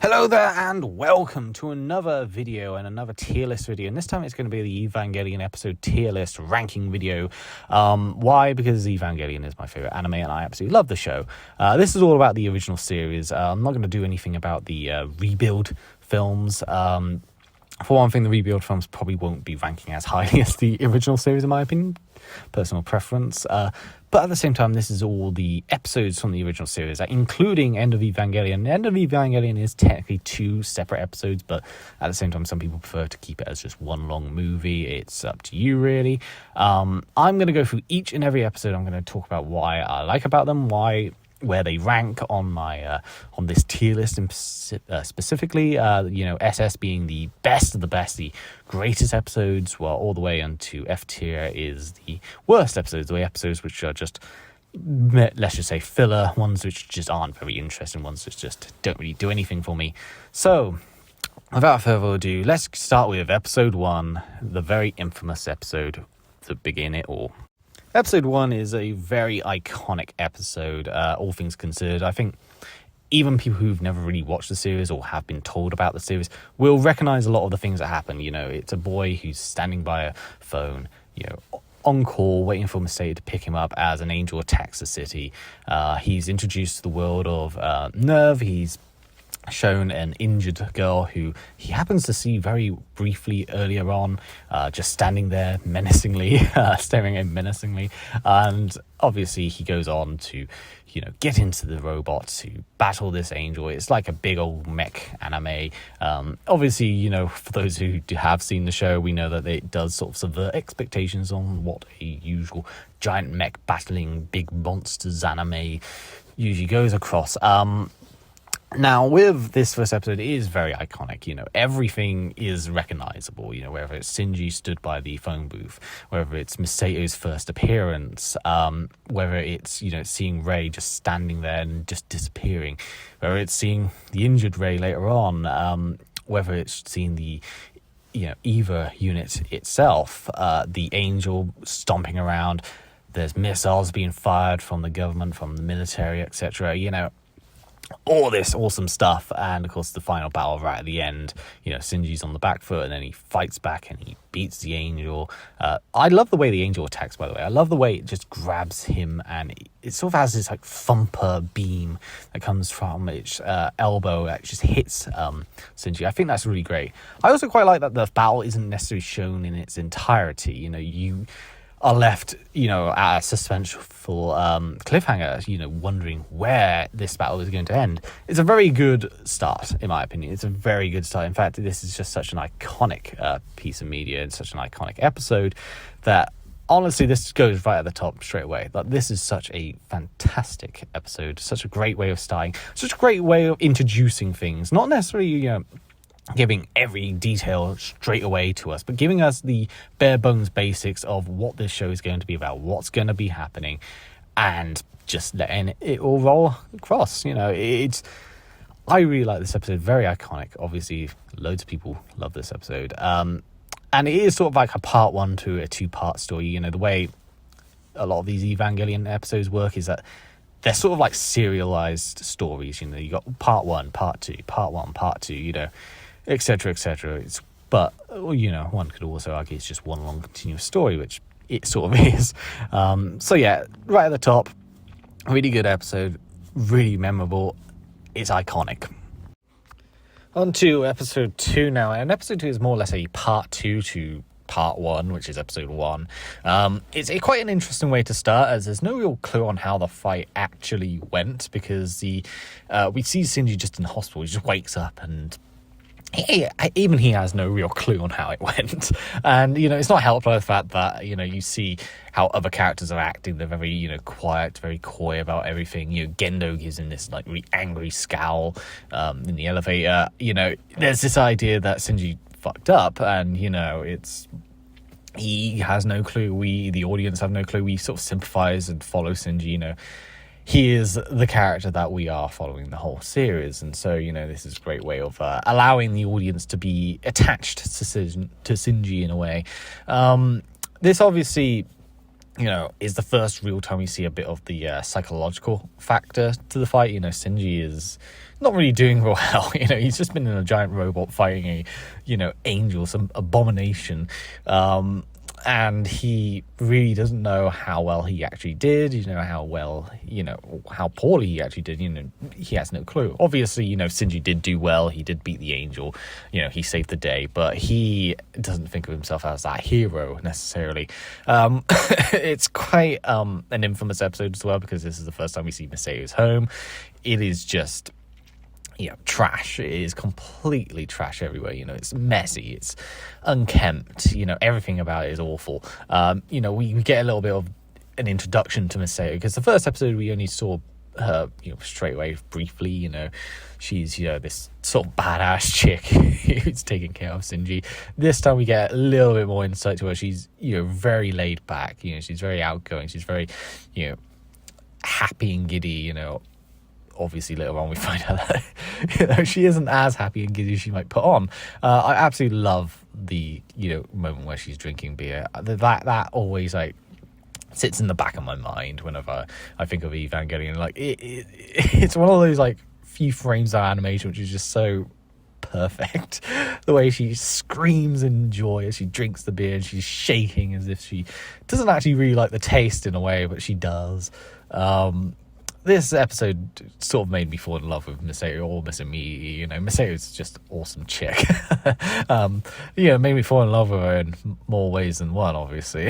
Hello there and welcome to another video and another tier list video, and this time it's going to be the Evangelion episode tier list ranking video. Why? Because Evangelion is my favorite anime and I absolutely love the show. This is all about the original series. I'm not going to do anything about the rebuild films. For one thing, the rebuild films probably won't be ranking as highly as the original series in my opinion, personal preference. But at the same time, this is all the episodes from the original series, including End of Evangelion. End of Evangelion is technically two separate episodes, but at the same time, some people prefer to keep it as just one long movie. It's up to you, really. I'm going to go through each and every episode. I'm going to talk about why I like about them, where they rank on my on this tier list, and specifically, SS being the best of the best, the greatest episodes, while all the way onto F tier is the worst episodes, the episodes which are just, let's just say, filler, ones which just aren't very interesting, ones which just don't really do anything for me. So, without further ado, let's start with episode 1, the very infamous episode to begin it all. Episode 1 is a very iconic episode, all things considered. I think even people who've never really watched the series or have been told about the series will recognize a lot of the things that happen. You know, it's a boy who's standing by a phone, on call, waiting for Mistake to pick him up as an angel attacks the city. He's introduced to the world of Nerve. He's shown an injured girl who he happens to see very briefly earlier on, just standing there menacingly, staring at him menacingly, and obviously he goes on to get into the robot to battle this angel. It's like a big old mech anime. Obviously, for those who have seen the show, we know that it does sort of subvert expectations on what a usual giant mech battling big monsters anime usually goes across. Now, with this first episode, it is very iconic. Everything is recognizable. Whether it's Shinji stood by the phone booth, whether it's Misato's first appearance, whether it's, seeing Rei just standing there and just disappearing, whether it's seeing the injured Rei later on, whether it's seeing the, Eva unit itself, the angel stomping around, there's missiles being fired from the government, from the military, etc., all this awesome stuff. And of course the final battle right at the end, Shinji's on the back foot and then he fights back and he beats the angel. I love the way the angel attacks, by the way. I love the way it just grabs him and it sort of has this like thumper beam that comes from its elbow that just hits Shinji. I think that's really great. I also quite like that the battle isn't necessarily shown in its entirety. You are left, at a suspenseful cliffhanger, wondering where this battle is going to end. It's a very good start, in my opinion. It's a very good start. In fact, this is just such an iconic piece of media and such an iconic episode that, honestly, this goes right at the top straight away. Like, this is such a fantastic episode, such a great way of starting, such a great way of introducing things. Not necessarily, giving every detail straight away to us, but giving us the bare bones basics of what this show is going to be about, what's going to be happening, and just letting it all roll across. I really like this episode. Very iconic. Obviously, loads of people love this episode. And it is sort of like a part 1 to a 2-part story. The way a lot of these Evangelion episodes work is that they're sort of like serialized stories. You got part 1, part 2, part 1, part 2, etc., etc. But one could also argue it's just one long continuous story, which it sort of is. So yeah, right at the top, really good episode, really memorable. It's iconic. On to episode 2 now, and episode 2 is more or less a part 2 to part 1, which is episode 1. It's quite an interesting way to start, as there's no real clue on how the fight actually went, because we see Shinji just in the hospital. He just wakes up and even he has no real clue on how it went. And, it's not helped by the fact that, you see how other characters are acting. They're very, quiet, very coy about everything. Gendo gives him this, like, really angry scowl in the elevator. There's this idea that Shinji fucked up and, he has no clue. We, the audience, have no clue. We sort of sympathize and follow Shinji, He is the character that we are following the whole series. And so, this is a great way of allowing the audience to be attached to Shinji in a way. This obviously is the first real time we see a bit of the psychological factor to the fight. Shinji is not really doing well. He's just been in a giant robot fighting a, angel, some abomination. And he really doesn't know how well he actually did, how poorly he actually did, he has no clue. Obviously, Shinji did do well, he did beat the angel, he saved the day, but he doesn't think of himself as that hero necessarily. It's quite an infamous episode as well, because this is the first time we see Masayo's home. It is just trash. It is completely trash everywhere. It's messy, it's unkempt, everything about it is awful. We get a little bit of an introduction to Masayo, because the first episode we only saw her straight away briefly. She's this sort of badass chick who's taking care of Shinji. This time we get a little bit more insight to her. She's very laid back, she's very outgoing, she's very happy and giddy. Obviously later on we find out that she isn't as happy and giddy as she might put on. I absolutely love the moment where she's drinking beer. That always sits in the back of my mind whenever I think of Evangelion. It's one of those few frames of animation which is just so perfect. The way she screams in joy as she drinks the beer, and she's shaking as if she doesn't actually really like the taste in a way, but she does. This episode sort of made me fall in love with Masayo, or Misumi. Masayo's just an awesome chick. Made me fall in love with her in more ways than one, obviously.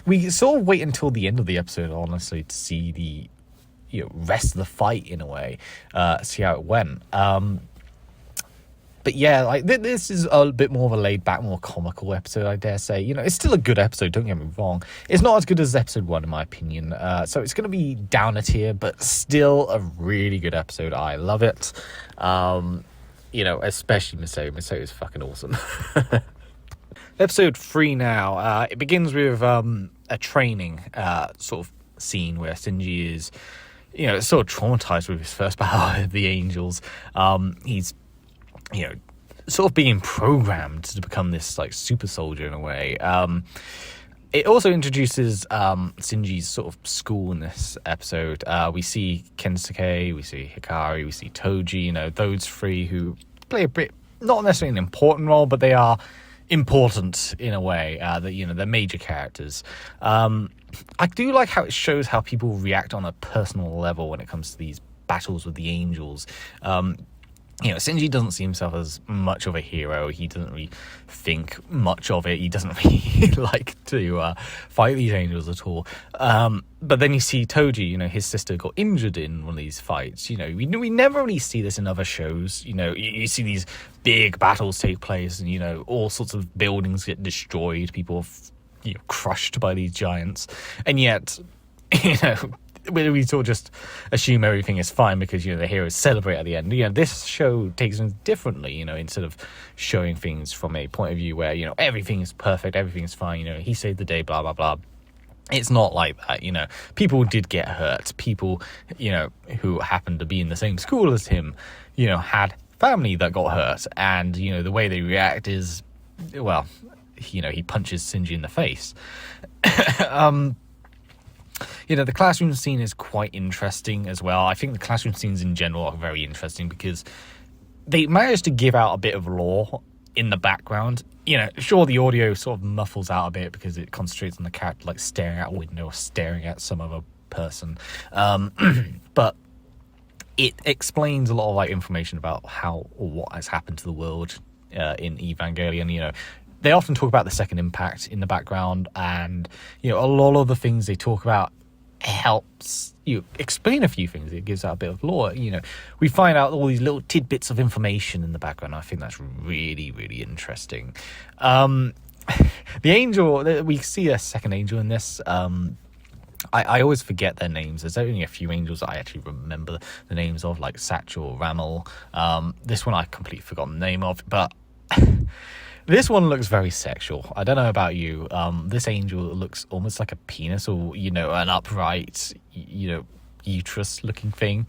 We sort of wait until the end of the episode, honestly, to see the rest of the fight in a way, see how it went. But yeah, this is a bit more of a laid-back, more comical episode, I dare say. It's still a good episode, don't get me wrong. It's not as good as episode 1, in my opinion. So it's going to be down a tier, but still a really good episode. I love it. Especially Masayo. Masayo is fucking awesome. Episode 3 now. It begins with a training sort of scene where Shinji is, sort of traumatized with his first battle with the angels. He's sort of being programmed to become this super soldier in a way. It also introduces Shinji's sort of school in this episode. We see Kensuke, we see Hikari, we see Toji, those three who play a bit, not necessarily an important role, but they are important in a way. They're major characters. I do like how it shows how people react on a personal level when it comes to these battles with the angels. Shinji doesn't see himself as much of a hero. He doesn't really think much of it. He doesn't really like to fight these angels at all. But then you see Toji, his sister got injured in one of these fights. We never really see this in other shows. You see these big battles take place, and, all sorts of buildings get destroyed. People are crushed by these giants. And yet, we sort of just assume everything is fine because the heroes celebrate at the end. This show takes things differently. Instead of showing things from a point of view where everything is perfect, everything is fine. He saved the day, blah blah blah. It's not like that. People did get hurt. People who happened to be in the same school as him had family that got hurt, and the way they react is, well, he punches Shinji in the face. The classroom scene is quite interesting as well. I think the classroom scenes in general are very interesting because they managed to give out a bit of lore in the background. Sure, the audio sort of muffles out a bit because it concentrates on the character staring out a window or staring at some other person. But it explains a lot of information about how or what has happened to the world in Evangelion. They often talk about the second impact in the background, and a lot of the things they talk about helps you explain a few things. It gives out a bit of lore. We find out all these little tidbits of information in the background. I think that's really, really interesting. The angel, we see a second angel in this. I always forget their names. There's only a few angels that I actually remember the names of, like Satchel, Ramel. This one I completely forgot the name of, but this one looks very sexual. I don't know about you. This angel looks almost like a penis, or an upright, uterus-looking thing.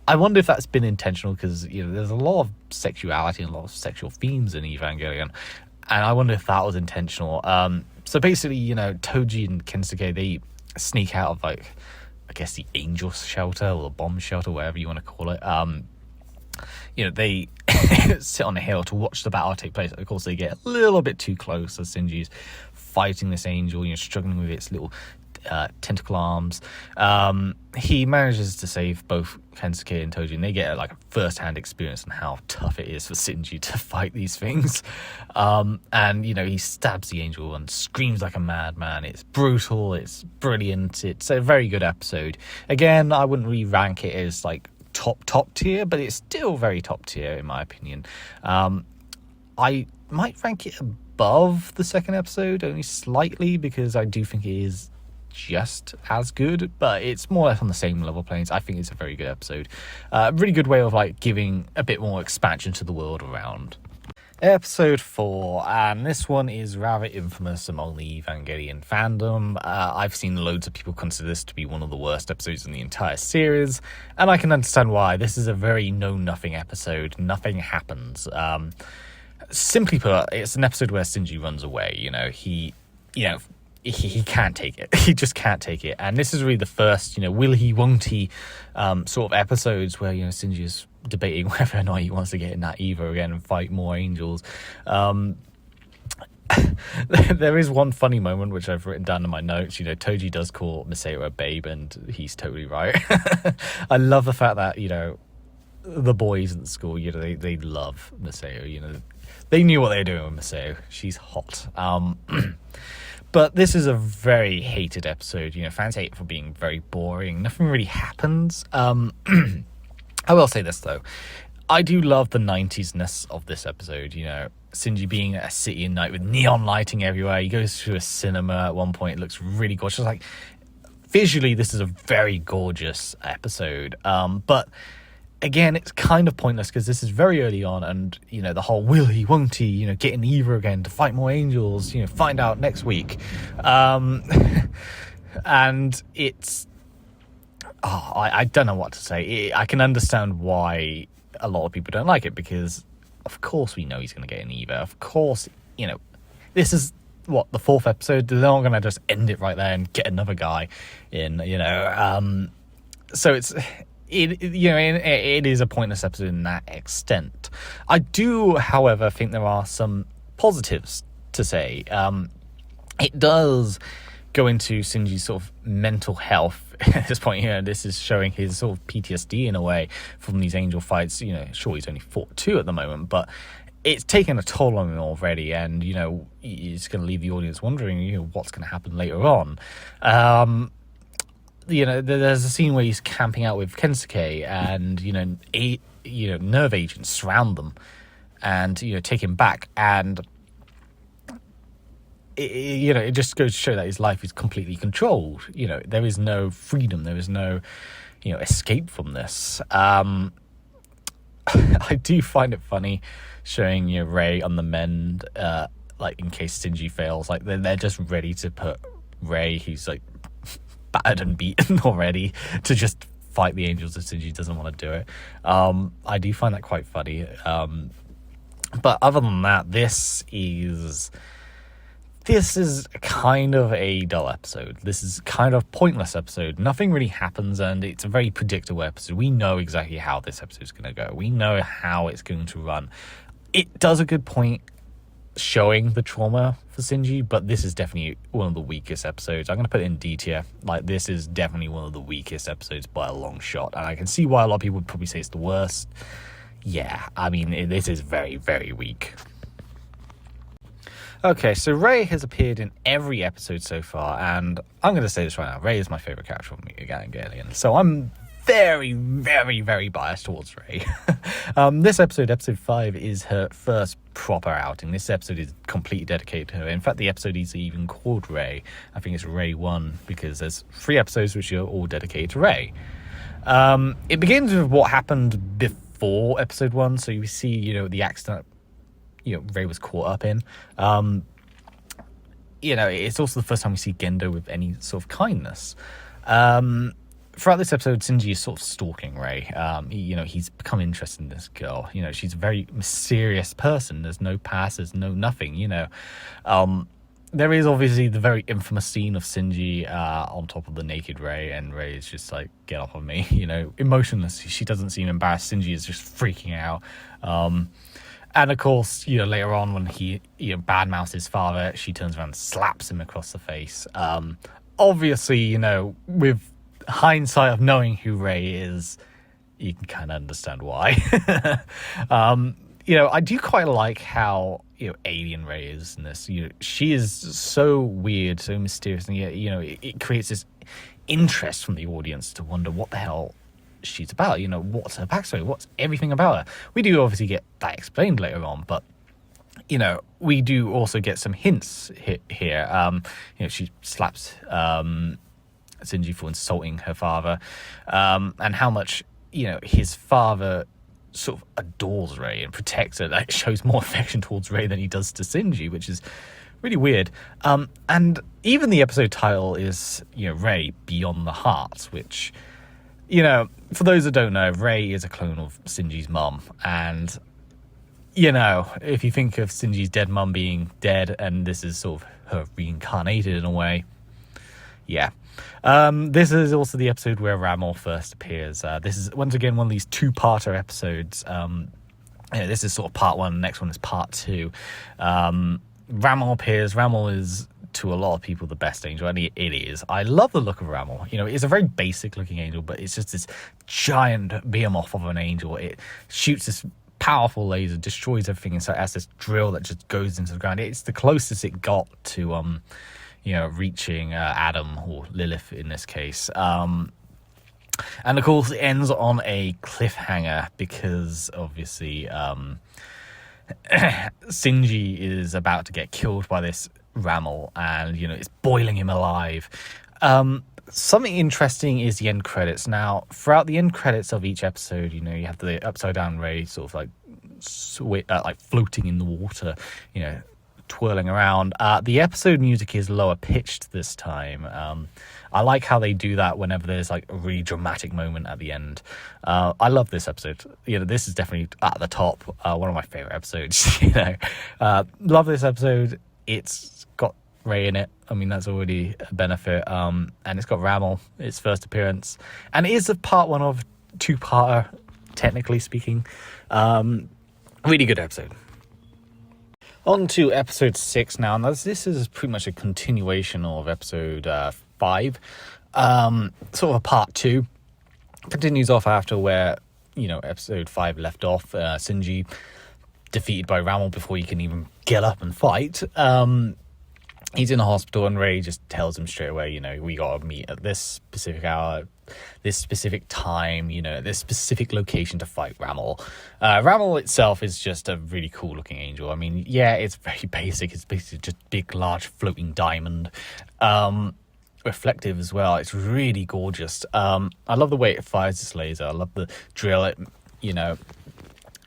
I wonder if that's been intentional, because there's a lot of sexuality and a lot of sexual themes in Evangelion, and I wonder if that was intentional. So basically, Toji and Kensuke, they sneak out of, like, I guess the angel shelter or the bomb shelter, whatever you want to call it. They sit on a hill to watch the battle take place. Of course, they get a little bit too close as Shinji's fighting this angel, struggling with its little tentacle arms. He manages to save both Kensuke and Toji, and they get like a first-hand experience on how tough it is for Shinji to fight these things. And he stabs the angel and screams like a madman. It's brutal, it's brilliant, it's a very good episode. Again, I wouldn't really rank it as like top tier, but it's still very top tier in my opinion. I might rank it above the second episode only slightly, because I do think it is just as good, but it's more or less on the same level playing. I think it's a very good episode. Really good way of like giving a bit more expansion to the world around. Episode 4, and this one is rather infamous among the Evangelion fandom. I've seen loads of people consider this to be one of the worst episodes in the entire series, and I can understand why. This is a very know-nothing episode. Nothing happens. Simply put, it's an episode where Shinji runs away. He can't take it. He just can't take it. And this is really the first, will he, won't he sort of episodes where, Shinji is debating whether or not he wants to get in that Eva again and fight more angels. There is one funny moment which I've written down in my notes. Toji does call Masao a babe, and he's totally right. I love the fact that, the boys at school, they love Masao. They knew what they were doing with Masao. She's hot. But this is a very hated episode. Fans hate it for being very boring. Nothing really happens. I will say this, though. I do love the 90s-ness of this episode. Shinji being at a city at night with neon lighting everywhere. He goes to a cinema at one point. It looks really gorgeous. Like, visually, this is a very gorgeous episode. But again, it's kind of pointless because this is very early on, and the whole will he, won't he, get in Eva again to fight more angels, find out next week. And it's I don't know what to say. I can understand why a lot of people don't like it, because of course we know he's going to get in Eva. Of course, this is what, the 4th episode. They're not going to just end it right there and get another guy in, so it's it is a pointless episode in that extent. I do, however, think there are some positives to say. It does go into Shinji's sort of mental health at this point. This is showing his sort of PTSD in a way from these angel fights. Sure, he's only fought 2 at the moment, but it's taken a toll on him already, and it's going to leave the audience wondering what's going to happen later on. There's a scene where he's camping out with Kensuke, and nerve agents surround them and take him back, and it just goes to show that his life is completely controlled. There is no freedom, there is no escape from this. I do find it funny showing Rei on the mend, like in case Shinji fails. Like they're just ready to put Rei, who's like battered and beaten already, to just fight the angels if Shinji doesn't want to do it. I do find that quite funny. But other than that, this is kind of a dull episode. This is kind of pointless episode. Nothing really happens, and it's a very predictable episode. We know exactly how this episode is going to go. We know how it's going to run. It does a good point showing the trauma for Shinji, but this is definitely one of the weakest episodes. I'm going to put it in D tier. Like, this is definitely one of the weakest episodes by a long shot, and I can see why a lot of people would probably say it's the worst. Yeah, I mean, this is very, very weak. Okay, so Rei has appeared in every episode so far, and I'm going to say this right now. Rei is my favourite character from Evangelion, so I'm very, very, very biased towards Rei. This episode 5, is her first proper outing. This episode is completely dedicated to her. In fact, the episode is even called Rei. I think it's Rei 1, because there's 3 episodes which are all dedicated to Rei. It begins with what happened before episode 1, so you see, the accident Rei was caught up in. It's also the first time we see Gendo with any sort of kindness. Throughout this episode, Shinji is sort of stalking Rei. He's become interested in this girl. She's a very mysterious person. There's no past, there's no nothing, there is obviously the very infamous scene of Shinji on top of the naked Rei, and Rei is just like, get off of me, emotionless. She doesn't seem embarrassed. Shinji is just freaking out. And of course, later on when he badmouths his father, she turns around and slaps him across the face. Obviously, with hindsight of knowing who Rei is, you can kind of understand why. I do quite like how alien Rei is in this. She is so weird, so mysterious, and yet it creates this interest from the audience to wonder what the hell she's about. What's her backstory? What's everything about her? We do obviously get that explained later on, but we do also get some hints here. She slaps Shinji for insulting her father, and how much his father sort of adores Rei and protects her. Like, shows more affection towards Rei than he does to Shinji, which is really weird. And even the episode title is Rei Beyond the Heart, which for those that don't know, Rei is a clone of Shinji's mum, and if you think of Shinji's dead mum being dead and this is sort of her reincarnated in a way, yeah. This is also the episode where Ramel first appears. This is once again one of these two-parter episodes. This is sort of part one, the next one is part two. Ramel appears. Ramel is, to a lot of people, the best angel, and it is. I love the look of Ramel. It's a very basic looking angel, but it's just this giant behemoth of an angel. It shoots this powerful laser, destroys everything inside, has this drill that just goes into the ground. It's the closest it got to reaching Adam, or Lilith in this case. And of course it ends on a cliffhanger because obviously Shinji is about to get killed by this Ramel, and it's boiling him alive. Something interesting is the end credits. Now, throughout the end credits of each episode, you have the upside down Rei sort of like floating in the water, twirling around. The episode music is lower pitched this time. I like how they do that whenever there's like a really dramatic moment at the end. I love this episode. This is definitely at the top. One of my favorite episodes. Love this episode. It's got Rei in it. I mean, that's already a benefit. And it's got Ramel, its first appearance, and it is a part one of two-parter, technically speaking. Really good episode. On to episode 6 now. Now, this is pretty much a continuation of episode 5. Sort of a part 2. Continues off after where, episode 5 left off. Shinji defeated by Ramel before he can even get up and fight. He's in the hospital, and Rei just tells him straight away, we gotta meet at this specific hour, this specific time, this specific location to fight Ramel. Ramel itself is just a really cool looking angel. I mean, yeah, it's very basic. It's basically just big, large, floating diamond. Reflective as well. It's really gorgeous. I love the way it fires this laser. I love the drill.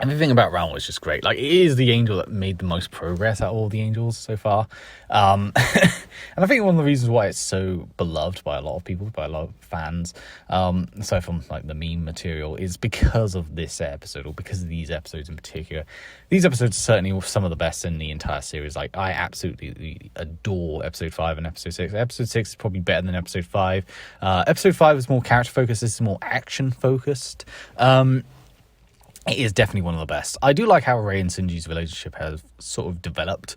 Everything about Ramel is just great. Like, it is the angel that made the most progress out of all the angels so far. And I think one of the reasons why it's so beloved by a lot of people, by a lot of fans, aside from like the meme material, is because of this episode, or because of these episodes in particular. These episodes are certainly some of the best in the entire series. Like, I absolutely adore episode 5 and episode 6. Episode 6 is probably better than episode 5. Episode 5 is more character focused. This is more action focused. It is definitely one of the best. I do like how Rei and Shinji's relationship has sort of developed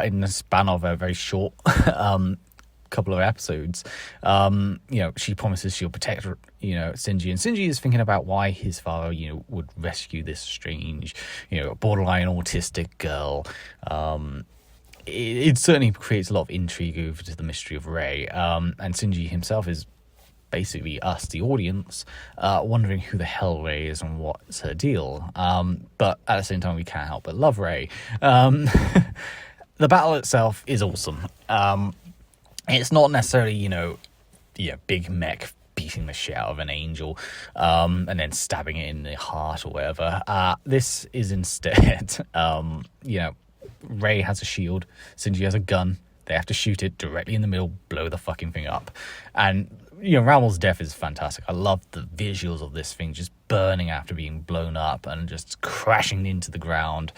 in the span of a very short couple of episodes. She promises she'll protect Shinji, and Shinji is thinking about why his father would rescue this strange borderline autistic girl. It certainly creates a lot of intrigue over to the mystery of Rei, and Shinji himself is basically us, the audience, wondering who the hell Rei is and what's her deal. But at the same time, we can't help but love Rei. The battle itself is awesome. It's not necessarily, big mech beating the shit out of an angel and then stabbing it in the heart or whatever. This is instead, Rei has a shield, Shinji has a gun. They have to shoot it directly in the middle, blow the fucking thing up. And Ramel's death is fantastic. I love the visuals of this thing just burning after being blown up and just crashing into the ground.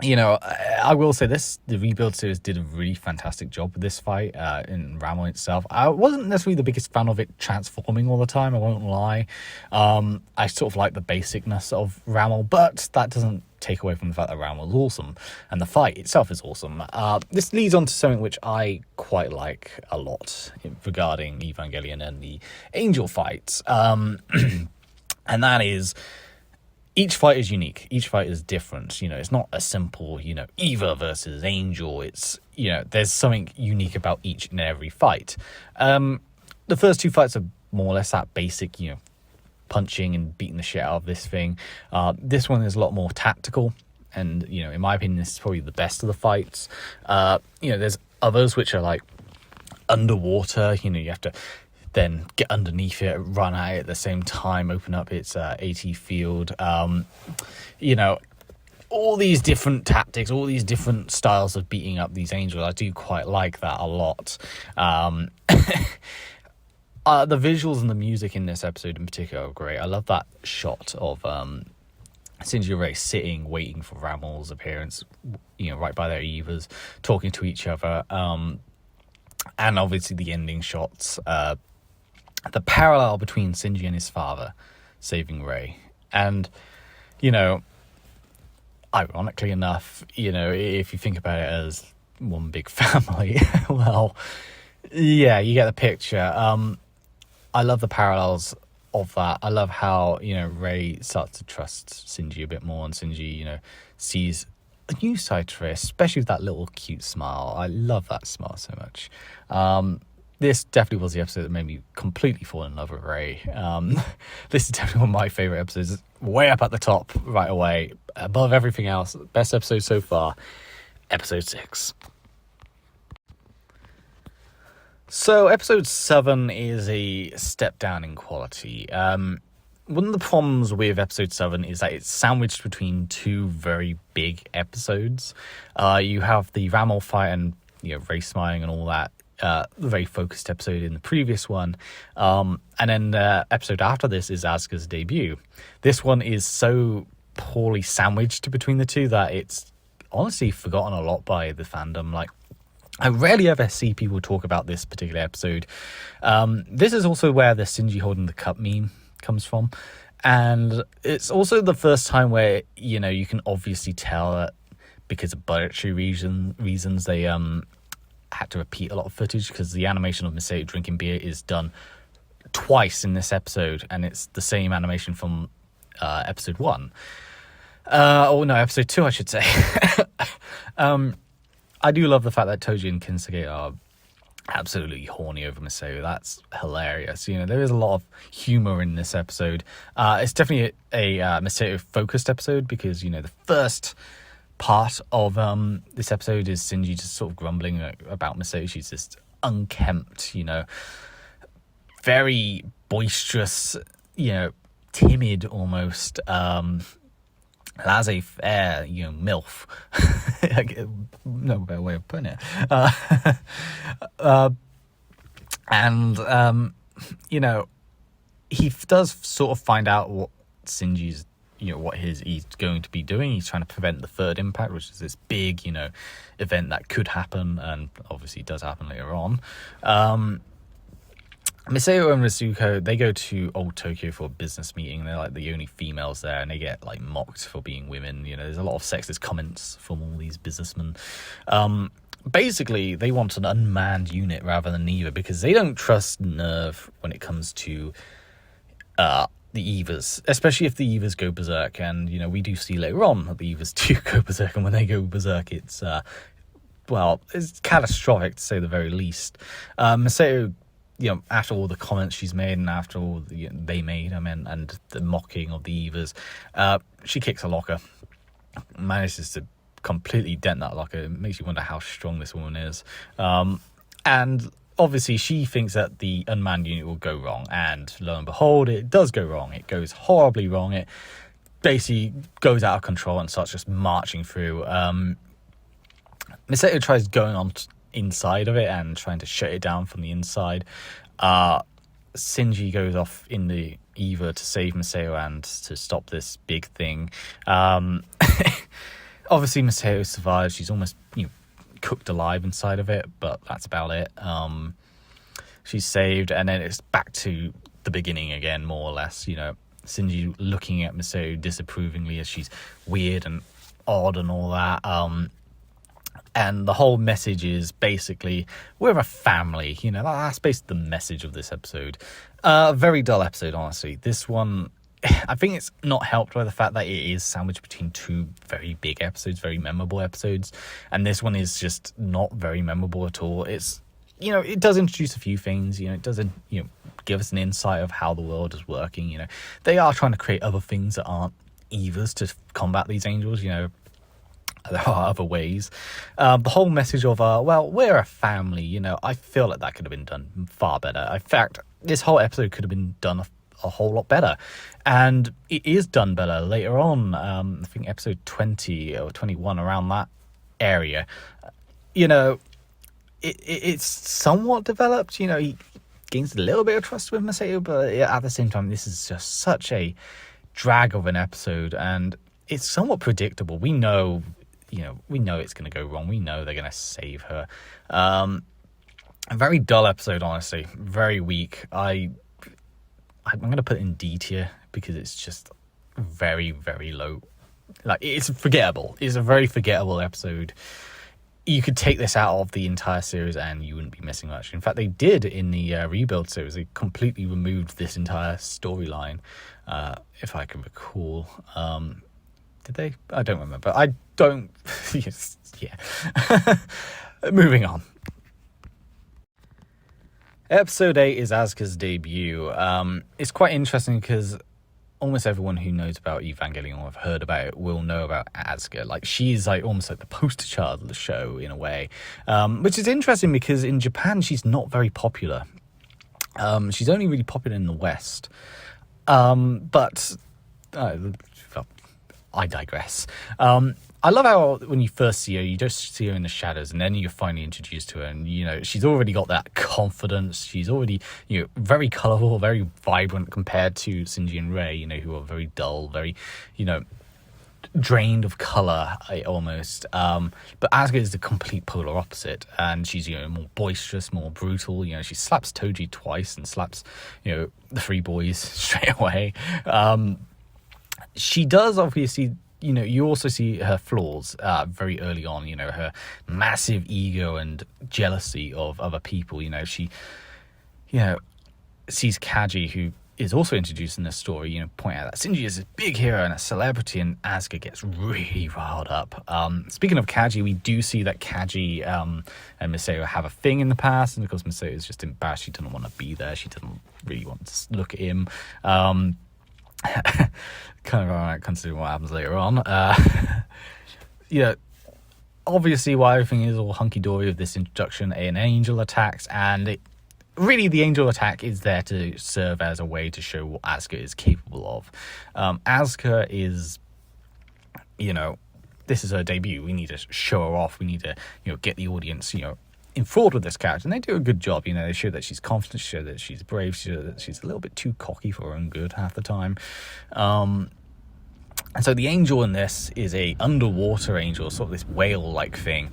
I will say this, the Rebuild series did a really fantastic job with this fight in Ramel itself. I wasn't necessarily the biggest fan of it transforming all the time, I won't lie. I sort of like the basicness of Ramel, but that doesn't take away from the fact that Ramel is awesome, and the fight itself is awesome. This leads on to something which I quite like a lot regarding Evangelion and the angel fights, and that is, each fight is unique. Each fight is different. It's not a simple, Eva versus Angel. It's, there's something unique about each and every fight. The first two fights are more or less that basic, punching and beating the shit out of this thing. This one is a lot more tactical. And, in my opinion, this is probably the best of the fights. There's others which are like underwater. You have to then get underneath it, run at it at the same time, open up its AT field. All these different tactics, all these different styles of beating up these angels. I do quite like that a lot. The visuals and the music in this episode in particular are great. I love that shot of Shinji and Rei sitting, waiting for Ramel's appearance, right by their Evas, talking to each other. And obviously the ending shots, the parallel between Shinji and his father saving Rei. And, ironically enough, if you think about it as one big family, well, yeah, you get the picture. I love the parallels of that. I love how, Rei starts to trust Shinji a bit more, and Shinji, sees a new side to Rei, especially with that little cute smile. I love that smile so much. This definitely was the episode that made me completely fall in love with Rei. This is definitely one of my favourite episodes. It's way up at the top right away, above everything else. Best episode so far, episode 6. So episode 7 is a step down in quality. One of the problems with episode 7 is that it's sandwiched between two very big episodes. You have the Ramel fight and Rei smiling and all that. Very focused episode in the previous one, and then the episode after this is Asuka's debut. This one is so poorly sandwiched between the two that it's honestly forgotten a lot by the fandom. Like, I rarely ever see people talk about this particular episode. This is also where the Shinji holding the cup meme comes from, and it's also the first time where you can obviously tell that because of budgetary reasons they had to repeat a lot of footage, because the animation of Miseo drinking beer is done twice in this episode, and it's the same animation from episode 1. Episode 2, I should say. I do love the fact that Toji and Kinsuke are absolutely horny over Miseo. That's hilarious. There is a lot of humor in this episode. It's definitely a Miseo focused episode, because the first part of this episode is Shinji just sort of grumbling about Miseo. She's just unkempt, very boisterous, timid almost, laissez-faire, MILF. No better way of putting it. He does sort of find out what Shinji's what he's going to be doing. He's trying to prevent the third impact, which is this big, event that could happen, and obviously does happen later on. Miseo and Rizuko, they go to Old Tokyo for a business meeting. They're like the only females there, and they get like mocked for being women. There's a lot of sexist comments from all these businessmen. Basically, they want an unmanned unit rather than Eva, because they don't trust Nerve when it comes to the Evas, especially if the Evas go berserk. And we do see later on that the Evas do go berserk, and when they go berserk, it's it's catastrophic to say the very least. Miseo, after all the comments she's made, and after all they made, and the mocking of the Evas, she kicks a locker, manages to completely dent that locker. It makes you wonder how strong this woman is. And obviously she thinks that the unmanned unit will go wrong, and lo and behold, it does go wrong. It goes horribly wrong. It basically goes out of control and starts just marching through. Miseo tries going on inside of it and trying to shut it down from the inside. Shinji goes off in the Eva to save Miseo and to stop this big thing. Obviously, Masao survives. She's almost, cooked alive inside of it, but that's about it. She's saved, and then it's back to the beginning again, more or less. Shinji looking at Masao disapprovingly as she's weird and odd and all that. And the whole message is basically, we're a family. That's basically the message of this episode. Very dull episode, honestly. This one, I think it's not helped by the fact that it is sandwiched between two very big episodes, very memorable episodes. And this one is just not very memorable at all. It's, it does introduce a few things. It doesn't, give us an insight of how the world is working. They are trying to create other things that aren't evils to combat these angels. There are other ways. The whole message of, we're a family, I feel like that could have been done far better. In fact, this whole episode could have been done a whole lot better. And it is done better later on. I think episode 20 or 21, around that area. It's somewhat developed. He gains a little bit of trust with Masao, but at the same time, this is just such a drag of an episode. And it's somewhat predictable. We know it's going to go wrong. We know they're going to save her. A very dull episode, honestly. Very weak. I'm going to put it in D tier because it's just very, very low. Like, it's forgettable. It's a very forgettable episode. You could take this out of the entire series and you wouldn't be missing much. In fact, they did in the Rebuild series. They completely removed this entire storyline, if I can recall. Did they? I don't remember. I don't... Yes, yeah. Moving on. Episode 8 is Asuka's debut. It's quite interesting because almost everyone who knows about Evangelion or have heard about it will know about Asuka. Like, she's almost like the poster child of the show in a way, which is interesting because in Japan she's not very popular. She's only really popular in the West. But I digress. I love how when you first see her, you just see her in the shadows, and then you're finally introduced to her, and she's already got that confidence. She's already very colourful, very vibrant compared to Shinji and Rei, who are very dull, very drained of colour almost. But Asuka is the complete polar opposite, and she's more boisterous, more brutal. She slaps Toji twice and slaps the three boys straight away. She does obviously. You also see her flaws very early on, her massive ego and jealousy of other people. She, sees Kaji, who is also introduced in this story, point out that Shinji is a big hero and a celebrity, and Asuka gets really riled up. Speaking of Kaji, we do see that Kaji and Masao have a thing in the past, and of course Masao is just embarrassed. She doesn't want to be there. She doesn't really want to look at him. Kind of ironic considering what happens later on. Obviously while everything is all hunky-dory with this introduction, an angel attacks, and really the angel attack is there to serve as a way to show what Asuka is capable of. Asuka is, this is her debut. We need to show her off. We need to, get the audience, enthralled with this character, and they do a good job. They show that she's confident, show that she's brave, show that she's a little bit too cocky for her own good half the time. And so the angel in this is a underwater angel, sort of this whale-like thing.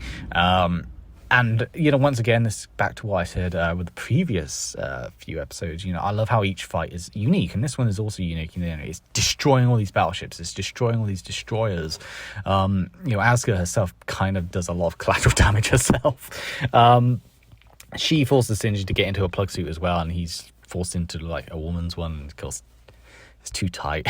And, once again, this is back to what I said with the previous few episodes. I love how each fight is unique, and this one is also unique. It's destroying all these battleships. It's destroying all these destroyers. Asuka herself kind of does a lot of collateral damage herself. She forces Shinji to get into a plug suit as well, and he's forced into, a woman's one, and of course, it's too tight.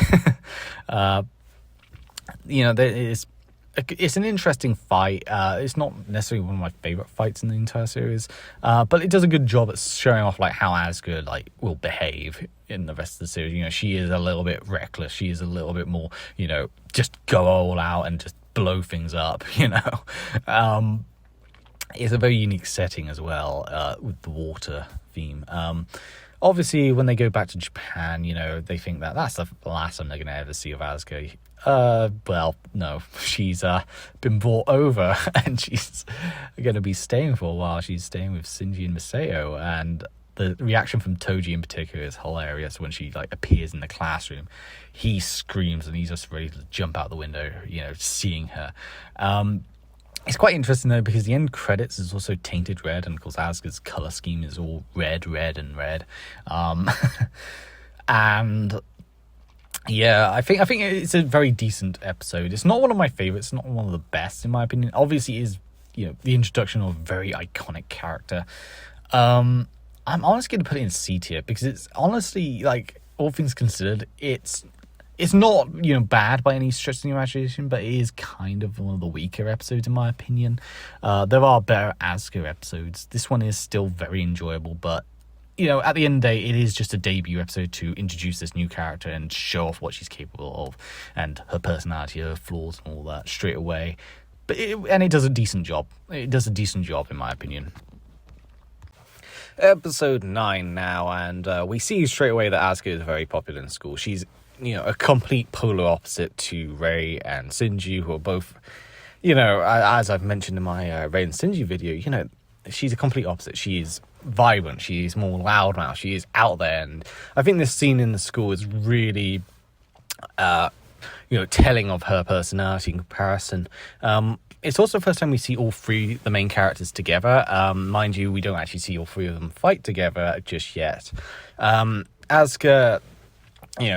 It's an interesting fight. It's not necessarily one of my favorite fights in the entire series, but it does a good job at showing off how Asuka will behave in the rest of the series. She is a little bit reckless. She is a little bit more, just go all out and just blow things up. It's a very unique setting as well, with the water theme. Obviously, when they go back to Japan, they think that that's the last time they're going to ever see of Asuka. Well, no, she's been brought over, and she's going to be staying for a while. She's staying with Shinji and Masao, and the reaction from Toji in particular is hilarious when she like appears in the classroom. He screams and he's just ready to jump out the window, seeing her. It's quite interesting though, because the end credits is also tainted red, and of course Asuka's color scheme is all red. And yeah, I think it's a very decent episode. It's not one of my favorites, not one of the best in my opinion. Obviously, it is the introduction of a very iconic character. I'm honestly going to put it in C tier, because it's honestly, like, all things considered, it's not bad by any stretch of the imagination, but it is kind of one of the weaker episodes in my opinion. There are better Asuka episodes. This one is still very enjoyable, but at the end of the day, it is just a debut episode to introduce this new character and show off what she's capable of and her personality, her flaws and all that straight away. But it does a decent job. It does a decent job in my opinion. Episode 9 now, and we see straight away that Asuka is very popular in school. She's a complete polar opposite to Rei and Shinji, who are both, as I've mentioned in my Rei and Shinji video, she's a complete opposite. She is vibrant, she's more loudmouth, she is out there, and I think this scene in the school is really telling of her personality in comparison. It's also the first time we see all three the main characters together. Mind you, we don't actually see all three of them fight together just yet. Asuka,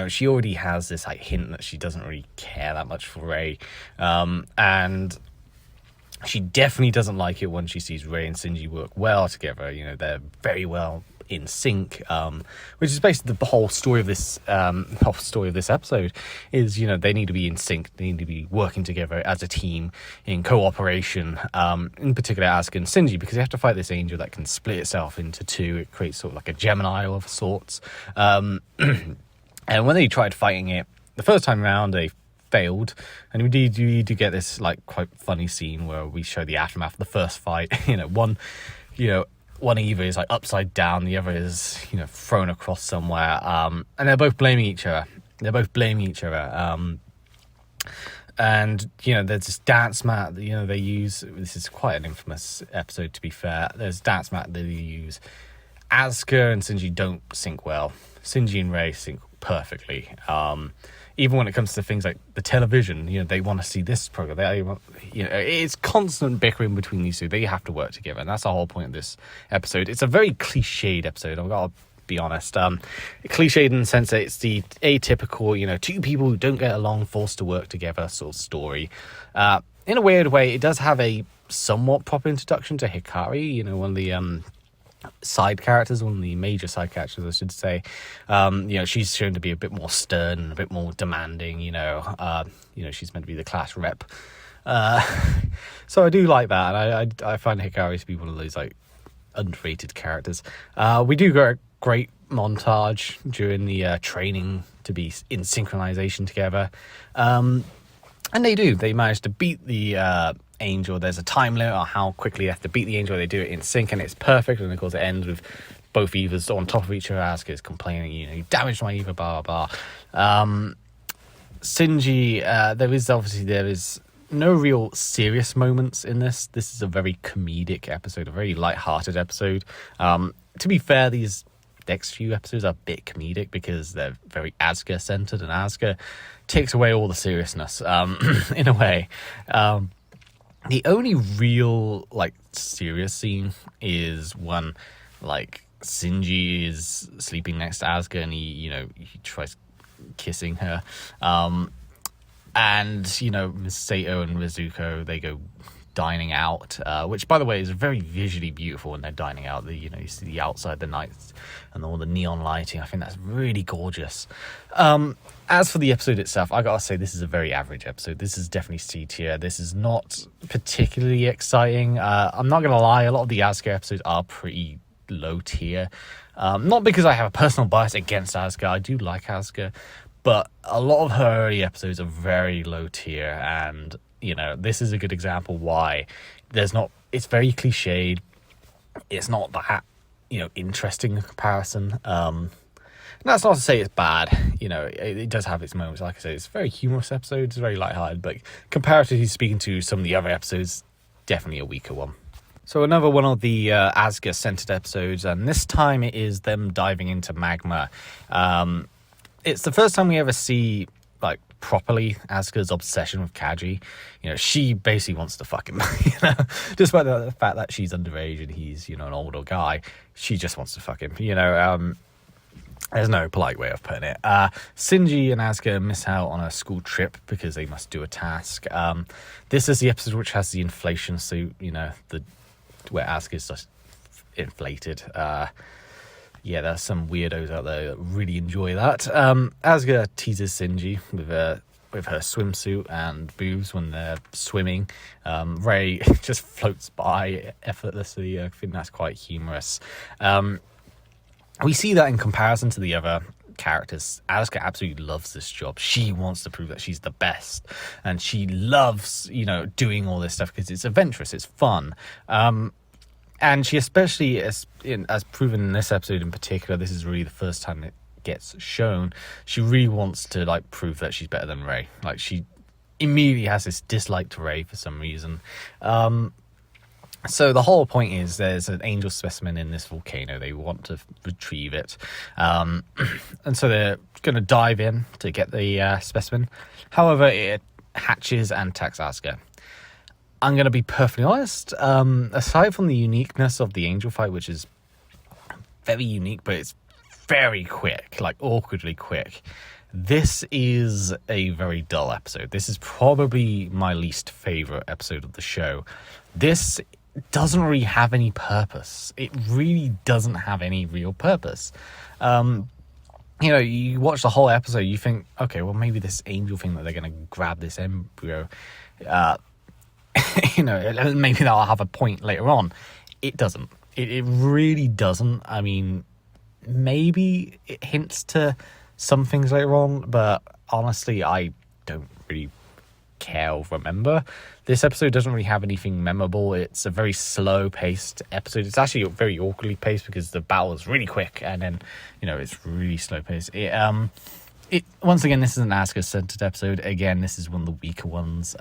she already has this like hint that she doesn't really care that much for Rei, and she definitely doesn't like it when she sees Rei and Shinji work well together. They're very well in sync, which is basically the whole story of this episode is, they need to be in sync. They need to be working together as a team in cooperation, in particular Asuka and Shinji, because they have to fight this angel that can split itself into two. It creates sort of like a Gemini of sorts. And when they tried fighting it the first time around, they failed, and we do get this like quite funny scene where we show the aftermath of the first fight. One either is like upside down, the other is thrown across somewhere, and they're both blaming each other. And there's this dance mat that they use. This is quite an infamous episode, to be fair. There's a dance mat that they use. Asuka and Shinji don't sync well. Shinji and Rei sync perfectly. Even when it comes to things like the television, they want to see this program. It's constant bickering between these two. They have to work together, and that's the whole point of this episode. It's a very cliched episode, I've got to be honest. Cliched in the sense that it's the atypical, two people who don't get along forced to work together sort of story. In a weird way, it does have a somewhat proper introduction to Hikari, one of the side characters, one of the major side characters, I should say. She's shown to be a bit more stern and a bit more demanding. She's meant to be the class rep. So I do like that, and I find Hikari to be one of those like underrated characters. We do get a great montage during the training to be in synchronization together, and they manage to beat the angel. There's a time limit on how quickly they have to beat the angel. They do it in sync, and it's perfect. And of course, it ends with both Evas on top of each other. Asuka is complaining, you damaged my Eva, blah blah blah. Shinji, there is no real serious moments in this. This is a very comedic episode, a very light-hearted episode. To be fair, these next few episodes are a bit comedic because they're very Asuka centered, and Asuka takes away all the seriousness in a way. The only real serious scene is when Shinji is sleeping next to Asuka, and he tries kissing her, and Sato and Rizuko, they go dining out, which by the way is very visually beautiful when they're dining out. You see the outside, the nights and all the neon lighting. I think that's really gorgeous. As for the episode itself, I gotta say this is a very average episode. This is definitely C tier. This is not particularly exciting. I'm not gonna lie, a lot of the Asuka episodes are pretty low tier. Not because I have a personal bias against Asuka. I do like Asuka, but a lot of her early episodes are very low tier, and this is a good example why it's very cliched. It's not that interesting in comparison. That's not to say it's bad. It does have its moments. Like I said, it's a very humorous episode. It's very lighthearted, but comparatively speaking to some of the other episodes, definitely a weaker one. So another one of the Asuka-centered episodes, and this time it is them diving into magma. It's the first time we ever see, like, properly Asuka's obsession with Kaji. You know, she basically wants to fuck him, you know, despite the fact that she's underage and he's, you know, an older guy. She just wants to fuck him, you know. There's no polite way of putting it. Shinji and Asuka miss out on a school trip because they must do a task. This is the episode which has the inflation suit, you know, where Asuka's just inflated. Yeah, there's some weirdos out there that really enjoy that. Asuka teases Shinji with her swimsuit and boobs when they're swimming. Rei just floats by effortlessly. I think that's quite humorous. We see that in comparison to the other characters. Asuka absolutely loves this job. She wants to prove that she's the best, and she loves, you know, doing all this stuff because it's adventurous, it's fun. And she especially, as proven in this episode in particular, this is really the first time it gets shown, she really wants to, like, prove that she's better than Rei. Like, she immediately has this dislike to Rei for some reason. So the whole point is there's an angel specimen in this volcano. They want to retrieve it. And so they're going to dive in to get the specimen. However, it hatches and attacks Asuka. I'm going to be perfectly honest. Aside from the uniqueness of the angel fight, which is very unique, but it's very quick, like awkwardly quick, this is a very dull episode. This is probably my least favorite episode of the show. This doesn't really have any purpose. It really doesn't have any real purpose. You know, you watch the whole episode, you think, okay, well, maybe this angel thing that they're going to grab this embryo, you know, maybe that'll have a point later on. It doesn't. It really doesn't. I mean, maybe it hints to some things later on, but honestly, I don't really care or remember. This episode doesn't really have anything memorable. It's a very slow-paced episode. It's actually very awkwardly paced because the battle is really quick, and then, you know, it's really slow-paced. Once again, this is an Asuka-centered episode. Again, this is one of the weaker ones.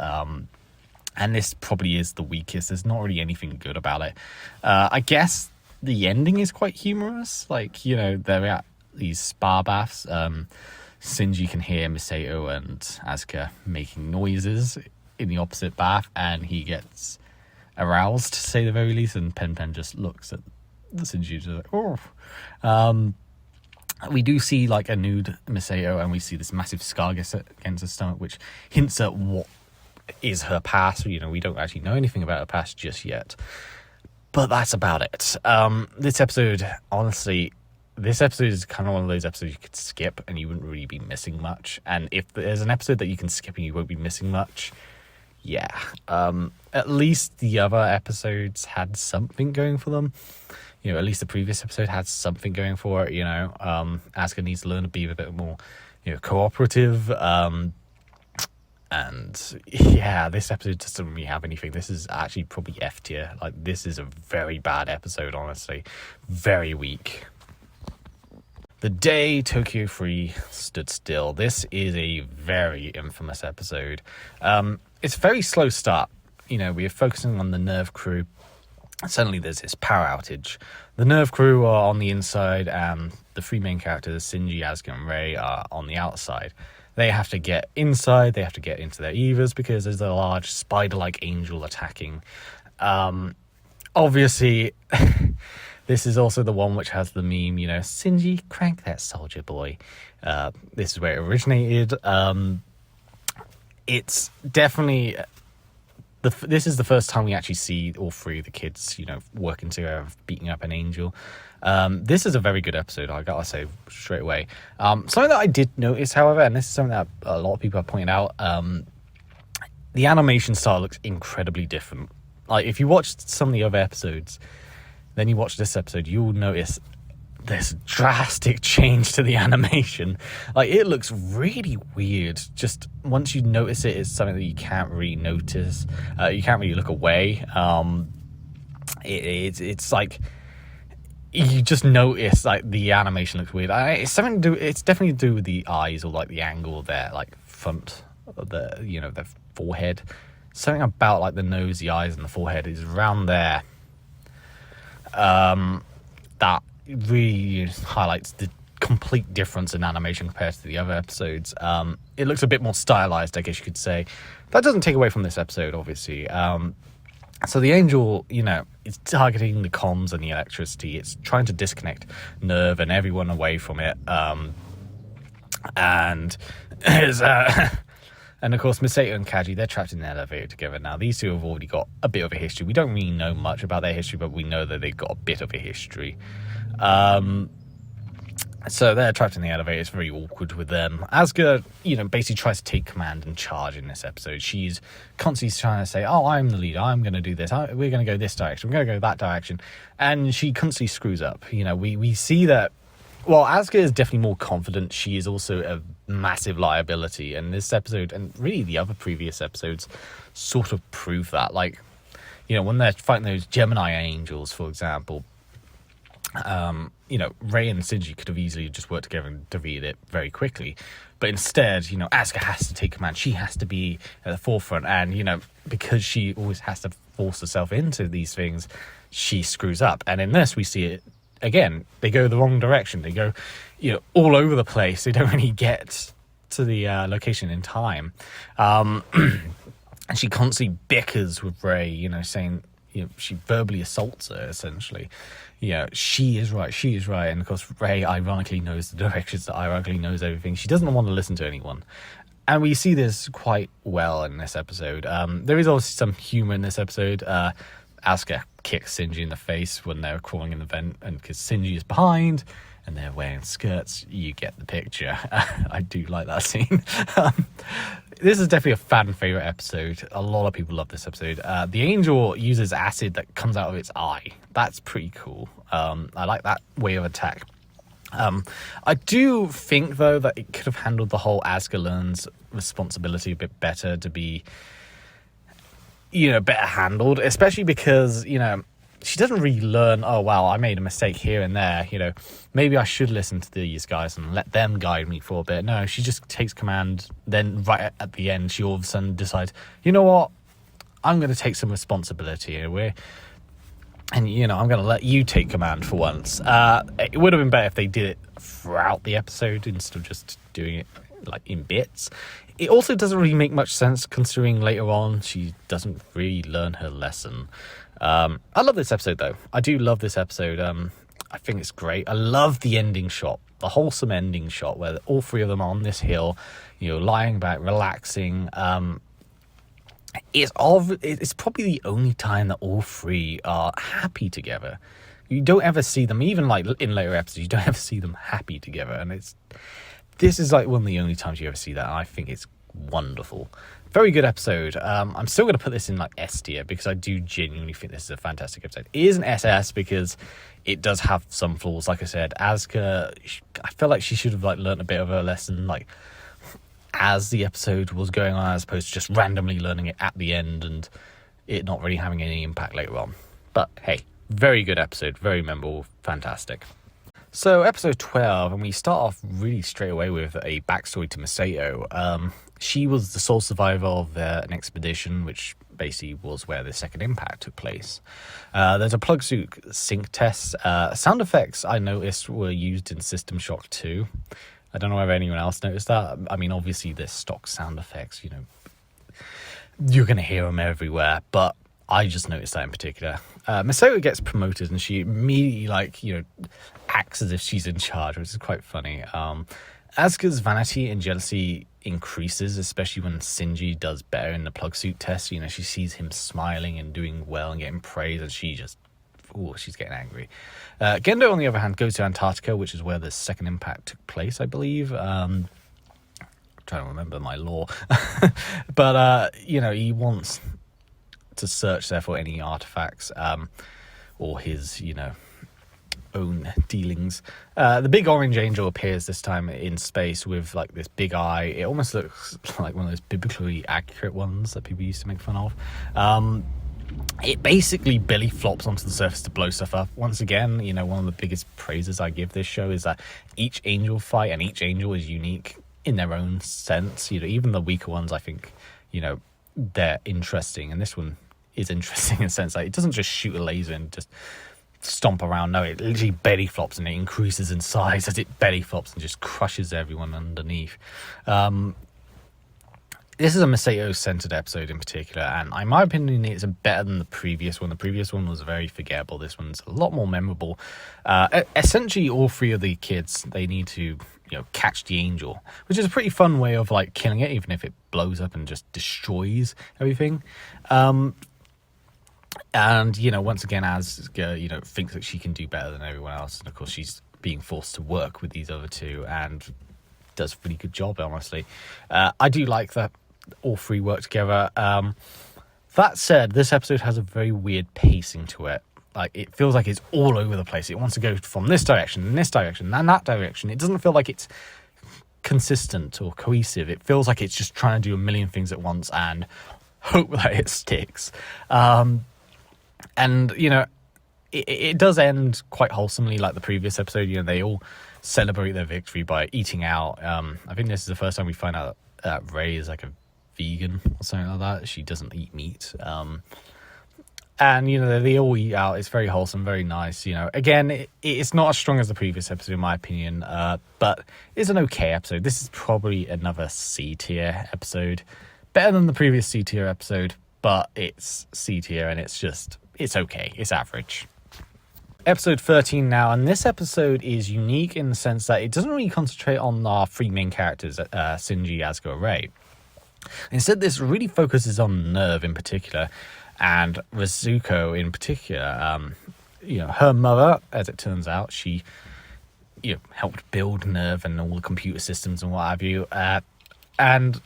And this probably is the weakest. There's not really anything good about it. I guess the ending is quite humorous. Like, you know, they're at these spa baths. Shinji can hear Misato and Asuka making noises in the opposite bath, and he gets aroused, to say the very least, and Pen just looks at the Shinji like, oh. We do see, like, a nude Misato, and we see this massive scar against her stomach, which hints at what is her past. You know, we don't actually know anything about her past just yet, but that's about it. This episode, honestly, this episode is kind of one of those episodes you could skip and you wouldn't really be missing much. And if there's an episode that you can skip and you won't be missing much, yeah. At least the other episodes had something going for them. You know, at least the previous episode had something going for it. You know, Asuka needs to learn to be a bit more, you know, cooperative. And yeah, this episode doesn't really have anything. This is actually probably F tier. Like, this is a very bad episode, honestly. Very weak. The day Tokyo Free stood still. This is a very infamous episode. It's a very slow start. You know, we are focusing on the Nerve crew. Suddenly there's this power outage. The Nerve crew are on the inside, and the three main characters, Shinji, Asuka, and Rei, are on the outside. They have to get inside, they have to get into their Evas because there's a large spider-like angel attacking. Obviously, this is also the one which has the meme, you know, Shinji, crank that soldier boy. This is where it originated. It's definitely... This is the first time we actually see all three of the kids, you know, working together, beating up an angel. This is a very good episode, I gotta say straight away. Something that I did notice, however, and this is something that a lot of people have pointed out, the animation style looks incredibly different. Like, if you watch some of the other episodes, then you watch this episode, you'll notice this drastic change to the animation. Like, it looks really weird. Just once you notice it, it's something that you can't really notice. You can't really look away. It's like you just notice, like, the animation looks weird. It's something to do. It's definitely to do with the eyes, or like the angle there, like front of the, you know, the forehead. Something about, like, the nose, the eyes, and the forehead is around there. that really highlights the complete difference in animation compared to the other episodes. It looks a bit more stylized, I guess you could say. That doesn't take away from this episode, obviously. So the angel, is targeting the comms and the electricity. It's trying to disconnect Nerve and everyone away from it. And of course, Masato and Kaji, they're trapped in the elevator together now. These two have already got a bit of a history. We don't really know much about their history, but we know that they've got a bit of a history. So they're trapped in the elevator. It's very awkward with them. Asuka, basically tries to take command and charge in this episode. She's constantly trying to say, oh, I'm the leader. I'm going to do this. We're going to go this direction. We're going to go that direction. And she constantly screws up. We see that, well, Asuka is definitely more confident. She is also a massive liability. And this episode, and really the other previous episodes, sort of prove that. Like, when they're fighting those Gemini angels, for example, Rei and Shinji could have easily just worked together and defeated it very quickly. But instead, Asuka has to take command. She has to be at the forefront. And, because she always has to force herself into these things, she screws up. And in this, we see it again. They go the wrong direction. They go, all over the place. They don't really get to the location in time. And she constantly bickers with Rei, saying, she verbally assaults her, essentially. She is right. And of course, Rei ironically knows the directions, ironically knows everything. She doesn't want to listen to anyone. And we see this quite well in this episode. There is obviously some humor in this episode. Asuka kicks Shinji in the face when they're crawling in the vent, and because Shinji is behind and they're wearing skirts, you get the picture. I do like that scene. This is definitely a fan favorite episode. A lot of people love this episode. The angel uses acid that comes out of its eye. That's pretty cool. I like that way of attack. I do think, though, that it could have handled the whole Asuka learns responsibility a bit better, to be, better handled, especially because, she doesn't really learn, oh, wow, I made a mistake here and there. Maybe I should listen to these guys and let them guide me for a bit. No, she just takes command. Then right at the end, she all of a sudden decides, you know what? I'm going to take some responsibility here. I'm going to let you take command for once. It would have been better if they did it throughout the episode instead of just doing it like in bits. It also doesn't really make much sense considering later on she doesn't really learn her lesson. I love this episode, though. I do love this episode. I think it's great. I love the ending shot, the wholesome ending shot where all three of them are on this hill, lying back, relaxing. It's probably the only time that all three are happy together. You don't ever see them, even like in later episodes, you don't ever see them happy together. And this is like one of the only times you ever see that. And I think it's wonderful. Very good episode. I'm still going to put this in like S tier because I do genuinely think this is a fantastic episode. It is an SS because it does have some flaws. Like I said, Asuka, I feel like she should have like learned a bit of a lesson like as the episode was going on, as opposed to just randomly learning it at the end and it not really having any impact later on. But hey, very good episode, very memorable, fantastic. So episode 12, and we start off really straight away with a backstory to Masato. She was the sole survivor of an expedition, which basically was where the second impact took place. There's a plug suit sync test. Sound effects I noticed were used in System Shock 2. I don't know if anyone else noticed that. I mean, obviously there's stock sound effects, you're going to hear them everywhere, but I just noticed that in particular. Masato gets promoted and she immediately acts as if she's in charge, which is quite funny. Asuka's vanity and jealousy increases, especially when Shinji does better in the plug suit test. She sees him smiling and doing well and getting praise, and she's getting angry. Gendo, on the other hand, goes to Antarctica, which is where the second impact took place, I believe. I'm trying to remember my lore. But, he wants to search there for any artifacts or his, own dealings. The big orange angel appears this time in space with like this big eye. It almost looks like one of those biblically accurate ones that people used to make fun of. It basically belly flops onto the surface to blow stuff up. Once again, one of the biggest praises I give this show is that each angel fight and each angel is unique in their own sense. Even the weaker ones, I think, they're interesting, and this one is interesting in a sense. Like, it doesn't just shoot a laser and just stomp around. No, it literally belly flops, and it increases in size as it belly flops and just crushes everyone underneath. This is a Masato-centered episode in particular, and in my opinion, it's better than the previous one. The previous one was very forgettable. This one's a lot more memorable. Essentially, all three of the kids, they need to, catch the angel, which is a pretty fun way of like killing it, even if it blows up and just destroys everything. And once again, Asuka, thinks that she can do better than everyone else, and of course, she's being forced to work with these other two, and does a pretty good job, honestly. I do like that all three work together. That said, this episode has a very weird pacing to it. Like, it feels like it's all over the place. It wants to go from this direction and this direction and that direction. It doesn't feel like it's consistent or cohesive. It feels like it's just trying to do a million things at once and hope that it sticks. It does end quite wholesomely, like the previous episode. They all celebrate their victory by eating out. I think this is the first time we find out that Rey is like a vegan or something like that. She doesn't eat meat. They all eat out. It's very wholesome, very nice. Again, it's not as strong as the previous episode in my opinion, but it's an okay episode. This is probably another C tier episode, better than the previous C tier episode, but it's C tier and it's okay. It's average. Episode 13 now, and this episode is unique in the sense that it doesn't really concentrate on our three main characters, Shinji, Asuka, Rey. Instead, this really focuses on Nerve in particular, and Rizuko in particular. Her mother, as it turns out, she helped build Nerve and all the computer systems and what have you. And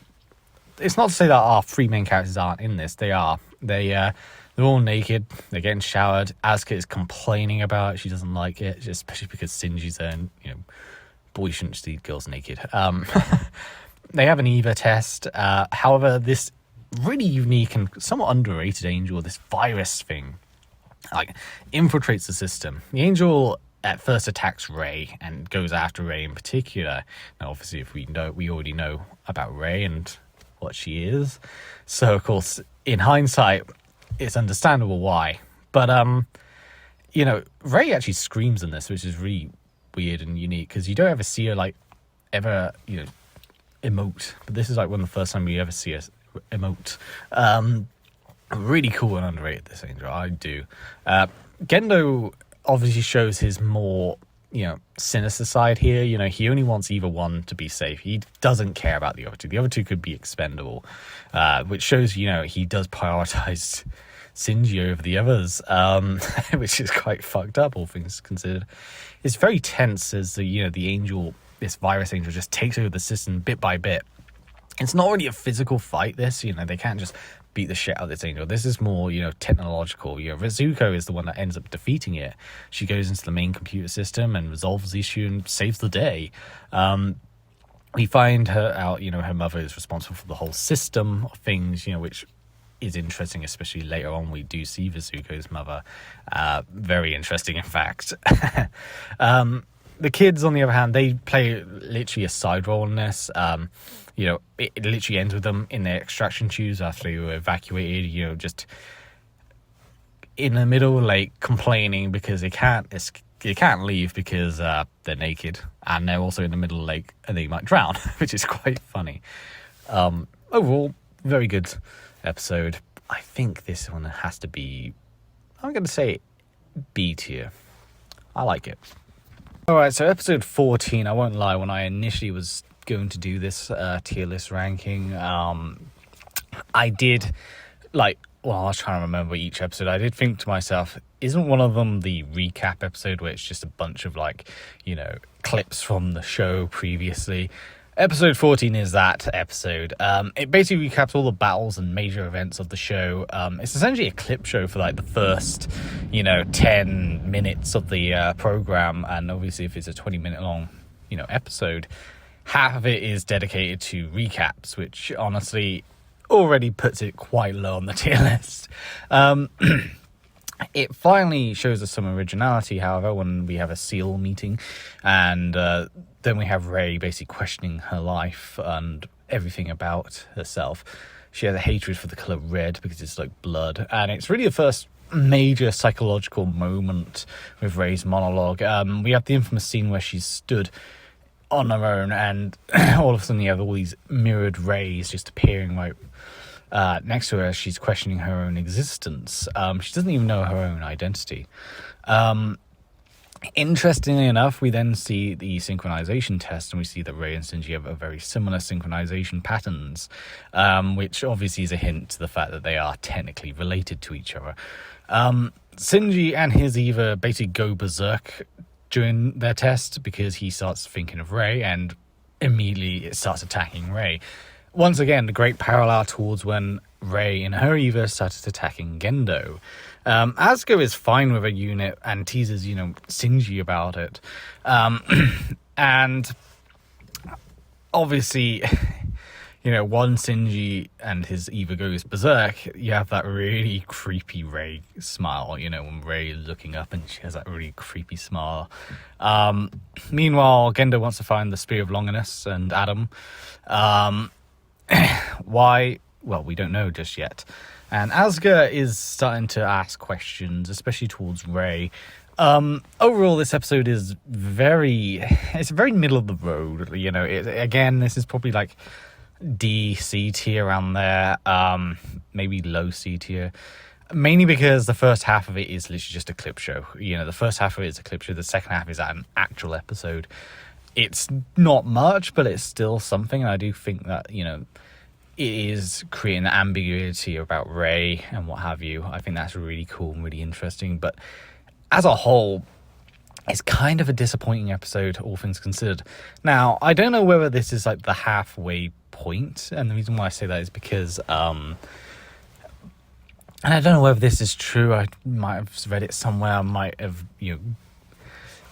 it's not to say that our three main characters aren't in this. They are. They're all naked. They're getting showered. Asuka is complaining about it. She doesn't like it, especially because Shinji's there. And, boys shouldn't see girls naked. They have an EVA test. However, this really unique and somewhat underrated angel, this virus thing, infiltrates the system. The angel at first attacks Rey and goes after Rey in particular. Now, obviously, if we already know about Rey and what she is. So, of course, in hindsight, it's understandable why. But, Rey actually screams in this, which is really weird and unique, because you don't ever see her, emote. But this is, one of the first time we ever see her emote. Really cool and underrated, this angel. I do. Gendo obviously shows his more, sinister side here. He only wants either one to be safe. He doesn't care about the other two. The other two could be expendable, which shows, he does prioritize Shinji over the others, which is quite fucked up, all things considered. It's very tense as the angel, this virus angel, just takes over the system bit by bit. It's not really a physical fight, this. They can't just beat the shit out of this angel. This is more, technological. Rizuko is the one that ends up defeating it. She goes into the main computer system and resolves the issue and saves the day. We find her out, her mother is responsible for the whole system of things, which is interesting, especially later on we do see Rizuko's mother. Very interesting, in fact. The kids, on the other hand, they play literally a side role in this. It literally ends with them in their extraction tubes after they were evacuated, just in the middle, complaining because they can't leave because they're naked, and they're also in the middle of the lake and they might drown, which is quite funny. Overall, very good episode. I think this one has to be, I'm going to say B tier. I like it. Alright, so episode 14, I won't lie, when I initially was going to do this tier list ranking, I did, I was trying to remember each episode, I did think to myself, isn't one of them the recap episode where it's just a bunch of clips from the show previously? Episode 14 is that episode. It basically recaps all the battles and major events of the show. It's essentially a clip show for the first, 10 minutes of the program. And obviously if it's a 20-minute long, episode, half of it is dedicated to recaps, which honestly already puts it quite low on the tier list. It finally shows us some originality, however, when we have a SEAL meeting, and then we have Rey basically questioning her life and everything about herself. She has a hatred for the colour red because it's like blood, and it's really the first major psychological moment with Rey's monologue. We have the infamous scene where she's stood on her own, and all of a sudden you have all these mirrored rays just appearing right next to her as she's questioning her own existence. She doesn't even know her own identity. Interestingly enough, we then see the synchronization test, and we see that Rey and Shinji have a very similar synchronization patterns, which obviously is a hint to the fact that they are technically related to each other. Shinji and his Eva basically go berserk during their test because he starts thinking of Rey, and immediately it starts attacking Rey. Once again, the great parallel towards when Rey and her Eva started attacking Gendo. Asuka is fine with a unit and teases, Shinji about it. And obviously, once Shinji and his Eva goes berserk, you have that really creepy Rey smile, when Rey is looking up and she has that really creepy smile. Meanwhile, Gendo wants to find the Spear of Longinus and Adam. Why? Well, we don't know just yet. And Asuka is starting to ask questions, especially towards Rey. Overall, this episode is it's very middle of the road. Again, this is probably like D, C tier around there, maybe low C tier. Mainly because the first half of it is literally just a clip show. The first half of it is a clip show. The second half is an actual episode. It's not much, but it's still something. And I do think that, it is creating ambiguity about Rey and what have you. I think that's really cool and really interesting. But as a whole, it's kind of a disappointing episode, all things considered. Now, I don't know whether this is like the halfway point, and the reason why I say that is because, and I don't know whether this is true. I might have read it somewhere. I might have,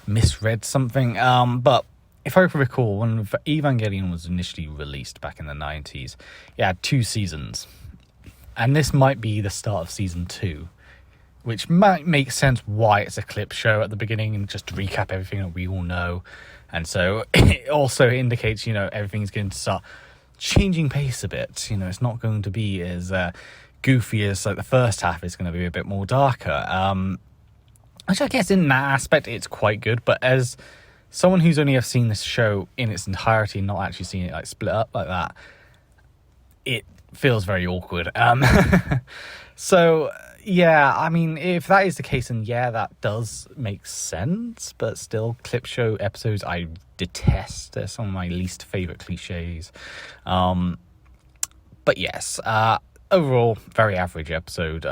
misread something. But if I recall, when Evangelion was initially released back in the 90s, it had 2 seasons. And this might be the start of season 2, which might make sense why it's a clip show at the beginning and just to recap everything that we all know. And so it also indicates, everything's going to start changing pace a bit. It's not going to be as goofy as like the first half. It's going to be a bit more darker. Which I guess in that aspect, it's quite good. But as someone who's only ever seen this show in its entirety, not actually seen it like split up like that, it feels very awkward. So yeah, I mean, if that is the case, then yeah, that does make sense. But still, clip show episodes I detest. They're some of my least favorite cliches. But yes, overall, very average episode.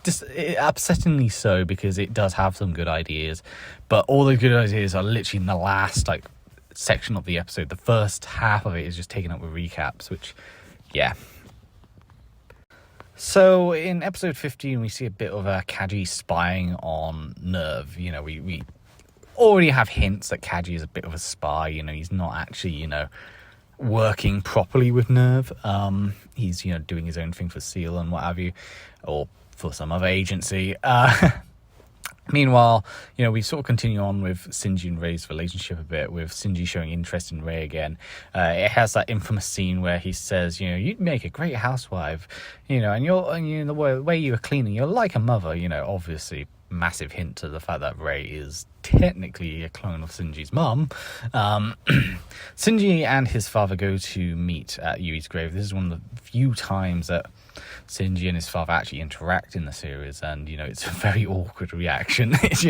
Just upsettingly so, because it does have some good ideas, but all the good ideas are literally in the last section of the episode. The first half of it is just taken up with recaps, which yeah. So in episode 15 we see a bit of Kaji spying on Nerve. We already have hints that Kaji is a bit of a spy. He's not actually working properly with Nerve. He's doing his own thing for Seal and what have you, or for some other agency. Meanwhile, we sort of continue on with Shinji and Rey's relationship a bit, with Shinji showing interest in Rey again. It has that infamous scene where he says, you'd make a great housewife, and the way you were cleaning, you're like a mother. Obviously massive hint to the fact that Rey is technically a clone of Shinji's mum. Shinji and his father go to meet at Yui's grave. This is one of the few times that Shinji and his father actually interact in the series, and it's a very awkward reaction. It's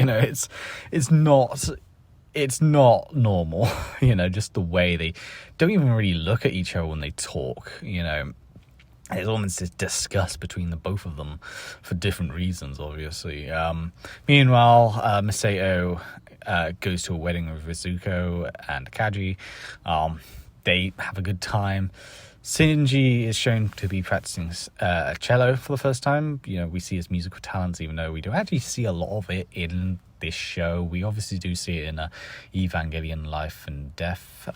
not normal. Just the way they don't even really look at each other when they talk. There's almost this disgust between the both of them for different reasons, obviously. Meanwhile, Masato goes to a wedding with Rizuko and Kaji. They have a good time. Shinji is shown to be practicing cello for the first time. We see his musical talents, even though we don't actually see a lot of it in this show. We obviously do see it in Evangelion Life and Death.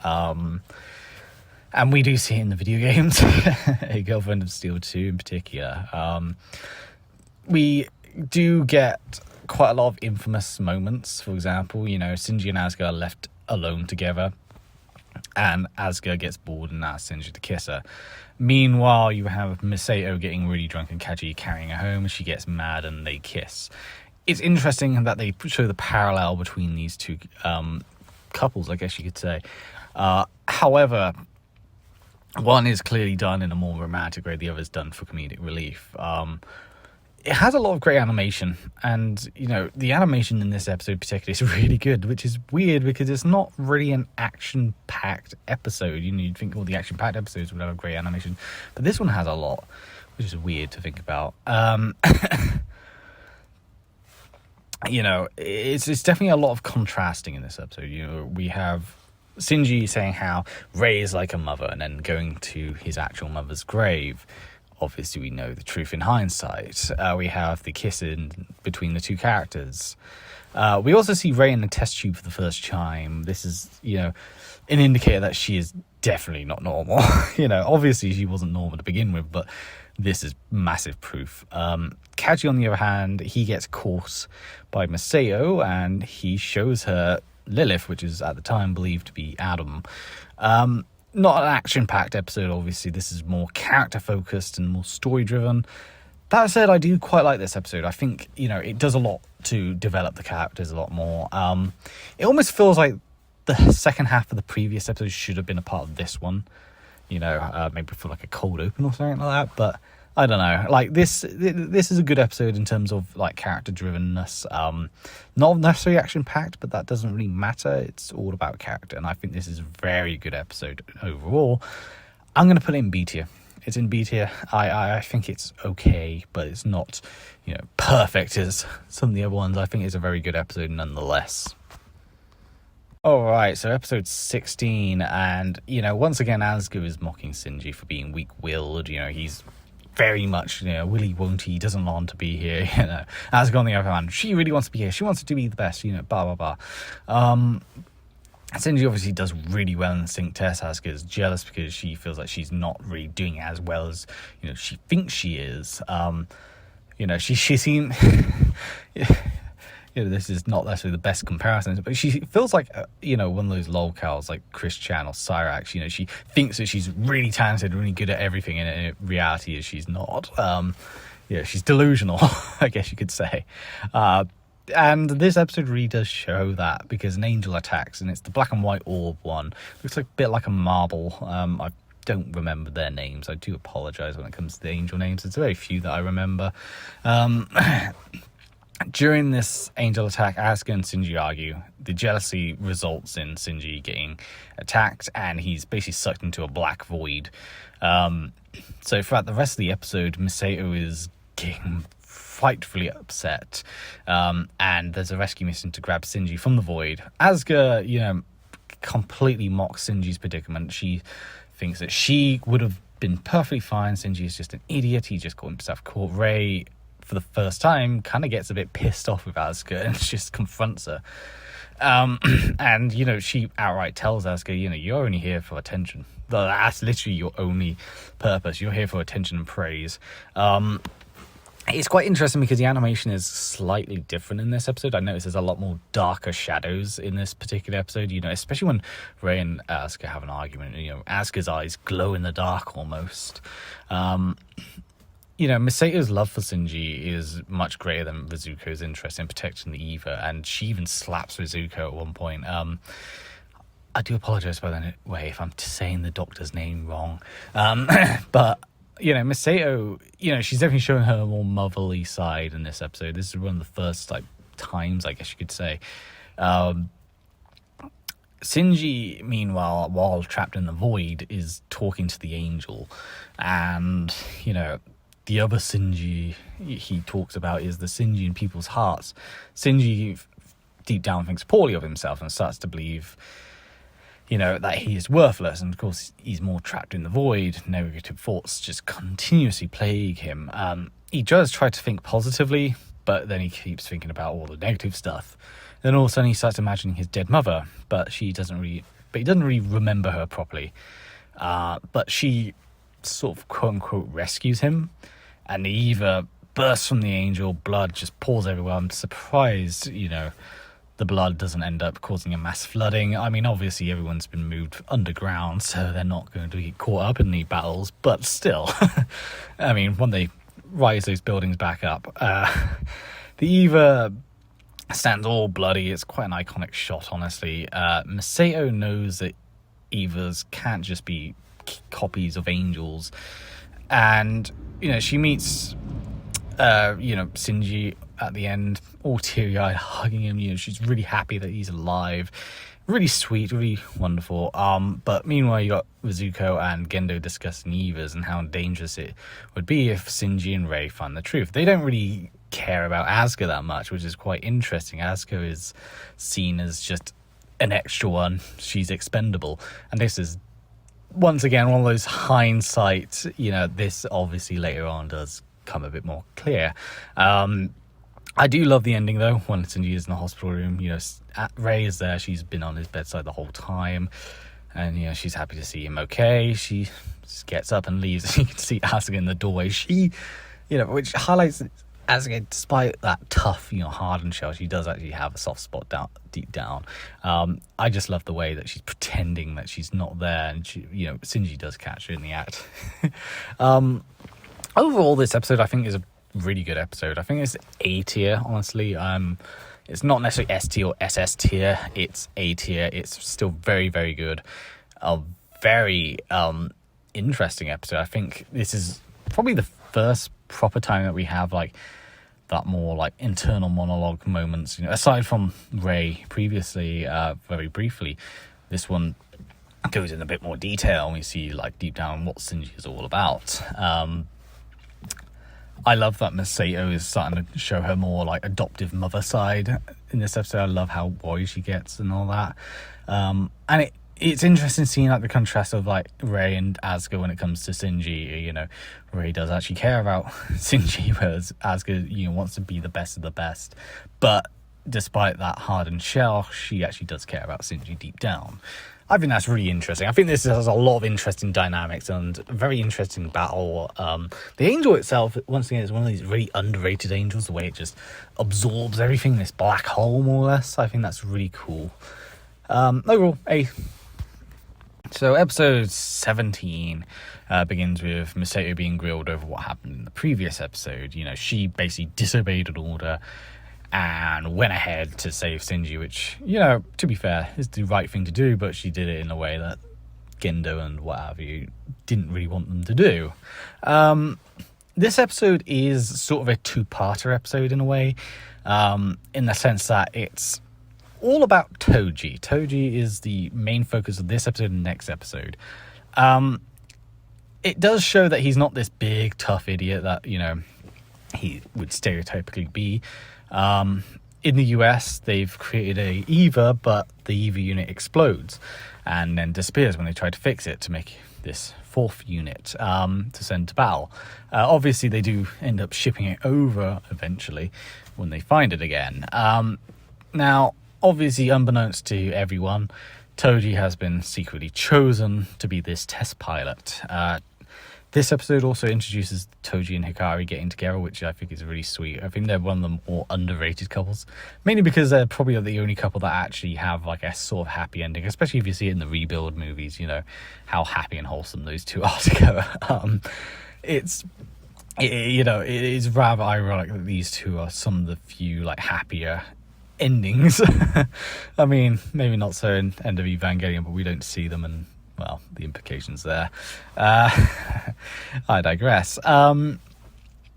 And we do see it in the video games, A Girlfriend of Steel 2 in particular. We do get quite a lot of infamous moments. For example, Shinji and Asuka are left alone together. and Asuka gets bored and asks Shinji to kiss her. Meanwhile, you have Misato getting really drunk and Kaji carrying her home. She gets mad and they kiss. It's interesting that they show the parallel between these two couples, I guess you could say. However, one is clearly done in a more romantic way, the other is done for comedic relief. It has a lot of great animation, and the animation in this episode particularly is really good, which is weird because it's not really an action-packed episode. You'd think all the action-packed episodes would have great animation, but this one has a lot, which is weird to think about. It's definitely a lot of contrasting in this episode. We have Shinji saying how Rei is like a mother, and then going to his actual mother's grave. Obviously, we know the truth in hindsight. We have the kissing between the two characters. We also see Rei in the test tube for the first time. This is, an indicator that she is definitely not normal. Obviously she wasn't normal to begin with, but this is massive proof. Kaji, on the other hand, he gets caught by Masayo, and he shows her Lilith, which is at the time believed to be Adam. Not an action-packed episode, obviously. This is more character-focused and more story-driven. That said, I do quite like this episode. I think, it does a lot to develop the characters a lot more. It almost feels like the second half of the previous episode should have been a part of this one. Maybe for like a cold open or something like that. But I don't know. Like this is a good episode in terms of like character drivenness. Not necessarily action packed, but that doesn't really matter. It's all about character, and I think this is a very good episode overall. I'm going to put it in B tier. It's in B tier. I think it's okay, but it's not perfect as some of the other ones. I think it's a very good episode nonetheless. Alright, so episode 16, and once again Asuka is mocking Shinji for being weak-willed. He's very much, willy won't he doesn't want to be here. Asuka, on the other hand, she really wants to be here. She wants to be the best. Blah blah blah. Shinji obviously does really well in the sync test. Asuka is jealous because she feels like she's not really doing as well as she thinks she is. She seems. This is not necessarily the best comparison, but she feels like, one of those lolcows like Chris Chan or Cyrax. She thinks that she's really talented, really good at everything, and in reality is she's not. She's delusional, I guess you could say. And this episode really does show that, because an angel attacks, and it's the black and white orb one. Looks like a bit like a marble. I don't remember their names. I do apologize when it comes to the angel names. There's very few that I remember. During this angel attack, Asuka and Shinji argue. The jealousy results in Shinji getting attacked, and he's basically sucked into a black void. So throughout the rest of the episode, Misato is getting frightfully upset, and there's a rescue mission to grab Shinji from the void. Asuka, completely mocks Shinji's predicament. She thinks that she would have been perfectly fine. Shinji is just an idiot. He just got himself caught. Rei, for the first time, kind of gets a bit pissed off with Asuka and just confronts her. And, she outright tells Asuka, you're only here for attention. That's literally your only purpose. You're here for attention and praise. It's quite interesting because the animation is slightly different in this episode. I noticed there's a lot more darker shadows in this particular episode, especially when Rei and Asuka have an argument. Asuka's eyes glow in the dark almost. Misato's love for Shinji is much greater than Rizuko's interest in protecting the Eva, and she even slaps Rizuko at one point. I do apologize, by the way, if I'm saying the doctor's name wrong. But, Misato, she's definitely showing her a more motherly side in this episode. This is one of the first, times, I guess you could say. Shinji, meanwhile, while trapped in the void, is talking to the angel. And, the other Shinji he talks about is the Shinji in people's hearts. Shinji deep down thinks poorly of himself and starts to believe, that he is worthless. And of course, he's more trapped in the void. Negative thoughts just continuously plague him. He does try to think positively, but then he keeps thinking about all the negative stuff. Then all of a sudden he starts imagining his dead mother, but he doesn't really remember her properly. But she sort of quote unquote rescues him, and the Eva bursts from the angel, blood just pours everywhere. I'm surprised, the blood doesn't end up causing a mass flooding. I mean, obviously everyone's been moved underground, so they're not going to get caught up in the battles, but still. I mean, when they rise those buildings back up, the Eva stands all bloody. It's quite an iconic shot, honestly. Masato knows that Evas can't just be copies of angels, and she meets Shinji at the end, all teary-eyed, hugging him. She's really happy that he's alive. Really sweet, really wonderful. But meanwhile, you got Rizuko and Gendo discussing Evas and how dangerous it would be if Shinji and Rei find the truth. They don't really care about Asuka that much, which is quite interesting. Asuka is seen as just an extra one. She's expendable. And this is, once again, one of those hindsight, this obviously later on does come a bit more clear. I do love the ending, though, when Shinji is in the hospital room. Rei is there. She's been on his bedside the whole time. And, she's happy to see him okay. She just gets up and leaves. You can see Asuka in the doorway. Which highlights Asuka, despite that tough, hardened shell, she does actually have a soft spot deep down. I just love the way that she's pretending that she's not there. And, Shinji does catch her in the act. Overall, this episode, I think, is a really good episode. I think it's A tier, honestly. It's not necessarily S tier or SS tier. It's A tier. It's still very, very good. A very interesting episode. I think this is probably the first proper time that we have that more internal monologue moments. Aside from Rei previously, very briefly, this one goes in a bit more detail, and we see deep down what Shinji is all about. I love that Masato is starting to show her more adoptive mother side in this episode. I love how boy she gets and all that. And it's interesting seeing the contrast of Rei and Asuka when it comes to Shinji. Rei does actually care about Shinji, whereas Asuka wants to be the best of the best. But despite that hardened shell, she actually does care about Shinji deep down. I think that's really interesting. I think this has a lot of interesting dynamics and a very interesting battle. The angel itself, once again, is one of these really underrated angels, the way it just absorbs everything, this black hole, more or less. I think that's really cool. Overall, A. So episode 17 begins with Masato being grilled over what happened in the previous episode. She basically disobeyed an order and went ahead to save Shinji, which, to be fair, is the right thing to do, but she did it in a way that Gendo and what have you didn't really want them to do. This episode is sort of a two-parter episode in a way, in the sense that it's all about Toji. Toji is the main focus of this episode and next episode. It does show that he's not this big, tough idiot that, he would stereotypically be. In the US, they've created a Eva, but the Eva unit explodes and then disappears when they try to fix it to make this fourth unit to send to battle. Obviously, they do end up shipping it over eventually when they find it again. Now, obviously, unbeknownst to everyone, Toji has been secretly chosen to be this test pilot. This episode also introduces Toji and Hikari getting together, which I think is really sweet. I think they're one of the more underrated couples, mainly because they're probably the only couple that actually have a sort of happy ending, especially if you see it in the Rebuild movies, how happy and wholesome those two are together. It is rather ironic that these two are some of the few happier endings. I mean, maybe not so in End of Evangelion, but we don't see them, and well, the implications there. I digress. Asuka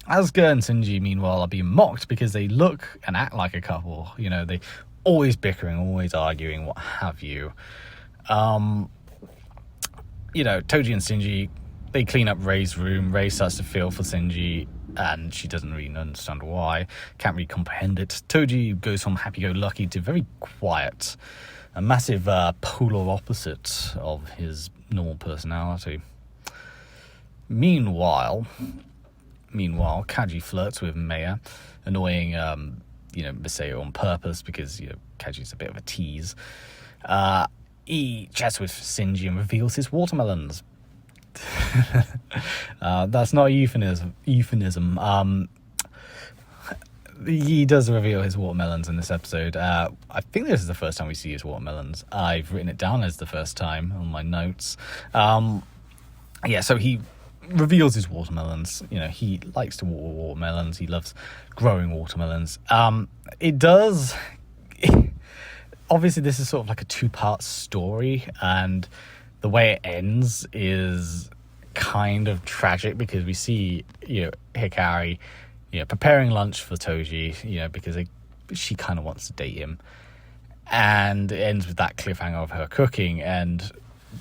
and Shinji, meanwhile, are being mocked because they look and act like a couple. They always bickering, always arguing, what have you. Toji and Shinji, they clean up Rei's room. Rei starts to feel for Shinji, and she doesn't really understand why. Can't really comprehend it. Toji goes from happy-go-lucky to very quiet. A massive polar opposite of his normal personality. Meanwhile, Kaji flirts with Maya, annoying, Masato on purpose because, Kaji's a bit of a tease. He chats with Shinji and reveals his watermelons. That's not a euphemism. he does reveal his watermelons in this episode. I think this is the first time we see his watermelons. I've written it down as the first time on my notes. So he reveals his watermelons. You know, he likes to water watermelons. He loves growing watermelons. It does... Obviously, this is sort of like a two-part story, and the way it ends is kind of tragic because we see, Hikari, preparing lunch for Toji, because she kind of wants to date him. And it ends with that cliffhanger of her cooking. And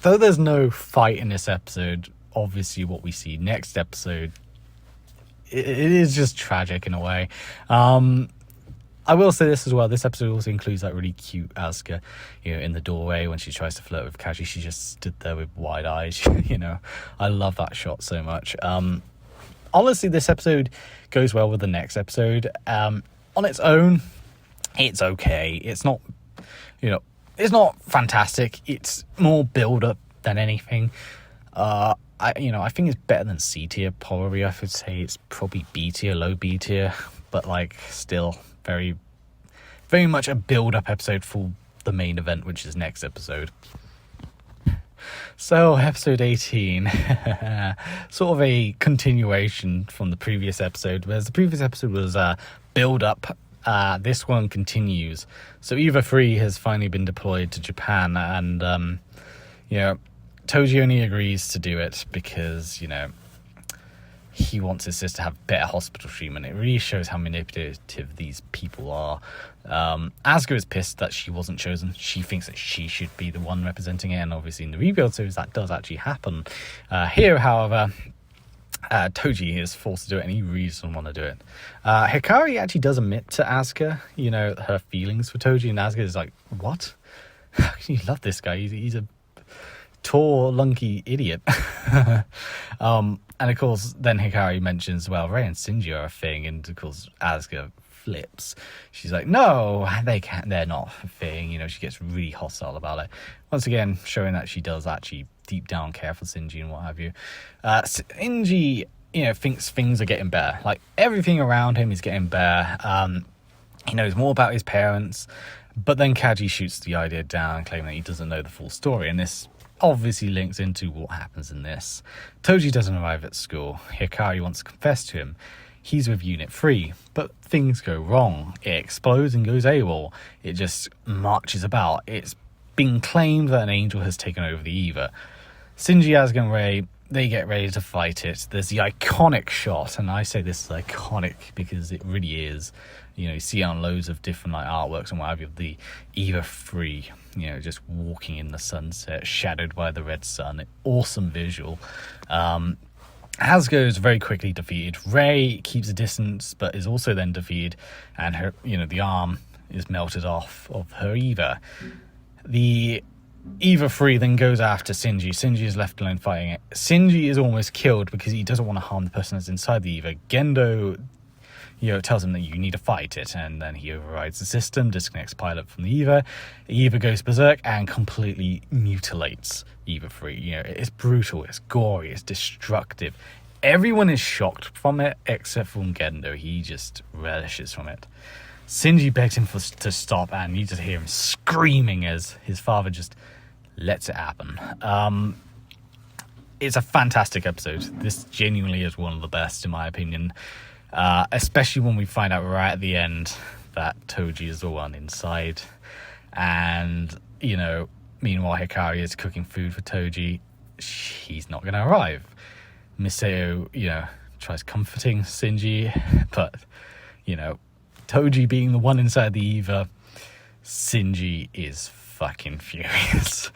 though there's no fight in this episode, obviously what we see next episode, it is just tragic in a way. I will say this as well. This episode also includes that really cute Asuka, in the doorway when she tries to flirt with Kaji. She just stood there with wide eyes. I love that shot so much. Honestly, this episode goes well with the next episode. On its own, it's okay. It's not, it's not fantastic. It's more build up than anything. I think it's better than C tier. Probably, I would say it's probably B tier, low B tier, but still. Very, very much a build-up episode for the main event, which is next episode. So, episode 18, sort of a continuation from the previous episode, whereas the previous episode was build-up. This one continues. So, Eva 3 has finally been deployed to Japan, and, Toji only agrees to do it because, he wants his sister to have better hospital treatment. It really shows how manipulative these people are. Asuka is pissed that she wasn't chosen. She thinks that she should be the one representing it, and obviously in the rebuild series that does actually happen. Here, however, Toji is forced to do it, and he really doesn't want to do it. Hikari actually does admit to Asuka, her feelings for Toji, and Asuka is like, what? How can you love this guy? He's a tall, lunky idiot. And of course, then Hikari mentions, well, Rei and Shinji are a thing, and of course, Asuka flips. She's like, no, they can't, they're not a thing. She gets really hostile about it. Once again, showing that she does actually deep down care for Shinji and what have you. Shinji, thinks things are getting better. Like, everything around him is getting better. He knows more about his parents, but then Kaji shoots the idea down, claiming that he doesn't know the full story, and this obviously links into what happens in this. Toji doesn't arrive at school. Hikari wants to confess to him. He's with Unit 3, but things go wrong. It explodes and goes AWOL. It just marches about. It's been claimed that an angel has taken over the Eva. Shinji, Asuka, and Rei, they get ready to fight it. There's the iconic shot, and I say this is iconic because it really is. You see on loads of different artworks and what have you, the Eva 3, just walking in the sunset, shadowed by the red sun. Awesome visual. Asuka is very quickly defeated. Rei keeps a distance, but is also then defeated, and her, the arm is melted off of her Eva. The Eva 3 then goes after Shinji. Shinji is left alone fighting it. Shinji is almost killed because he doesn't want to harm the person that's inside the Eva. Gendo tells him that you need to fight it, and then he overrides the system, disconnects Pilot from the Eva. Eva goes berserk and completely mutilates Eva 3. It's brutal, it's gory, it's destructive. Everyone is shocked from it except from Gendo. He just relishes from it. Shinji begs him to stop, and you just hear him screaming as his father just lets it happen. It's a fantastic episode. This genuinely is one of the best in my opinion. Especially when we find out right at the end that Toji is the one inside. And, meanwhile Hikari is cooking food for Toji. She's not going to arrive. Miseo, tries comforting Shinji, but, Toji being the one inside the Eva, Shinji is fucking furious.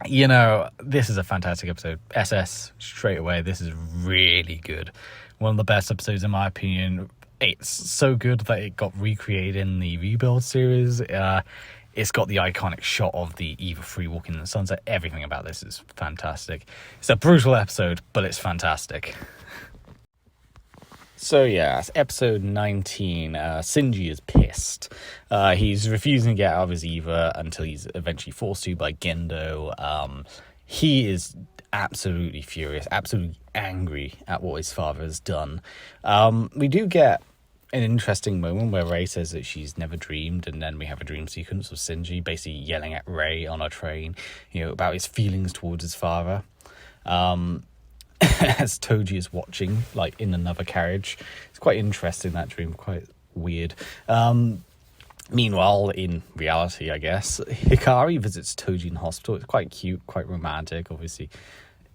This is a fantastic episode. SS, straight away, this is really good. One of the best episodes in my opinion. It's so good that it got recreated in the Rebuild series. It's got the iconic shot of the Eva 3 walking in the sunset. Everything about this is fantastic. It's a brutal episode, but it's fantastic. So yeah, it's episode 19. Shinji is pissed. He's refusing to get out of his Eva until he's eventually forced to by Gendo. He is absolutely furious, absolutely angry at what his father has done. We do get an interesting moment where Rei says that she's never dreamed, and then we have a dream sequence of Shinji basically yelling at Rei on a train, about his feelings towards his father. As Toji is watching, like in another carriage. It's quite interesting, that dream, quite weird. Meanwhile, in reality, I guess, Hikari visits Toji in hospital. It's quite cute, quite romantic, obviously.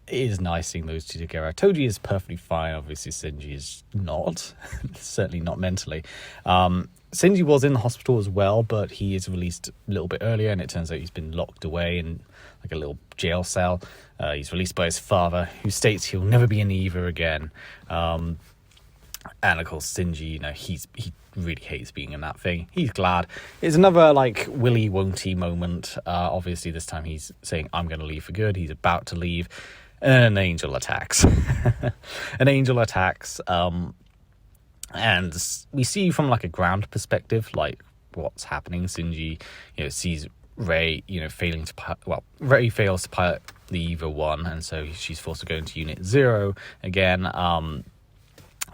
It is nice seeing those two together. Toji is perfectly fine, obviously Shinji is not. Certainly not mentally. Shinji was in the hospital as well, but he is released a little bit earlier, and it turns out he's been locked away in like a little jail cell. He's released by his father, who states he'll never be an Eva again. And of course, Shinji, he really hates being in that thing. He's glad. It's another like willy won't-y moment. Obviously, this time he's saying, "I'm going to leave for good." He's about to leave, and then an angel attacks. An angel attacks. And we see from like a ground perspective, like what's happening. Shinji, sees Rei, failing to Rei fails to pilot the Eva 1, and so she's forced to go into Unit 0 again.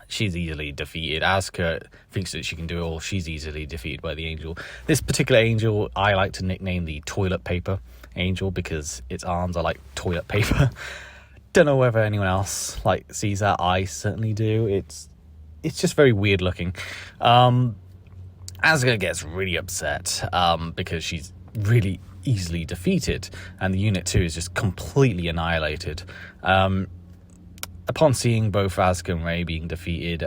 She's easily defeated. Asuka thinks that she can do it all. She's easily defeated by the angel. This particular angel, I like to nickname the toilet paper angel because its arms are like toilet paper. Don't know whether anyone else sees that. I certainly do. It's just very weird looking. Asuka gets really upset because she's really easily defeated, and the Unit 2 is just completely annihilated. Upon seeing both Asuka and Rei being defeated,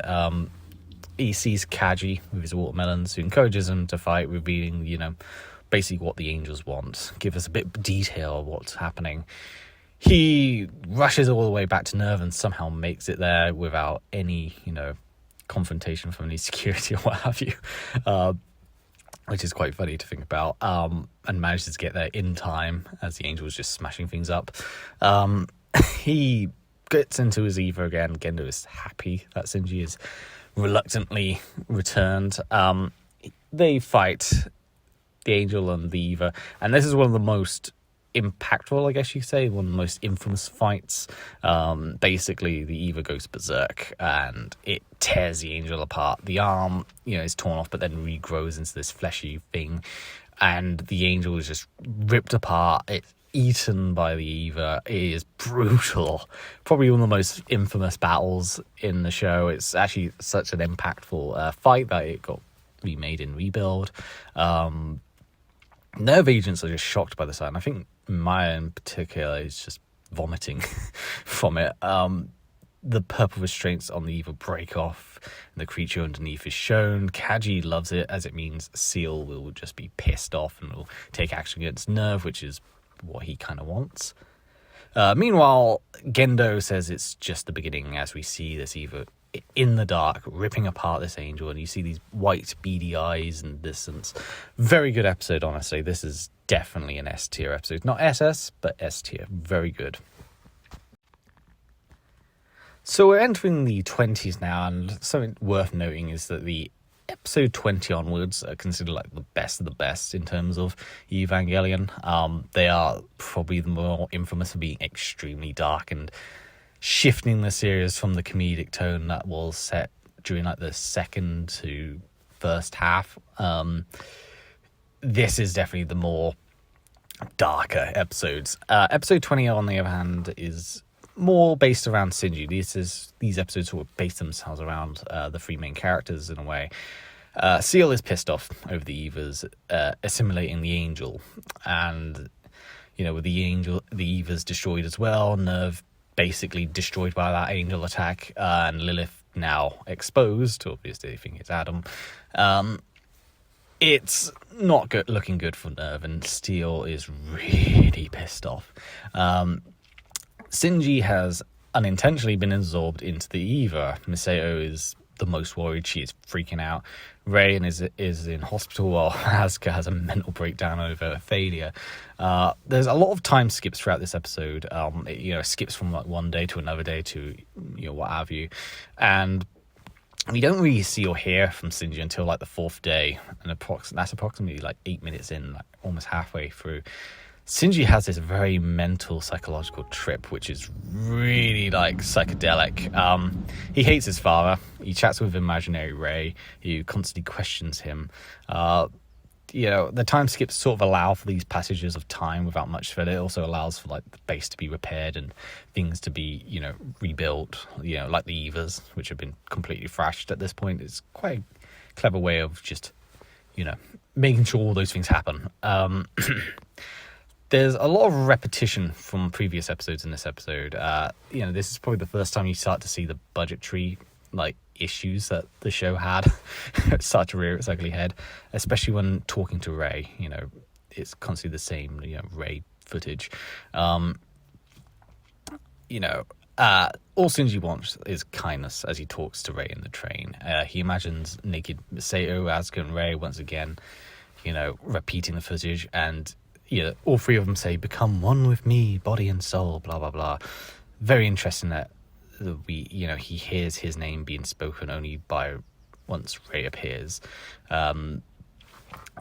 he sees Kaji with his watermelons, who encourages him to fight, revealing, basically what the angels want. Give us a bit of detail of what's happening. He rushes all the way back to Nerve and somehow makes it there without any, confrontation from any security or what have you, which is quite funny to think about, and manages to get there in time as the angel was just smashing things up. He gets into his Eva again. Gendo is happy that Shinji is reluctantly returned. They fight the angel and the Eva, and this is one of the most impactful, I guess you could say, one of the most infamous fights. Basically, the Eva goes berserk and it tears the angel apart. The arm, is torn off, but then regrows into this fleshy thing, and the angel is just ripped apart. It's eaten by the Eva. It is brutal. Probably one of the most infamous battles in the show. It's actually such an impactful fight that it got remade in Rebuild. Nerve agents are just shocked by the sight, and I think Maya in particular is just vomiting from it. The purple restraints on the Eva break off, and the creature underneath is shown. Kaji loves it, as it means Seal will just be pissed off and will take action against Nerve, which is what he kind of wants. Meanwhile, Gendo says it's just the beginning, as we see this Eva in the dark ripping apart this angel, and you see these white beady eyes in the distance. Very good episode, honestly. This is definitely an S tier episode, not SS, but S tier. Very good. So we're entering the 20s now, and something worth noting is that the episode 20 onwards are considered like the best of the best in terms of Evangelion. They are probably the more infamous for being extremely dark and shifting the series from the comedic tone that was set during the second to first half. This is definitely the more darker episodes. Episode 20, on the other hand, is more based around Shinji. These episodes sort of base themselves around the three main characters in a way. Seal is pissed off over the Evas assimilating the angel, and with the Evas destroyed as well, Nerve basically destroyed by that angel attack, and Lilith now exposed. Obviously, I think it's Adam. It's not looking good for Nerve, and Steel is really pissed off. Shinji has unintentionally been absorbed into the Eva. Miseo is the most worried. She is freaking out. Rei is in hospital while Asuka has a mental breakdown over failure. There's a lot of time skips throughout this episode. It skips from one day to another day to what have you, and we don't really see or hear from Shinji until the fourth day, and that's approximately 8 minutes in, almost halfway through. Shinji has this very mental psychological trip, which is really like psychedelic. He hates his father. He chats with imaginary Rei, who constantly questions him. The time skips sort of allow for these passages of time without much filler. It also allows for like the base to be repaired and things to be, rebuilt, like the Evas, which have been completely thrashed at this point. It's quite a clever way of just, making sure all those things happen. There's a lot of repetition from previous episodes in this episode. This is probably the first time you start to see the budgetary issues that the show had start to rear its ugly head, especially when talking to Rei. It's constantly the same, Rei footage. All Shinji wants is kindness as he talks to Rei in the train. He imagines naked Masato, Asuka, and Rei once again, repeating the footage, and all three of them say, "Become one with me, body and soul," blah blah blah. Very interesting that he hears his name being spoken only by once Rei appears. All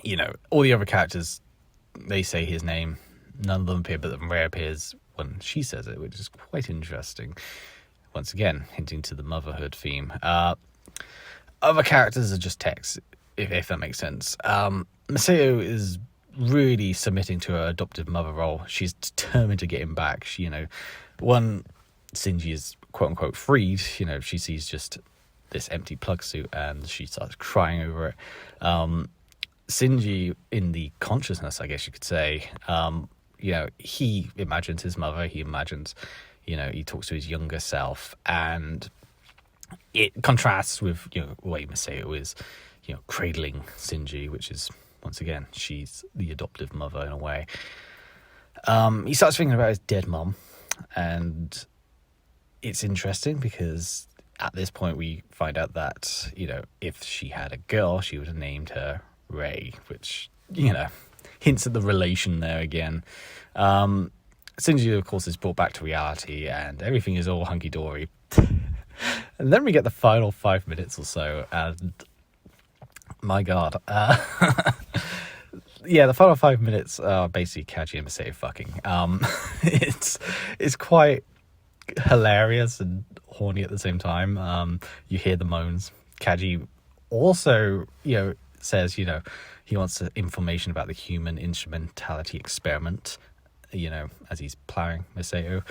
the other characters, they say his name, none of them appear, but then Rei appears when she says it, which is quite interesting. Once again, hinting to the motherhood theme. Other characters are just text, if that makes sense. Masato is really submitting to her adoptive mother role. She's determined to get him back. When Shinji is quote unquote freed, she sees just this empty plug suit and she starts crying over it. Shinji, in the consciousness, I guess you could say, he imagines his mother. He imagines, he talks to his younger self, and it contrasts with the way Masato is, cradling Shinji, which is, once again, she's the adoptive mother in a way. He starts thinking about his dead mom, and it's interesting because at this point we find out that, if she had a girl, she would have named her Rei, which, hints at the relation there again. Shinji, of course, is brought back to reality and everything is all hunky-dory. And then we get the final 5 minutes or so, and my God. The final 5 minutes are basically Kaji and Masato fucking. It's quite hilarious and horny at the same time. You hear the moans. Kaji also, says, he wants information about the human instrumentality experiment, as he's plowing Masato.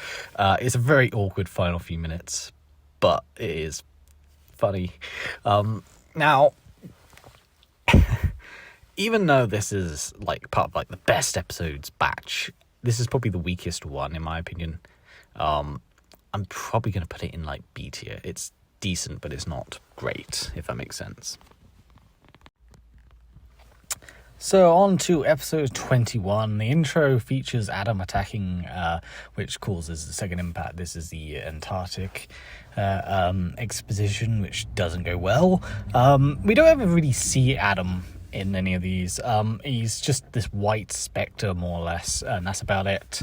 It's a very awkward final few minutes, but it is funny. Now, even though this is part of the best episodes batch, this is probably the weakest one in my opinion. I'm probably going to put it in B tier. It's decent, but it's not great, if that makes sense. So on to episode 21. The intro features Adam attacking, which causes the second impact. This is the Antarctic exposition, which doesn't go well. We don't ever really see Adam in any of these. He's just this white spectre, more or less, and that's about it.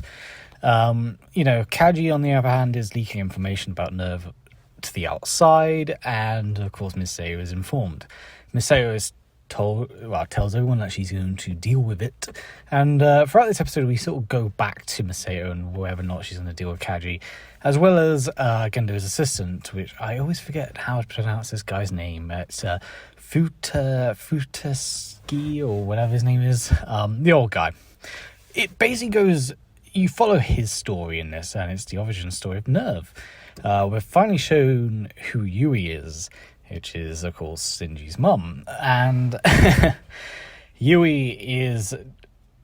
Kaji, on the other hand, is leaking information about Nerve to the outside, and of course Masato is informed. Masato is tells everyone that she's going to deal with it, and throughout this episode we sort of go back to Masato and whether or not she's going to deal with Kaji, as well as Gendo's assistant, which I always forget how to pronounce this guy's name. It's Futaski or whatever his name is, the old guy. It basically goes, you follow his story in this, and it's the origin story of Nerve. We're finally shown who Yui is, which is, of course, Shinji's mum. And Yui is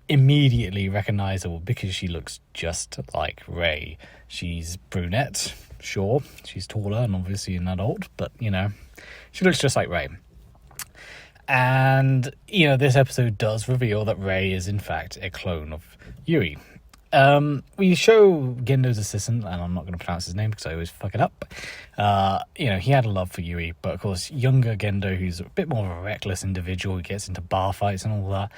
immediately recognizable because she looks just like Rei. She's brunette, sure. She's taller and obviously an adult, but, she looks just like Rei. And, this episode does reveal that Rei is, in fact, a clone of Yui. We show Gendo's assistant, and I'm not going to pronounce his name because I always fuck it up. He had a love for Yui, but of course younger Gendo, who's a bit more of a reckless individual, who gets into bar fights and all that,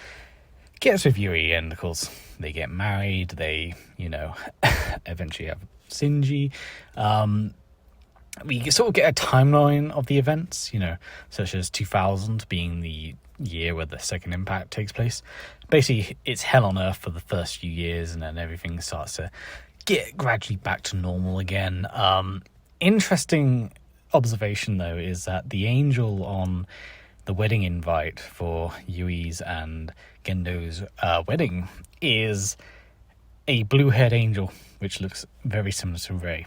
gets with Yui, and of course they get married. They, eventually have Shinji. We sort of get a timeline of the events, such as 2000 being the year where the second impact takes place. Basically, it's hell on earth for the first few years, and then everything starts to get gradually back to normal again. Interesting observation, though, is that the angel on the wedding invite for Yui's and Gendo's wedding is a blue-haired angel, which looks very similar to Rei.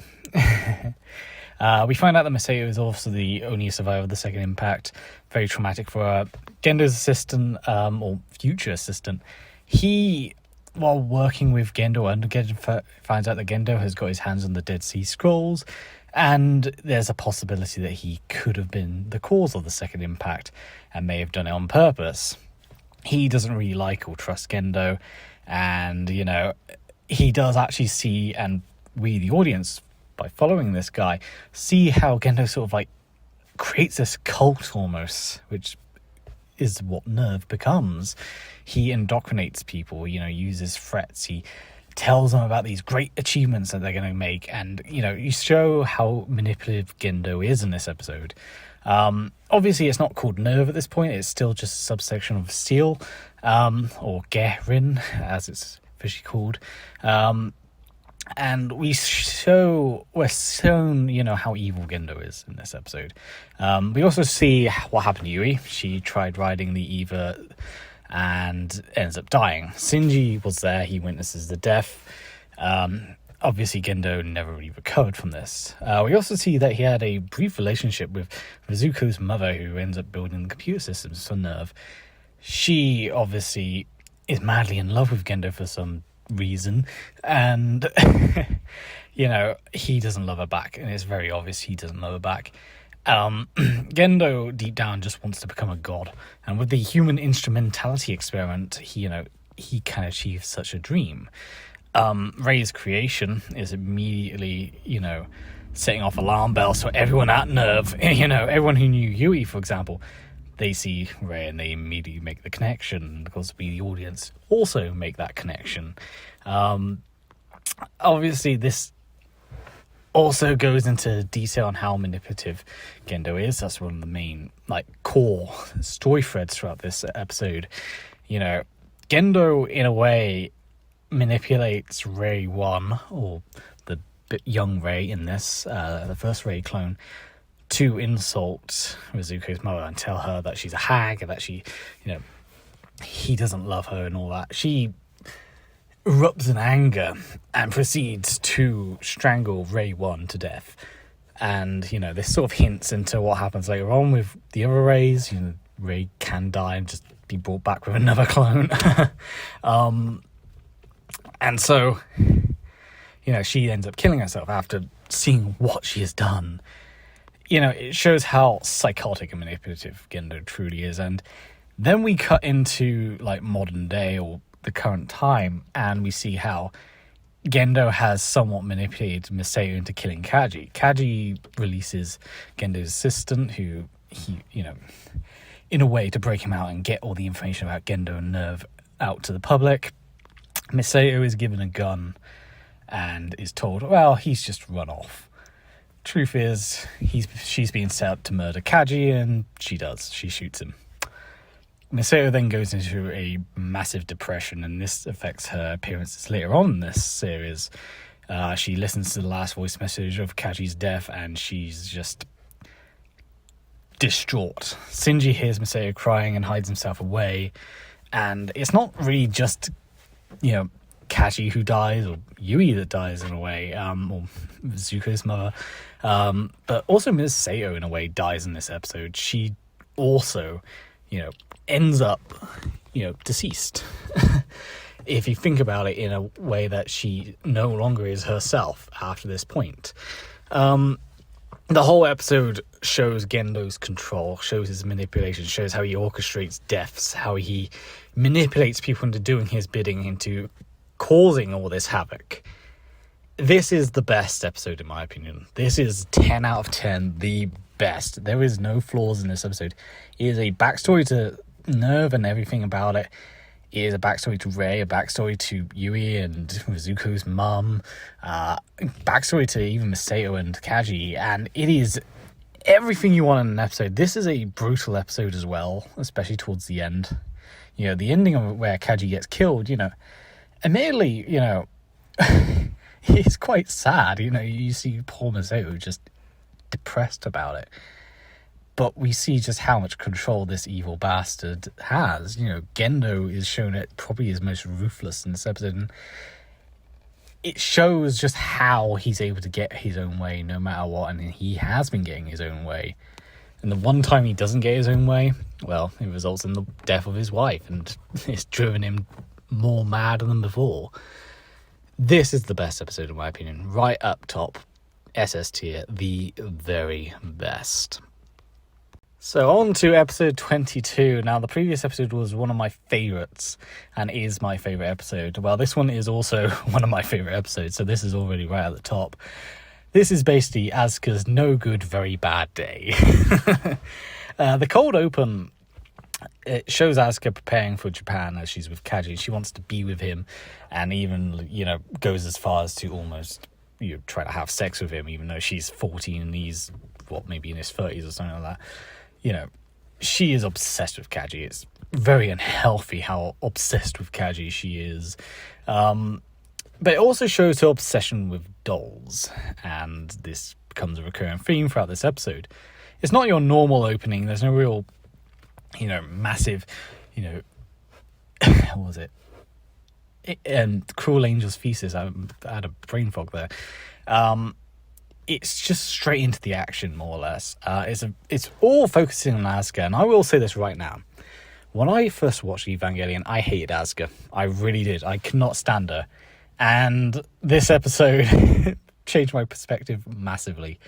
We find out that Masato is also the only survivor of the second impact. Very traumatic for her. Gendo's assistant, or future assistant, he, while working with Gendo, finds out that Gendo has got his hands on the Dead Sea Scrolls, and there's a possibility that he could have been the cause of the second impact and may have done it on purpose. He doesn't really like or trust Gendo, and, you know, he does actually see, and we, the audience, by following this guy, see how Gendo sort of like creates this cult almost, which is what Nerve becomes. He indoctrinates people, you know, uses threats, he tells them about these great achievements that they're going to make, and, you know, you show how manipulative Gendo is in this episode. Obviously it's not called Nerve at this point, it's still just a subsection of Steel, or Gerin as it's officially called. And we're shown, you know, how evil Gendo is in this episode. We also see what happened to Yui. She tried riding the Eva and ends up dying. Shinji was there, he witnesses the death. Obviously Gendo never really recovered from this. We also see that he had a brief relationship with Rizuko's mother, who ends up building the computer systems for Nerve. She obviously is madly in love with Gendo for some reason, and you know, he doesn't love her back, and it's very obvious he doesn't love her back. Gendo deep down just wants to become a god, and with the human instrumentality experiment, he can achieve such a dream. Rei's creation is immediately, you know, setting off alarm bells for everyone at Nerve. You know, everyone who knew Yui, for example, they see Rei and they immediately make the connection, because we, the audience, also make that connection. Obviously, this also goes into detail on how manipulative Gendo is. That's one of the main, like, core story threads throughout this episode. You know, Gendo, in a way, manipulates Rei 1, or the young Rei in this, the first Rei clone, to insult Rizuko's mother and tell her that she's a hag and that she, you know, he doesn't love her and all that. She erupts in anger and proceeds to strangle Rei 1 to death. And, you know, this sort of hints into what happens later on with the other Reis. You know, Rei can die and just be brought back with another clone. And so, you know, she ends up killing herself after seeing what she has done. You know, it shows how psychotic and manipulative Gendo truly is. And then we cut into, like, modern day, or the current time, and we see how Gendo has somewhat manipulated Masato into killing Kaji. Kaji releases Gendo's assistant, who he, you know, in a way to break him out and get all the information about Gendo and Nerve out to the public. Masato is given a gun and is told, well, he's just run off. Truth is, she's being set up to murder Kaji, and she does. She shoots him. Masato then goes into a massive depression, and this affects her appearances later on in this series. She listens to the last voice message of Kaji's death, and she's just distraught. Shinji hears Masato crying and hides himself away, and it's not really just, you know, Kaji who dies, or Yui that dies in a way, or Zuko's mother, but also Masato in a way dies in this episode. She also, you know, ends up, you know, deceased. If you think about it, in a way that she no longer is herself after this point. The whole episode shows Gendo's control, shows his manipulation, shows how he orchestrates deaths, how he manipulates people into doing his bidding, into causing all this havoc. This is the best episode, in my opinion. This is 10 out of 10, the best. There is no flaws in this episode. It is a backstory to Nerve and everything about it. It is a backstory to Rei, a backstory to Yui and Zuko's mum, backstory to even Masato and Kaji, and it is everything you want in an episode. This is a brutal episode as well, especially towards the end. You know, the ending of where Kaji gets killed, you know, admittedly, you know, it's quite sad. You know, you see poor Misato just depressed about it. But we see just how much control this evil bastard has. You know, Gendo is shown at probably his most ruthless in this episode. And it shows just how he's able to get his own way no matter what. And he has been getting his own way. And the one time he doesn't get his own way, well, it results in the death of his wife. And it's driven him more mad than before. This is the best episode, in my opinion. Right up top. SS tier. The very best. So on to episode 22. Now, the previous episode was one of my favourites and is my favourite episode. Well, this one is also one of my favourite episodes, so this is already right at the top. This is basically Asuka's no good, very bad day. The cold open, it shows Asuka preparing for Japan as she's with Kaji. She wants to be with him and even, you know, goes as far as to almost, you know, try to have sex with him, even though she's 14 and he's, maybe in his 30s or something like that. You know, she is obsessed with Kaji. It's very unhealthy how obsessed with Kaji she is. But it also shows her obsession with dolls. And this becomes a recurring theme throughout this episode. It's not your normal opening. There's no real, you know, massive, you know, what was it? Cruel Angel's Thesis. I had a brain fog there. It's just straight into the action, more or less. It's all focusing on Asuka, and I will say this right now. When I first watched Evangelion, I hated Asuka. I really did. I could not stand her. And this episode changed my perspective massively.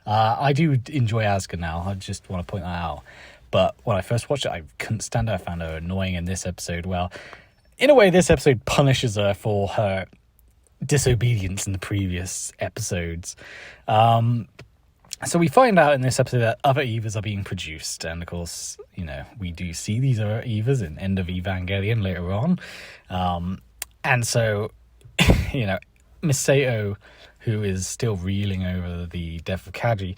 I do enjoy Asuka now. I just want to point that out. But when I first watched it, I couldn't stand her. I found her annoying in this episode. Well, in a way, this episode punishes her for her disobedience in the previous episodes. So we find out in this episode that other Evas are being produced, and of course, you know, we do see these other Evas in End of Evangelion later on. And so, you know, Misato, who is still reeling over the death of Kaji,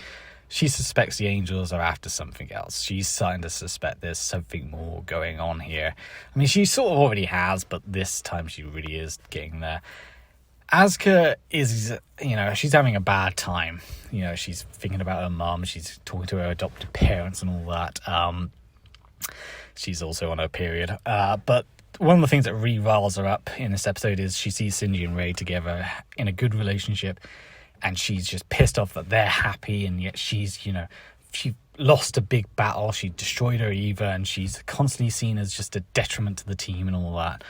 she suspects the angels are after something else. She's starting to suspect there's something more going on here. I mean, she sort of already has, but this time she really is getting there. Asuka is, you know, she's having a bad time. You know, she's thinking about her mum. She's talking to her adopted parents and all that. She's also on her period. But one of the things that really riles her up in this episode is she sees Shinji and Rei together in a good relationship. And she's just pissed off that they're happy. And yet she's, you know, she lost a big battle. She destroyed her Eva. And she's constantly seen as just a detriment to the team and all that.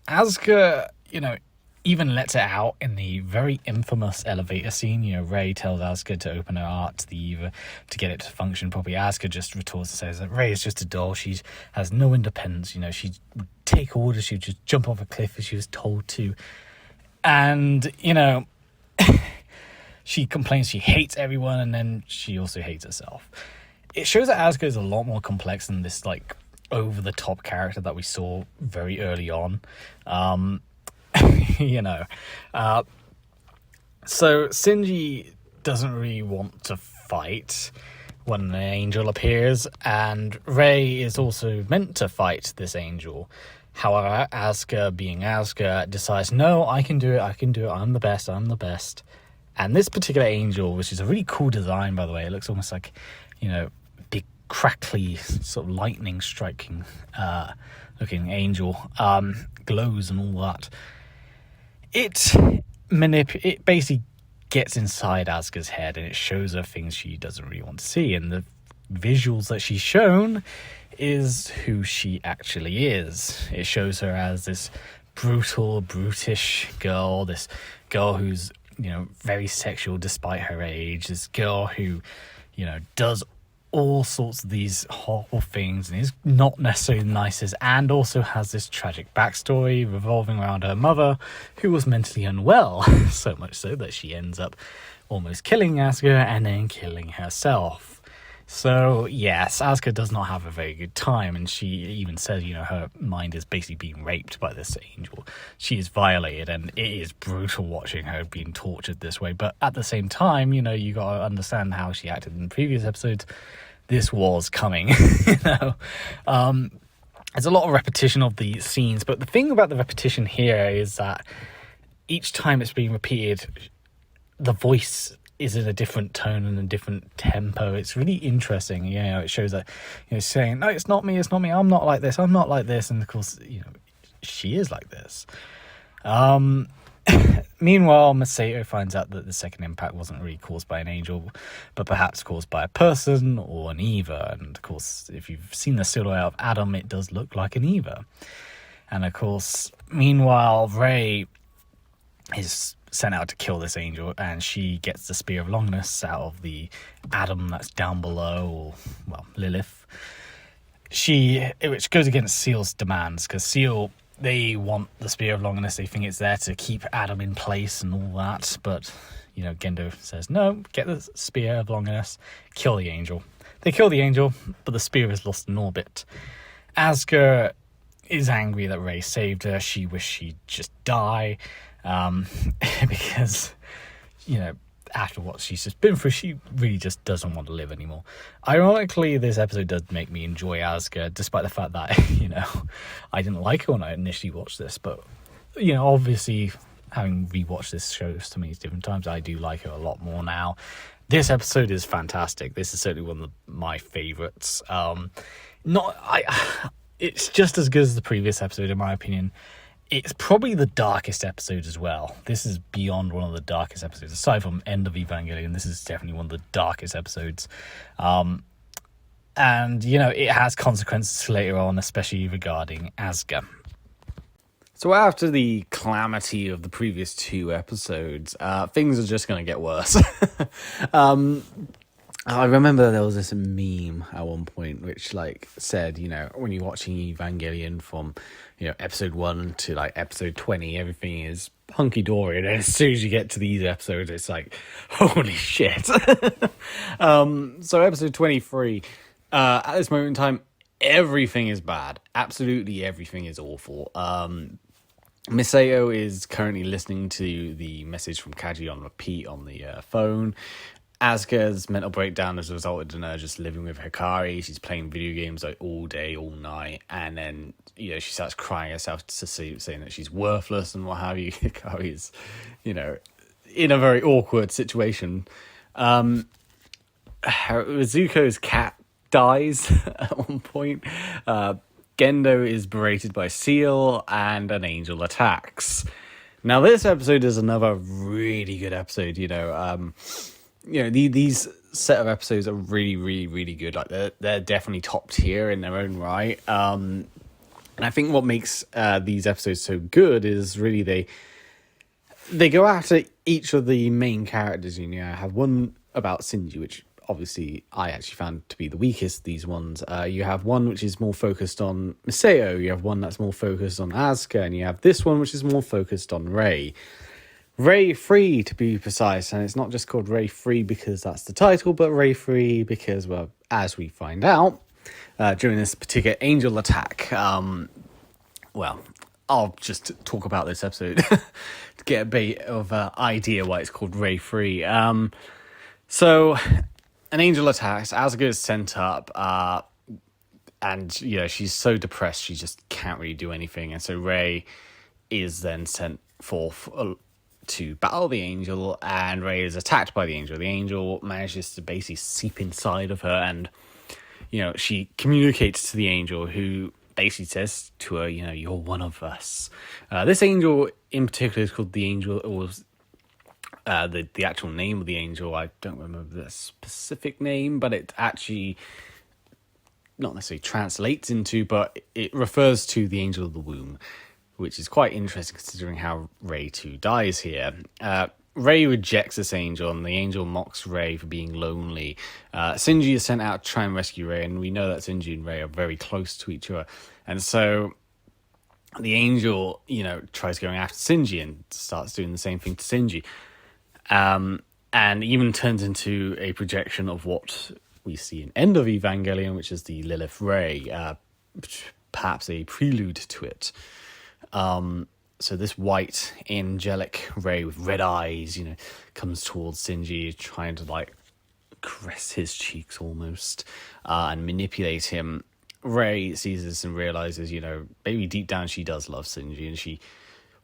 Asuka, you know, even lets it out in the very infamous elevator scene. You know, Rei tells Asuka to open her heart to the Eva to get it to function properly. Asuka just retorts and says that Rei is just a doll. She has no independence. You know, she would take orders. She would just jump off a cliff if she was told to. And, you know, she complains she hates everyone, and then she also hates herself. It shows that Asuka is a lot more complex than this, like, over-the-top character that we saw very early on. You know, so Shinji doesn't really want to fight when an angel appears, and Rei is also meant to fight this angel. However, Asuka, being Asuka, decides, no, I can do it, I'm the best. And this particular angel, which is a really cool design, by the way, it looks almost like, you know, big crackly sort of lightning striking looking angel, glows and all that. It basically gets inside Asuka's head, and it shows her things she doesn't really want to see. And the visuals that she's shown is who she actually is. It shows her as this brutal, brutish girl, this girl who's, you know, very sexual despite her age, this girl who, you know, does all sorts of these horrible things and is not necessarily the nicest, and also has this tragic backstory revolving around her mother, who was mentally unwell, so much so that she ends up almost killing Asuka and then killing herself. So, yes, Asuka does not have a very good time, and she even says, her mind is basically being raped by this angel. She is violated, and it is brutal watching her being tortured this way. But at the same time, you got to understand how she acted in previous episodes. This was coming, There's a lot of repetition of the scenes, but the thing about the repetition here is that each time it's being repeated, the voice is in a different tone and a different tempo. It's really interesting. It shows that, saying, no, it's not me, I'm not like this, and of course, she is like this. Meanwhile, Masato finds out that the second impact wasn't really caused by an angel, but perhaps caused by a person or an Eva. And of course, if you've seen the silhouette of Adam, it does look like an Eva. And of course, meanwhile, Rei is sent out to kill this angel, and she gets the Spear of Longness out of the Adam that's down below, or, Lilith. Which goes against Seal's demands, because Seal, they want the Spear of Longness. They think it's there to keep Adam in place and all that. But, Gendo says, no, get the Spear of Longness, kill the angel. They kill the angel, but the spear is lost in orbit. Asuka is angry that Rei saved her. She wished she'd just die. Because, after what she's just been through, she really just doesn't want to live anymore. Ironically, this episode does make me enjoy Asuka, despite the fact that, I didn't like her when I initially watched this. But, obviously, having rewatched this show so many different times, I do like her a lot more now. This episode is fantastic. This is certainly one of my favorites. It's just as good as the previous episode, in my opinion. It's probably the darkest episode as well. This is beyond one of the darkest episodes. Aside from End of Evangelion, this is definitely one of the darkest episodes. And, it has consequences later on, especially regarding Asuka. So after the calamity of the previous two episodes, things are just going to get worse. I remember there was this meme at one point which said, when you're watching Evangelion from, episode 1 to episode 20, everything is hunky-dory, and as soon as you get to these episodes, it's holy shit. So episode 23, at this moment in time, everything is bad. Absolutely everything is awful. Misato is currently listening to the message from Kaji on repeat on the phone. Asuka's mental breakdown has resulted in her just living with Hikari. She's playing video games all day, all night, and then she starts crying herself to sleep, saying that she's worthless and what have you. Hikari is, in a very awkward situation. Zuko's cat dies at one point. Gendo is berated by Seal, and an angel attacks. Now, this episode is another really good episode. These set of episodes are really, really, really good. They're definitely top tier in their own right. And I think what makes these episodes so good is really they go after each of the main characters. I have one about Shinji, which obviously I actually found to be the weakest. These ones, you have one which is more focused on Misato. You have one that's more focused on Asuka, and you have this one which is more focused on Rei. Rei Free, to be precise, and it's not just called Rei Free because that's the title, but Rei Free because, as we find out during this particular angel attack, I'll just talk about this episode to get a bit of an idea why it's called Rei Free. So, an angel attacks, Asuka is sent up, and she's so depressed she just can't really do anything, and so Rei is then sent forth to battle the angel, and Rei is attacked by the angel. The angel manages to basically seep inside of her, and she communicates to the angel, who basically says to her, you're one of us. This angel in particular is called the angel, or the actual name of the angel, I don't remember the specific name, but it actually not necessarily translates into, but it refers to the angel of the womb, which is quite interesting considering how Rei 2 dies here. Rei rejects this angel, and the angel mocks Rei for being lonely. Shinji is sent out to try and rescue Rei, and we know that Shinji and Rei are very close to each other. And so the angel, tries going after Shinji and starts doing the same thing to Shinji. And even turns into a projection of what we see in End of Evangelion, which is the Lilith Ray, perhaps a prelude to it. So this white angelic Ray with red eyes, comes towards Shinji, trying to like caress his cheeks almost, and manipulate him. Ray sees this and realizes, maybe deep down she does love Shinji and she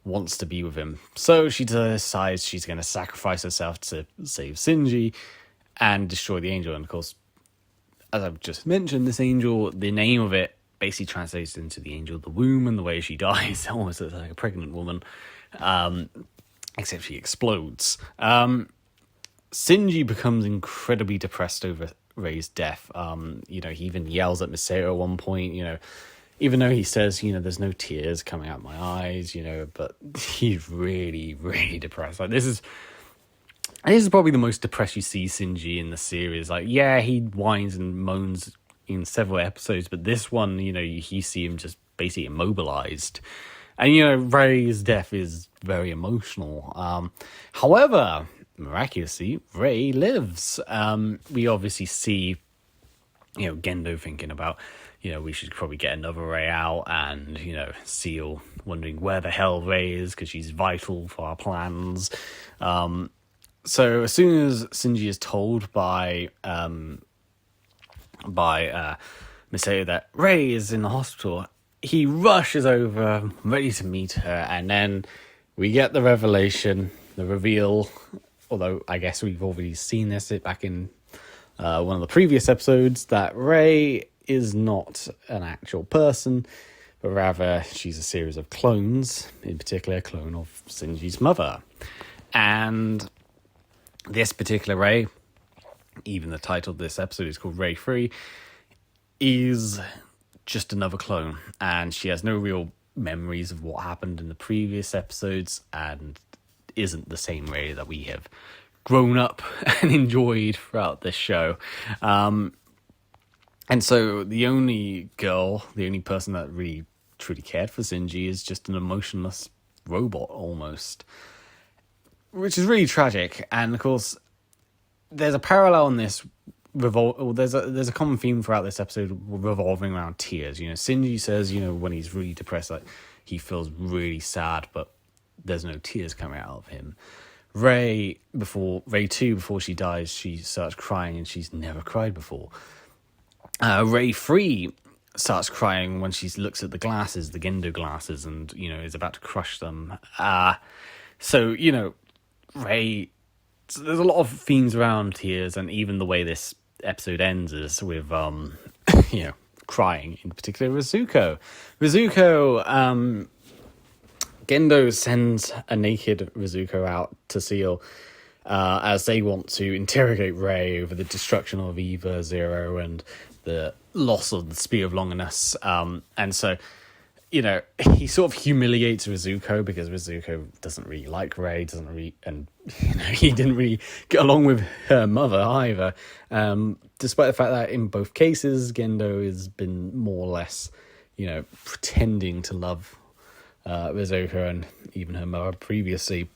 wants to be with him. So she decides she's going to sacrifice herself to save Shinji and destroy the angel. And of course, as I've just mentioned, this angel, the name of it basically translates into the angel of the womb, and the way she dies almost looks like a pregnant woman, except she explodes. Shinji becomes incredibly depressed over Rei's death. He even yells at Miseo at one point, even though he says, there's no tears coming out my eyes, but he's really, really depressed. Like, this is probably the most depressed you see Shinji in the series. Like, yeah, he whines and moans in several episodes, but this one, you see him just basically immobilized. And, Rei's death is very emotional. However, miraculously, Rei lives. We obviously see, Gendo thinking about, we should probably get another Rei out, and, Seal wondering where the hell Rei is, because she's vital for our plans. So as soon as Shinji is told by Miseo that Rei is in the hospital, he rushes over, ready to meet her, and then we get the revelation, the reveal, although I guess we've already seen this back in one of the previous episodes, that Rei is not an actual person, but rather she's a series of clones, in particular a clone of Shinji's mother. And this particular Rei, even the title of this episode is called Rei 3, is just another clone, and she has no real memories of what happened in the previous episodes, and isn't the same Rei that we have grown up and enjoyed throughout this show. And so the only person that really truly cared for Shinji is just an emotionless robot almost, which is really tragic. And of course, there's a parallel in this there's a common theme throughout this episode revolving around tears. Shinji says, when he's really depressed, like he feels really sad, but there's no tears coming out of him. Rei 2, before she dies, she starts crying, and she's never cried before. Rei 3 starts crying when she looks at the glasses, the Gendo glasses, and, is about to crush them. So, Rei, there's a lot of themes around tears, and even the way this episode ends is with, crying, in particular Rizuko. Gendo sends a naked Rizuko out to Seal, as they want to interrogate Rei over the destruction of Eva Zero and the loss of the Spear of Longinus. And so, he sort of humiliates Rizuko, because Rizuko doesn't really like Rei, and he didn't really get along with her mother either. Despite the fact that in both cases, Gendo has been more or less, pretending to love Rizuko and even her mother previously.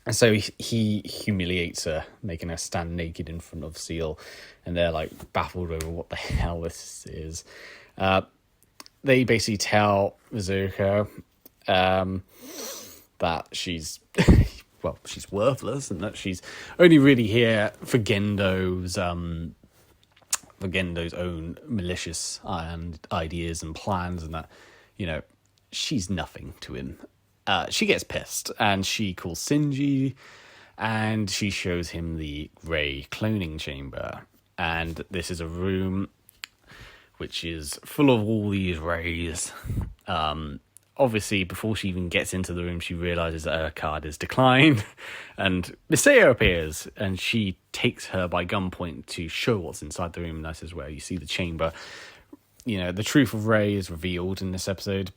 And so he humiliates her, making her stand naked in front of Seal, and they're like baffled over what the hell this is. They basically tell Rizuko that she's she's worthless, and that she's only really here for Gendo's own malicious ideas and plans, and that she's nothing to him. She gets pissed, and she calls Shinji, and she shows him the Rei cloning chamber. And this is a room which is full of all these Reis. Obviously, before she even gets into the room, she realizes that her card is declined, and Miseo appears, and she takes her by gunpoint to show what's inside the room. And this is where you see the chamber. The truth of Rei is revealed in this episode.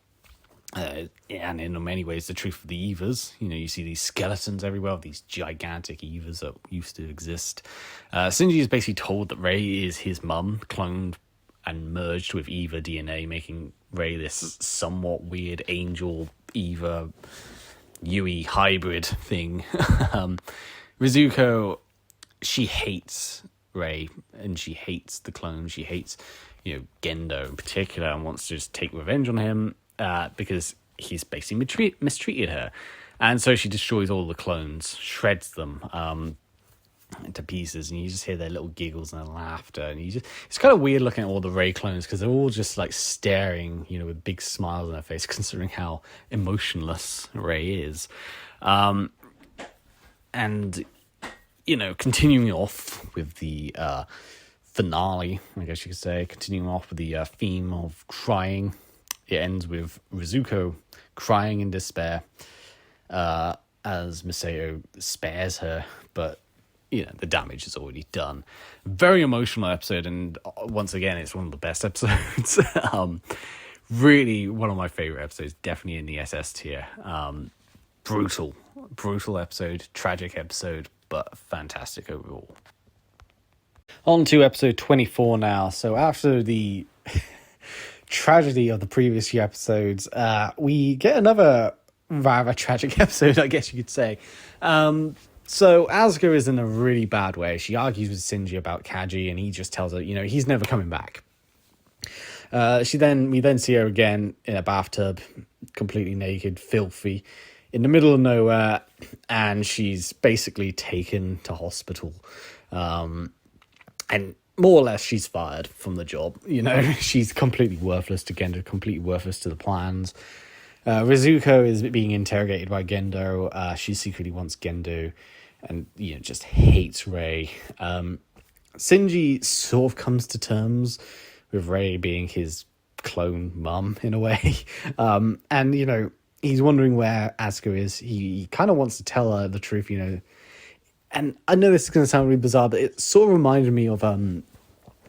And in many ways, the truth of the Evas. You see these skeletons everywhere, these gigantic Evas that used to exist. Shinji is basically told that Rei is his mum, cloned and merged with Eva DNA, making Rei this somewhat weird angel Eva Yui hybrid thing. Rizuko, she hates Rei, and she hates the clone. She hates, Gendo in particular, and wants to just take revenge on him because he's basically mistreated her. And so she destroys all the clones, shreds them into pieces, and you just hear their little giggles and their laughter, and it's kind of weird looking at all the Rey clones because they're all just like staring, with big smiles on their face, considering how emotionless Rey is. And continuing off with the finale, I guess you could say, continuing off with the theme of crying, it ends with Rizuko crying in despair as Miseo spares her, but the damage is already done. Very emotional episode, and once again, it's one of the best episodes. Really one of my favorite episodes, definitely in the SS tier. Brutal episode, tragic episode, but fantastic overall. On to episode 24 now. So after the tragedy of the previous few episodes, we get another rather tragic episode, I guess you could say. So Asuka is in a really bad way. She argues with Shinji about Kaji, and he just tells her, he's never coming back. We then see her again in a bathtub, completely naked, filthy, in the middle of nowhere, and she's basically taken to hospital. And more or less, she's fired from the job. She's completely worthless to Gendo, completely worthless to the plans. Rizuko is being interrogated by Gendo. She secretly wants Gendo, and just hates Rei. Shinji sort of comes to terms with Rei being his clone mum in a way, and he's wondering where Asuka is. He kind of wants to tell her the truth, and I know this is going to sound really bizarre, but it sort of reminded me of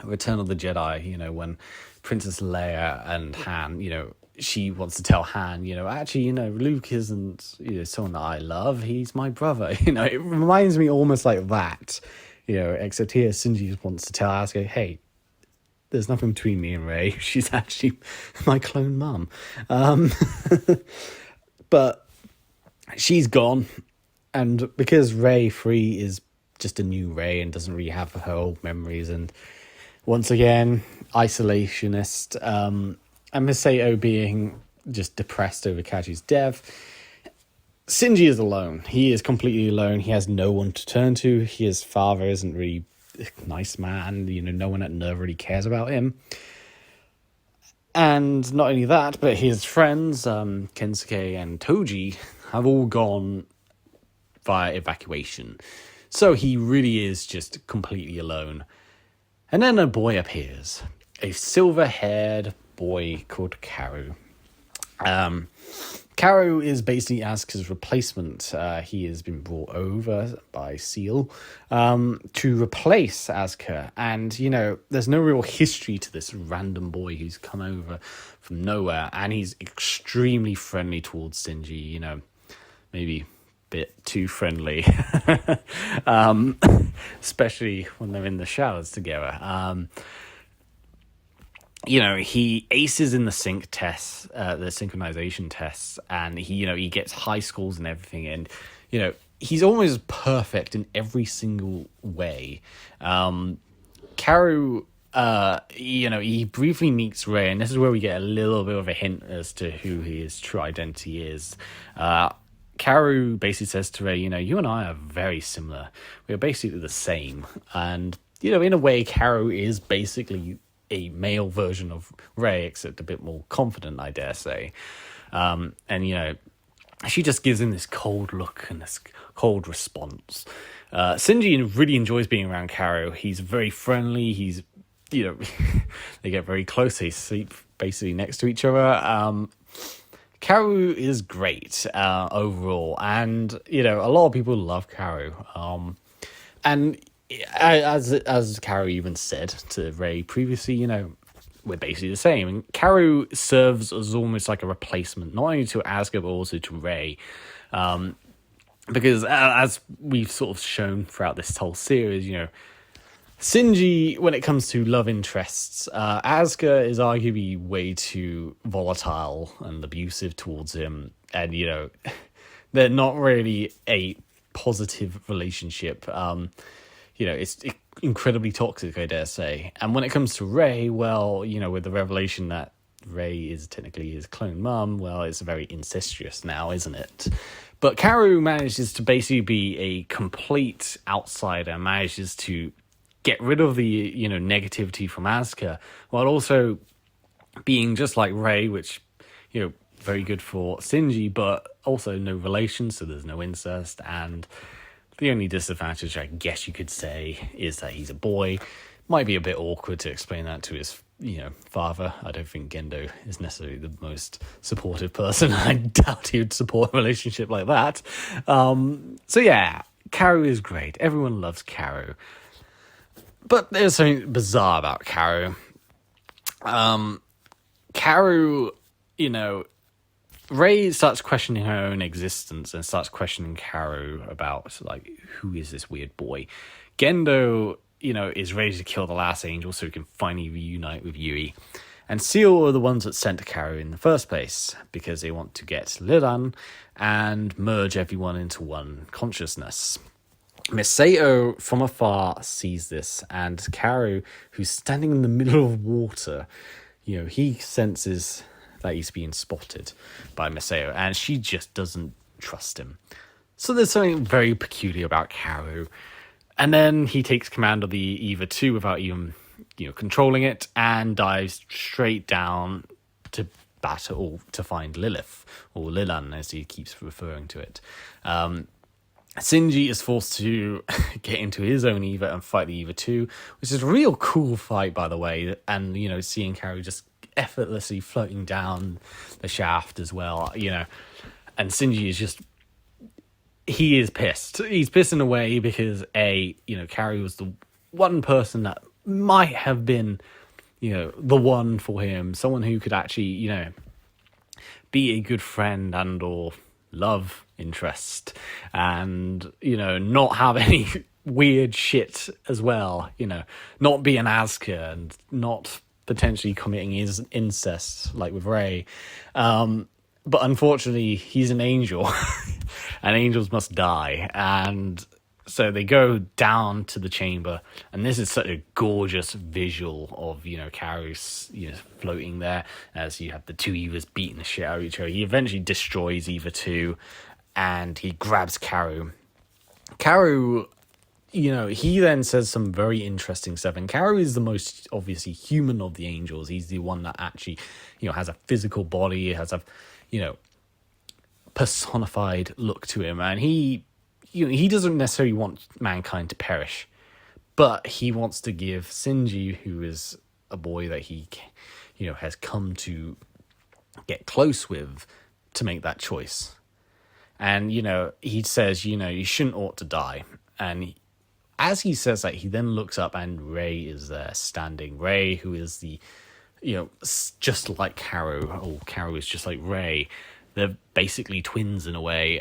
Return of the Jedi. When Princess Leia and Han, she wants to tell Han, actually, Luke isn't, someone that I love. He's my brother. It reminds me almost like that, except here Shinji wants to tell Asuka, hey, there's nothing between me and Rei. She's actually my clone mum. But she's gone. And because Rei 3 is just a new Rei and doesn't really have her old memories, and once again, isolationist, and Miseo being just depressed over Kaji's death, Shinji is alone. He is completely alone. He has no one to turn to. His father isn't really a nice man. No one at NERV really cares about him. And not only that, but his friends, Kensuke and Toji, have all gone via evacuation. So he really is just completely alone. And then a boy appears. A silver-haired boy called Karu. Karu is basically Asuka's replacement. He has been brought over by Seal to replace Asuka. And, there's no real history to this random boy who's come over from nowhere. And he's extremely friendly towards Shinji, maybe a bit too friendly. Especially when they're in the showers together. He aces in the sync tests, the synchronization tests, and he gets high scores and everything. And, he's almost perfect in every single way. Karu, he briefly meets Rei, and this is where we get a little bit of a hint as to who his true identity is. Karu basically says to Rei, you and I are very similar. We're basically the same. And, in a way, Karu is basically a male version of Rei, except a bit more confident, I dare say. And she just gives him this cold look and this cold response. Shinji really enjoys being around Karu. He's very friendly. He's, they get very close. They sleep basically next to each other. Karu is great overall, and a lot of people love Karu. And as Karu even said to Rei previously, we're basically the same. And Karu serves as almost like a replacement, not only to Asuka, but also to Rei. Because as we've sort of shown throughout this whole series, Shinji, when it comes to love interests, Asuka is arguably way too volatile and abusive towards him. And, they're not really a positive relationship. incredibly toxic, I dare say. And when it comes to Rey, well, with the revelation that Rey is technically his clone mum, well, it's very incestuous now, isn't it? But Karu manages to basically be a complete outsider, manages to get rid of the, negativity from Asuka, while also being just like Rey, which, very good for Shinji, but also no relation, so there's no incest. And the only disadvantage, I guess you could say, is that he's a boy. Might be a bit awkward to explain that to his, father. I don't think Gendo is necessarily the most supportive person. I doubt he would support a relationship like that. So yeah, Karu is great. Everyone loves Karu. But there's something bizarre about Karu. Karu, Rey starts questioning her own existence and starts questioning Karu about, like, who is this weird boy? Gendo, is ready to kill the last angel so he can finally reunite with Yui. And Seal are the ones that sent Karu in the first place because they want to get Lilan and merge everyone into one consciousness. Miss Sato from afar sees this, and Karu, who's standing in the middle of water, he senses that he's being spotted by Miseo, and she just doesn't trust him. So there's something very peculiar about Karu. And then he takes command of the Eva 2 without even, controlling it, and dives straight down to battle to find Lilith, or Lilan as he keeps referring to it. Shinji is forced to get into his own Eva and fight the Eva 2, which is a real cool fight, by the way. And, seeing Karu just effortlessly floating down the shaft as well, And Shinji is just... he is pissed. He's pissed in a way because, Karu was the one person that might have been, the one for him. Someone who could actually, be a good friend and or love interest and, not have any weird shit as well, not be an Asuka and not potentially committing his incest like with Rey. But unfortunately, he's an angel, and angels must die. And so they go down to the chamber, and this is such a gorgeous visual of, Karu's, floating there as you have the two Evas beating the shit out of each other. He eventually destroys Eva 2, and he grabs Karu. Karu, he then says some very interesting stuff. And Karu is the most, obviously, human of the angels. He's the one that actually, has a physical body, has a, personified look to him. And he doesn't necessarily want mankind to perish, but he wants to give Shinji, who is a boy that he, has come to get close with, to make that choice. And, he says, you shouldn't ought to die. And as he says that, he then looks up and Rey is there standing. Rey, who is the, just like Karu, or Karu is just like Rey. They're basically twins in a way.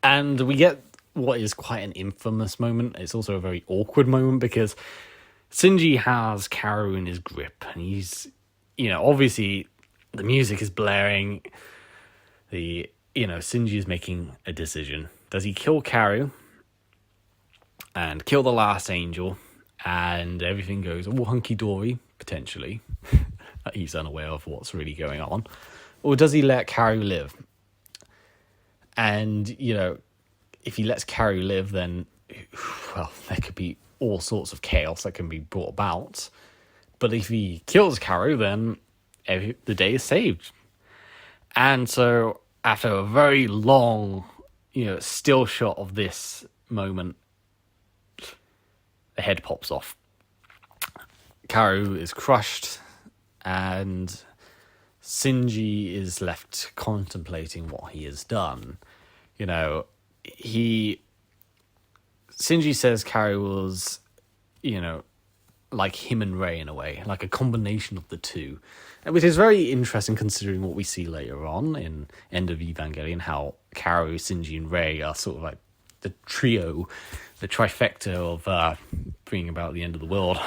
And we get what is quite an infamous moment. It's also a very awkward moment because Shinji has Karu in his grip. And he's, obviously the music is blaring. Shinji is making a decision. Does he kill Karu and kill the last angel and everything goes all hunky-dory, potentially? He's unaware of what's really going on. Or does he let Karu live? And, if he lets Karu live, then, well, there could be all sorts of chaos that can be brought about. But if he kills Karu, then the day is saved. And so, after a very long, still shot of this moment, the head pops off. Karu is crushed, and Shinji is left contemplating what he has done. Shinji says Karu was, like him and Rey in a way, like a combination of the two, which is very interesting considering what we see later on in End of Evangelion, how Karu, Shinji, and Rey are sort of like the trio, the trifecta of bringing about the end of the world.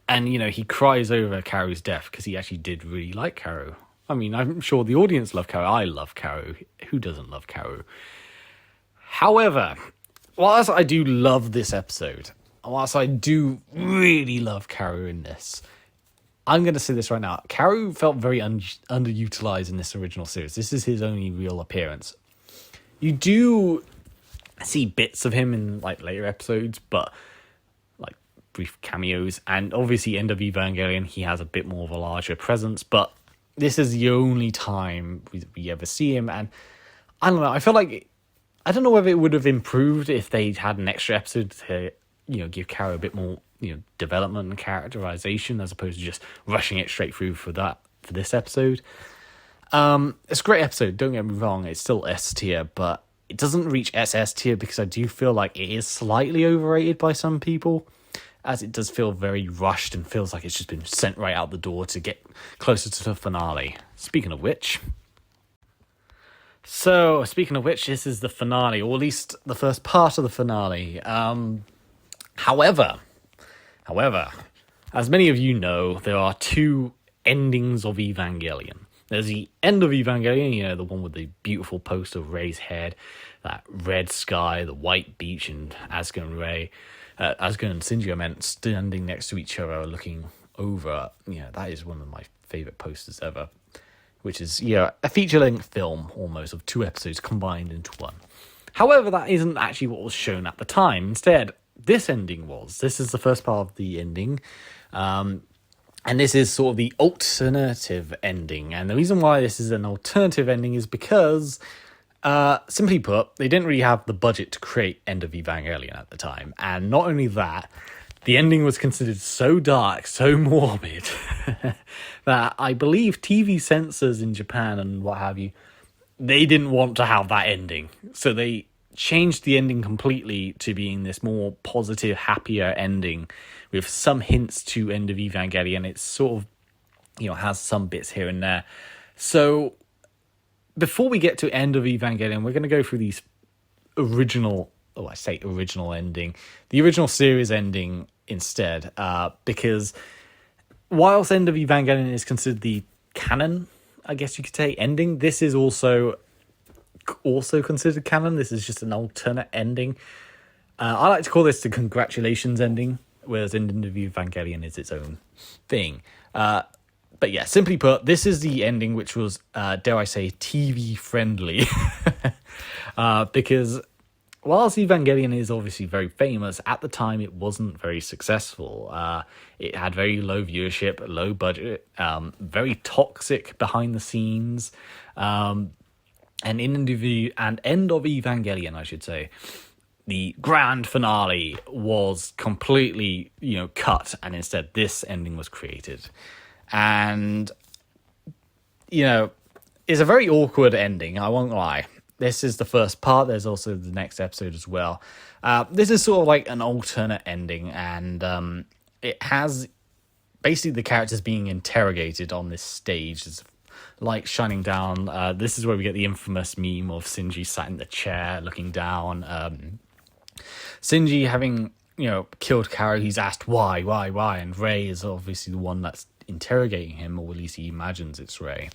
And, he cries over Karu's death because he actually did really like Karu. I mean, I'm sure the audience love Karu. I love Karu. Who doesn't love Karu? However, whilst I do love this episode, whilst I do really love Karu in this, I'm going to say this right now. Karu felt very underutilized in this original series. This is his only real appearance. You do see bits of him in like later episodes, but like brief cameos. And obviously, End of Evangelion, he has a bit more of a larger presence. But this is the only time we ever see him. And I don't know. I feel like I don't know whether it would have improved if they'd had an extra episode to give Karu a bit more development and characterization as opposed to just rushing it straight through for this episode. It's a great episode, don't get me wrong, it's still S tier, but it doesn't reach SS tier because I do feel like it is slightly overrated by some people, as it does feel very rushed and feels like it's just been sent right out the door to get closer to the finale. Speaking of which, this is the finale, or at least the first part of the finale. However, as many of you know, there are two endings of Evangelion. There's the End of Evangelion, the one with the beautiful poster of Rey's head, that red sky, the white beach, and Asuka and Shinji standing next to each other looking over. That is one of my favourite posters ever, which is a feature-length film almost of two episodes combined into one. However, that isn't actually what was shown at the time. Instead, this ending was. This is the first part of the ending. And this is sort of the alternative ending. And the reason why this is an alternative ending is because, simply put, they didn't really have the budget to create End of Evangelion at the time. And not only that, the ending was considered so dark, so morbid, that I believe TV censors in Japan and what have you, they didn't want to have that ending. So they changed the ending completely to being this more positive, happier ending with some hints to End of Evangelion. It's sort of, has some bits here and there. So before we get to End of Evangelion, we're going to go through these original ending, the original series ending instead, because whilst End of Evangelion is considered the canon, I guess you could say, ending, this is also considered canon. This is just an alternate ending. I like to call this the congratulations ending, whereas End of Evangelion is its own thing. But yeah, simply put, this is the ending which was, dare I say, TV friendly. Because whilst Evangelion is obviously very famous, at the time it wasn't very successful. It had very low viewership, low budget, very toxic behind the scenes. And End of Evangelion, I should say, the grand finale was completely, cut, and instead this ending was created. And, it's a very awkward ending, I won't lie. This is the first part. There's also the next episode as well. This is sort of like an alternate ending, and it has basically the characters being interrogated on this stage. It's light shining down. This is where we get the infamous meme of Shinji sat in the chair looking down. Shinji having, killed Karu, he's asked why, and Rei is obviously the one that's interrogating him, or at least he imagines it's Rei.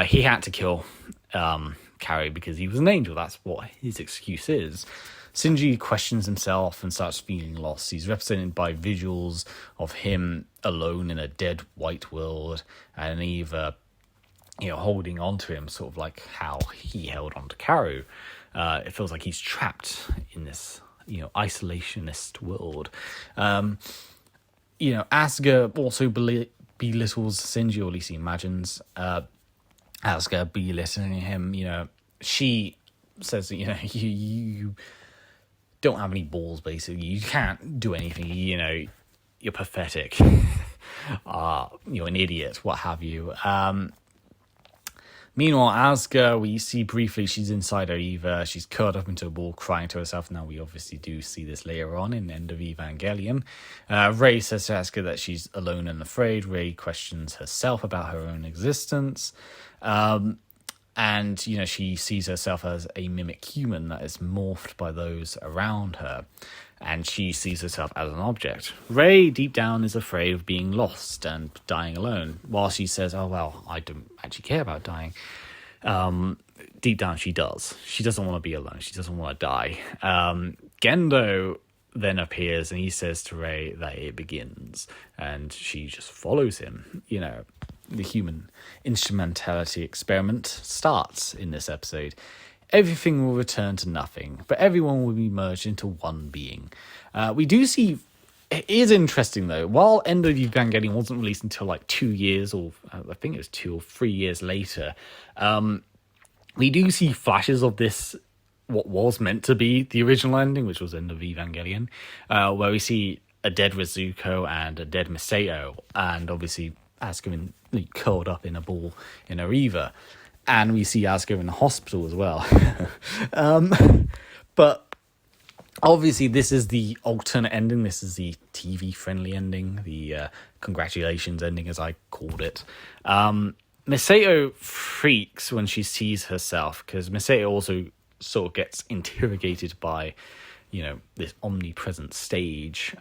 He had to kill Karu because he was an angel. That's what his excuse is. Shinji questions himself and starts feeling lost. He's represented by visuals of him alone in a dead white world, and Eva, holding on to him, sort of like how he held on to Karu. It feels like he's trapped in this, isolationist world. Asuka also belittles Shinji, or at least he imagines Asuka belittling him. She says that, you don't have any balls, basically. You can't do anything, you're pathetic. You're an idiot, what have you. Meanwhile, Asuka, we see briefly, she's inside her Eva. She's curled up into a ball, crying to herself. Now, we obviously do see this later on in End of Evangelion. Rei says to Asuka that she's alone and afraid. Rei questions herself about her own existence. And, she sees herself as a mimic human that is morphed by those around her. And she sees herself as an object. Rei, deep down, is afraid of being lost and dying alone. While she says, oh, well, I don't actually care about dying. deep down she does. She doesn't want to be alone. She doesn't want to die. Gendo then appears and he says to Rei that it begins, and she just follows him. The human instrumentality experiment starts in this episode. Everything will return to nothing, but everyone will be merged into one being. We do see. It is interesting though. While End of Evangelion wasn't released until like 2 years, or I think it was 2 or 3 years later, we do see flashes of this, what was meant to be the original ending, which was End of Evangelion, where we see a dead Rizuko and a dead Miseo, and obviously Asuka curled up in a ball in a river, and we see Asuka in the hospital as well. But obviously, this is the alternate ending. This is the TV-friendly ending, the congratulations ending, as I called it. Miseo freaks when she sees herself, because Miseo also sort of gets interrogated by, this omnipresent stage.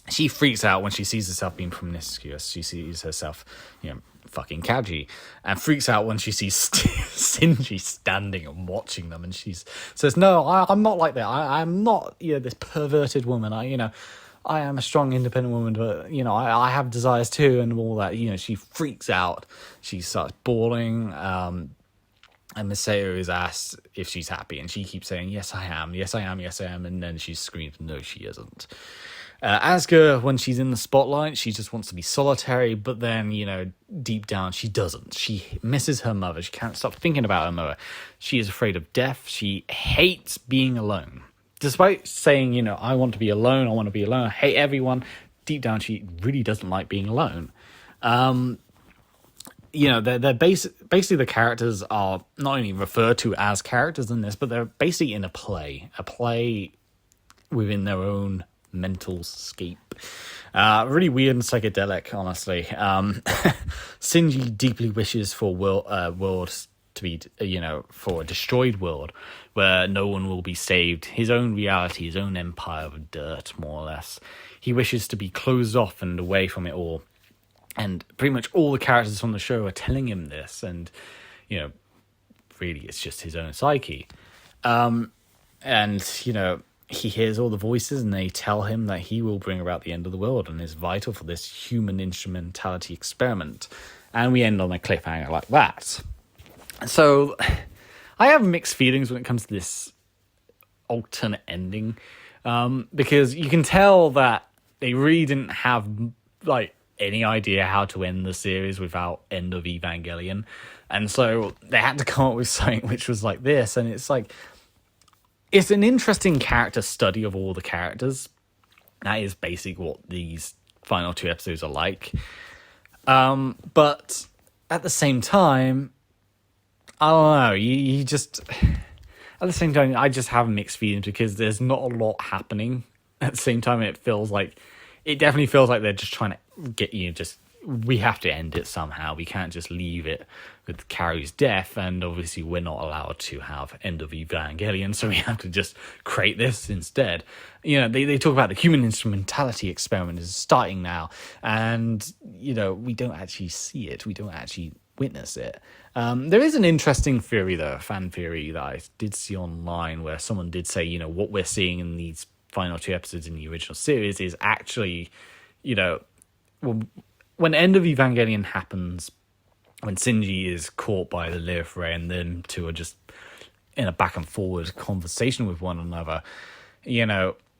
She freaks out when she sees herself being promiscuous. She sees herself, fucking Kaji, and freaks out when she sees Shinji standing and watching them, and she says, "No, I'm not like that. I'm not, this perverted woman. I am a strong, independent woman, but I have desires too, and all that." She freaks out. She starts bawling. And Miseo is asked if she's happy, and she keeps saying, "Yes, I am. Yes, I am. Yes, I am." And then she screams, "No, she isn't." Asuka, when she's in the spotlight, she just wants to be solitary, but then, deep down, she doesn't. She misses her mother. She can't stop thinking about her mother. She is afraid of death. She hates being alone. Despite saying, "I want to be alone, I want to be alone, I hate everyone," deep down, she really doesn't like being alone. They're basically the characters are not only referred to as characters in this, but they're basically in a play within their own mental scape. Really weird and psychedelic, honestly. Shinji deeply wishes for worlds to be, for a destroyed world where no one will be saved. His own reality, his own empire of dirt, more or less. He wishes to be closed off and away from it all. And pretty much all the characters from the show are telling him this, and really it's just his own psyche. He hears all the voices, and they tell him that he will bring about the end of the world and is vital for this human instrumentality experiment. And we end on a cliffhanger like that. So I have mixed feelings when it comes to this alternate ending, because you can tell that they really didn't have any idea how to end the series without End of Evangelion, and so they had to come up with something which was like this. And it's an interesting character study of all the characters. That is basically what these final 2 episodes are like. But at the same time, I don't know. You just at the same time, I just have mixed feelings because there's not a lot happening. At the same time, it definitely feels like they're just trying to get we have to end it somehow. We can't just leave it with Carrie's death, and obviously we're not allowed to have End of Evangelion, so we have to just create this instead. They talk about the human instrumentality experiment is starting now, and we don't actually see it. We don't actually witness it. There is an interesting theory, though, a fan theory that I did see online, where someone did say, what we're seeing in these final 2 episodes in the original series is actually, when End of Evangelion happens, when Shinji is caught by the Lilith Ray and them two are just in a back and forward conversation with one another,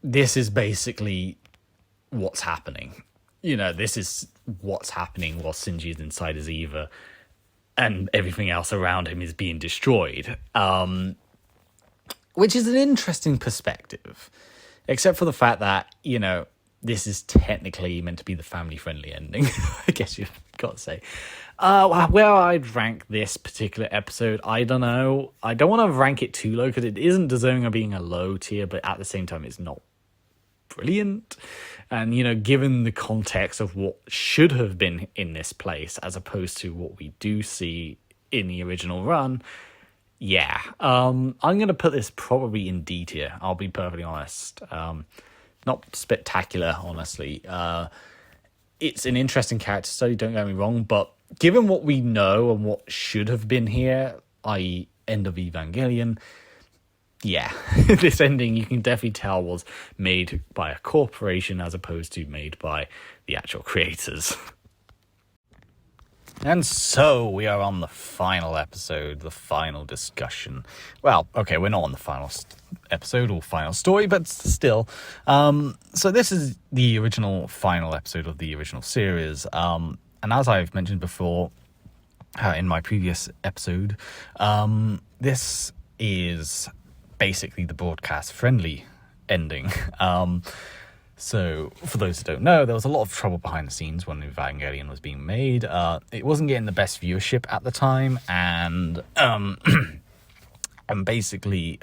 this is basically what's happening. This is what's happening while Shinji is inside his Eva and everything else around him is being destroyed. Which is an interesting perspective, except for the fact that, this is technically meant to be the family-friendly ending, I guess you've got to say. Where I'd rank this particular episode, I don't know. I don't want to rank it too low, because it isn't deserving of being a low tier, but at the same time, it's not brilliant. And, given the context of what should have been in this place, as opposed to what we do see in the original run, yeah. I'm going to put this probably in D tier, I'll be perfectly honest. Not spectacular, honestly. It's an interesting character study, don't get me wrong, but given what we know and what should have been here, i.e. End of Evangelion, yeah, this ending you can definitely tell was made by a corporation as opposed to made by the actual creators. And so we are on the final episode, the final discussion. Well, okay, we're not on the final episode or final story, but still. So this is the original final episode of the original series. And as I've mentioned before in my previous episode, this is basically the broadcast-friendly ending. So, for those who don't know, there was a lot of trouble behind the scenes when Evangelion was being made. It wasn't getting the best viewership at the time, and basically,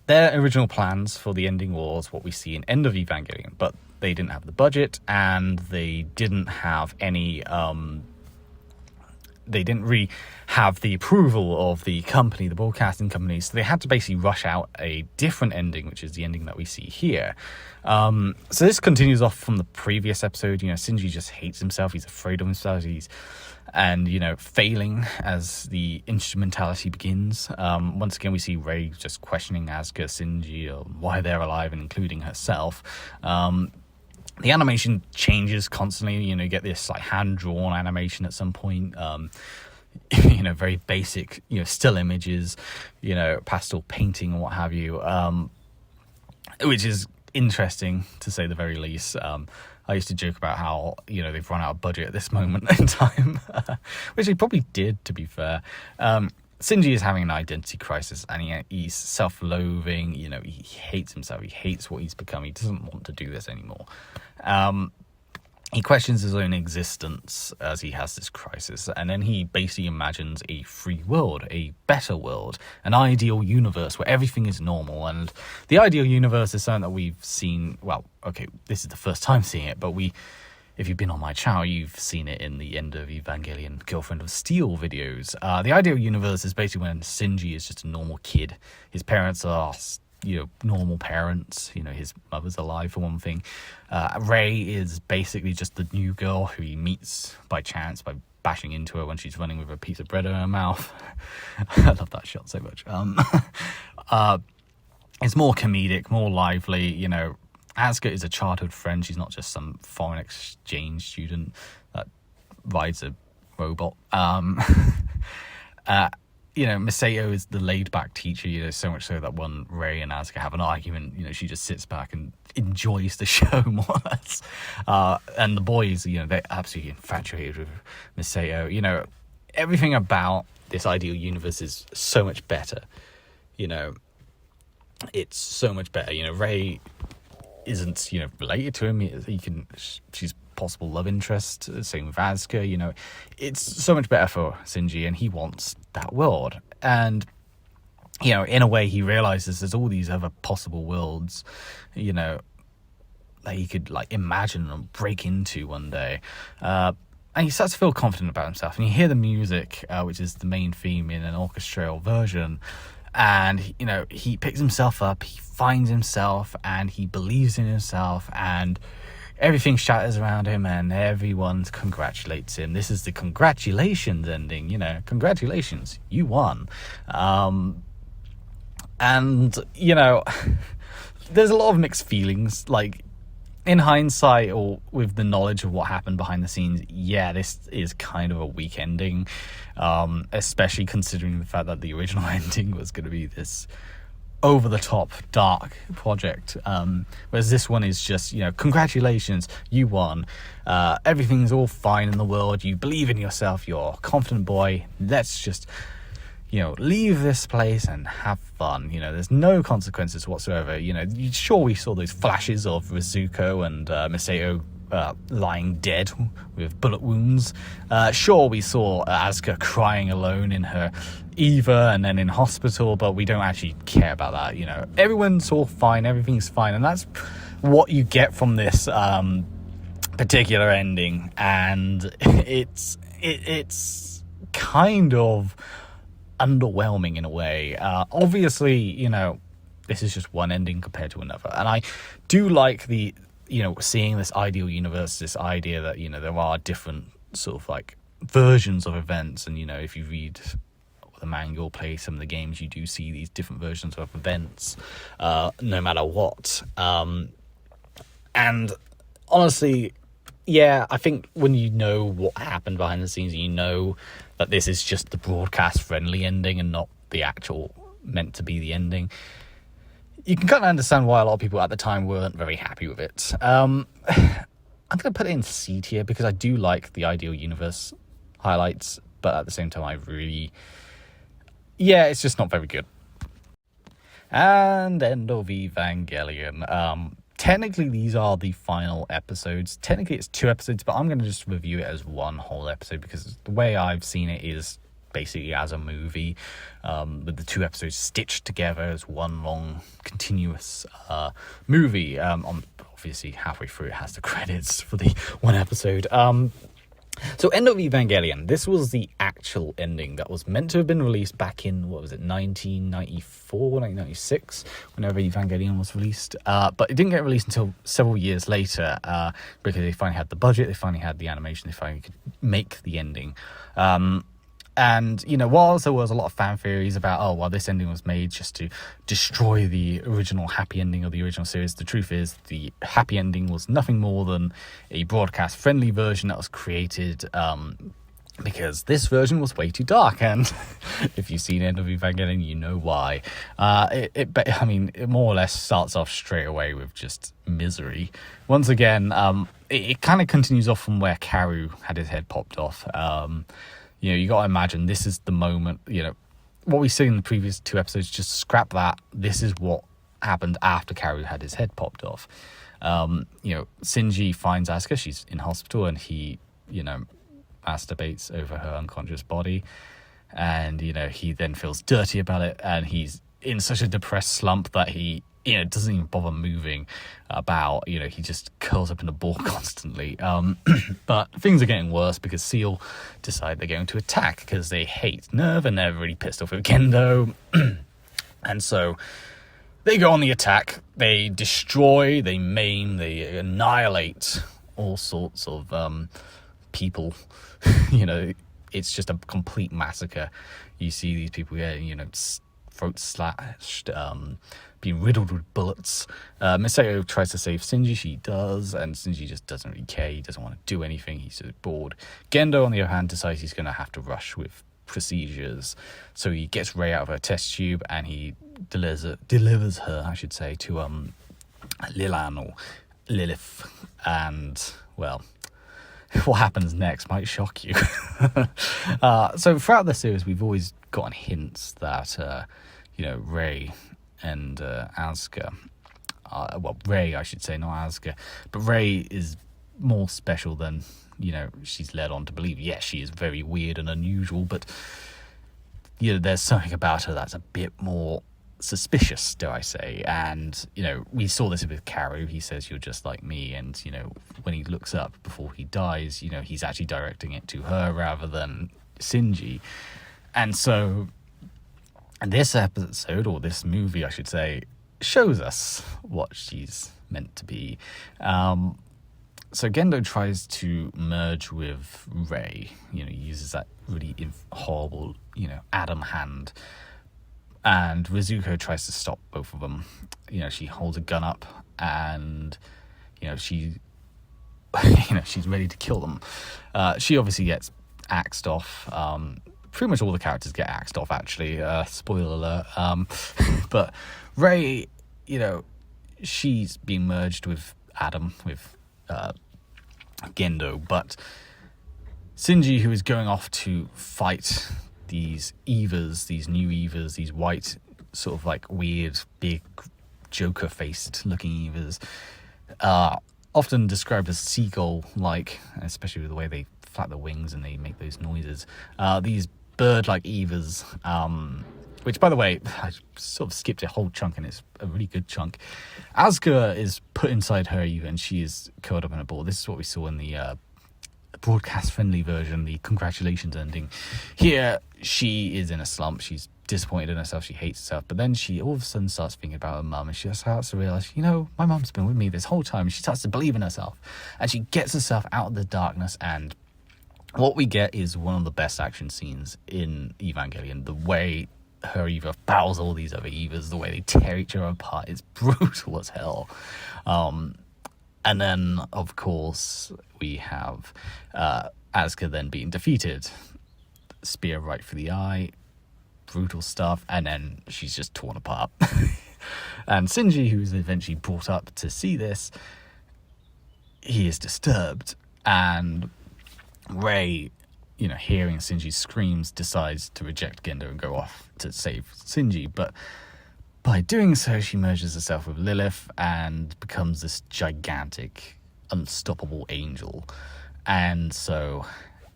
their original plans for the ending was what we see in End of Evangelion, but they didn't have the budget, and they didn't have any. They didn't really have the approval of the company, the broadcasting company, so they had to basically rush out a different ending, which is the ending that we see here. So this continues off from the previous episode. Shinji just hates himself, he's afraid of himself, failing as the instrumentality begins. Once again, we see Rei just questioning Asuka, Shinji, why they're alive, and including herself. The animation changes constantly. You get this like hand-drawn animation at some point. Very basic, still images, pastel painting and what have you, which is interesting to say the very least. I used to joke about how, they've run out of budget at this moment in time, which they probably did, to be fair. Shinji is having an identity crisis, and he's self-loathing. He hates himself. He hates what he's become. He doesn't want to do this anymore. He questions his own existence as he has this crisis, and then he basically imagines a free world, a better world, an ideal universe where everything is normal. And the ideal universe is something that we've seen. Well, okay, this is the first time seeing it, but if you've been on my channel, you've seen it in the End of Evangelion Girlfriend of Steel videos. The ideal universe is basically when Shinji is just a normal kid. His parents are, normal parents. His mother's alive, for one thing. Rei is basically just the new girl who he meets by chance by bashing into her when she's running with a piece of bread in her mouth. I love that shot so much. It's more comedic, more lively, Asuka is a childhood friend. She's not just some foreign exchange student that rides a robot. Masato is the laid-back teacher, so much so that when Rei and Asuka have an argument, she just sits back and enjoys the show more or less. And the boys, they're absolutely infatuated with Masato. Everything about this ideal universe is so much better. It's so much better. Rei isn't related to him. She's possible love interest, same with Asuka. It's so much better for Shinji, and he wants that world. And in a way he realizes there's all these other possible worlds that he could imagine and break into one day. And he starts to feel confident about himself, and you hear the music, which is the main theme in an orchestral version. And, he picks himself up, he finds himself, and he believes in himself, and everything shatters around him, and everyone congratulates him. This is the congratulations ending, congratulations, you won. And, there's a lot of mixed feelings, in hindsight, or with the knowledge of what happened behind the scenes, yeah, this is kind of a weak ending, especially considering the fact that the original ending was going to be this over-the-top dark project, whereas this one is just, congratulations, you won, everything's all fine in the world, you believe in yourself, you're a confident boy, let's just leave this place and have fun. There's no consequences whatsoever. Sure, we saw those flashes of Rizuko and Masato lying dead with bullet wounds. Sure, we saw Asuka crying alone in her Eva and then in hospital, but we don't actually care about that. Everyone's all fine, everything's fine, and that's what you get from this particular ending. And it's kind of underwhelming in a way. Obviously, this is just one ending compared to another, and I do like the seeing this ideal universe, this idea that there are different sort of versions of events. And, if you read the manga or play some of the games, you do see these different versions of events, no matter what. And honestly, yeah, I think when you know what happened behind the scenes, you know that this is just the broadcast-friendly ending and not the actual meant to be the ending, you can kind of understand why a lot of people at the time weren't very happy with it. I'm going to put it in C tier because I do like the Ideal Universe highlights, but at the same time, it's just not very good. And End of Evangelion. Technically, these are the final episodes. Technically, it's 2 episodes, but I'm going to just review it as one whole episode because the way I've seen it is basically as a movie, with the 2 episodes stitched together as one long, continuous movie. Obviously, halfway through, it has the credits for the 1 episode. So End of Evangelion, this was the actual ending that was meant to have been released back in, 1994, 1996, whenever Evangelion was released. But it didn't get released until several years later, because they finally had the budget, they finally had the animation, they finally could make the ending. And, whilst there was a lot of fan theories about, this ending was made just to destroy the original happy ending of the original series, the truth is the happy ending was nothing more than a broadcast-friendly version that was created because this version was way too dark. And if you've seen End of Evangelion, you know why. It more or less starts off straight away with just misery. Once again, it kind of continues off from where Karu had his head popped off. You got to imagine this is the moment, what we see in the previous 2 episodes, just scrap that. This is what happened after Karu had his head popped off. Shinji finds Asuka, she's in hospital, and he, masturbates over her unconscious body. And, he then feels dirty about it, and he's in such a depressed slump that he, doesn't even bother moving about. He just curls up in a ball constantly. But things are getting worse because Seal decide they're going to attack because they hate Nerve and they're really pissed off with Gendo. And so they go on the attack. They destroy, they maim, they annihilate all sorts of people. It's just a complete massacre. You see these people getting, throats slashed, being riddled with bullets. Misao tries to save Shinji, she does, and Shinji just doesn't really care, he doesn't want to do anything, he's just bored. Gendo, on the other hand, decides he's going to have to rush with procedures, so he gets Rei out of her test tube, and he delivers her, I should say, to Lilan, or Lilith, and, well, what happens next might shock you. So throughout the series, we've always gotten hints that, Rei and Asuka, Rei, I should say, not Asuka, but Rei is more special than, she's led on to believe. Yes, she is very weird and unusual, but, there's something about her that's a bit more suspicious, dare I say. And, we saw this with Karu. He says, "You're just like me." And, when he looks up before he dies, he's actually directing it to her rather than Shinji. And so this episode, or this movie, I should say, shows us what she's meant to be. So Gendo tries to merge with Rei. He uses that really horrible, Adam hand. And Rizuko tries to stop both of them. She holds a gun up and, she, she's ready to kill them. She obviously gets axed off. Pretty much all the characters get axed off, actually. Spoiler alert. But Rei, she's being merged with Adam, with Gendo. But Shinji, who is going off to fight these Evas, these new Evas, these white, sort of like weird, big, Joker-faced looking Evas, often described as seagull-like, especially with the way they flap their wings and they make those noises. These bird-like Evas, which, by the way, I sort of skipped a whole chunk, and it's a really good chunk. Asuka is put inside her Eva, and she is curled up in a ball. This is what we saw in the broadcast-friendly version, the congratulations ending. Here, she is in a slump. She's disappointed in herself. She hates herself. But then she all of a sudden starts thinking about her mum, and she starts to realise, my mum's been with me this whole time. She starts to believe in herself, and she gets herself out of the darkness and what we get is one of the best action scenes in Evangelion. The way her Eva battles all these other Evas, the way they tear each other apart, it's brutal as hell. And then, of course, we have Asuka then being defeated. Spear right for the eye, brutal stuff, and then she's just torn apart. And Shinji, who's eventually brought up to see this, he is disturbed, and Rei, hearing Shinji's screams, decides to reject Gendo and go off to save Shinji, but by doing so, she merges herself with Lilith and becomes this gigantic, unstoppable angel. And so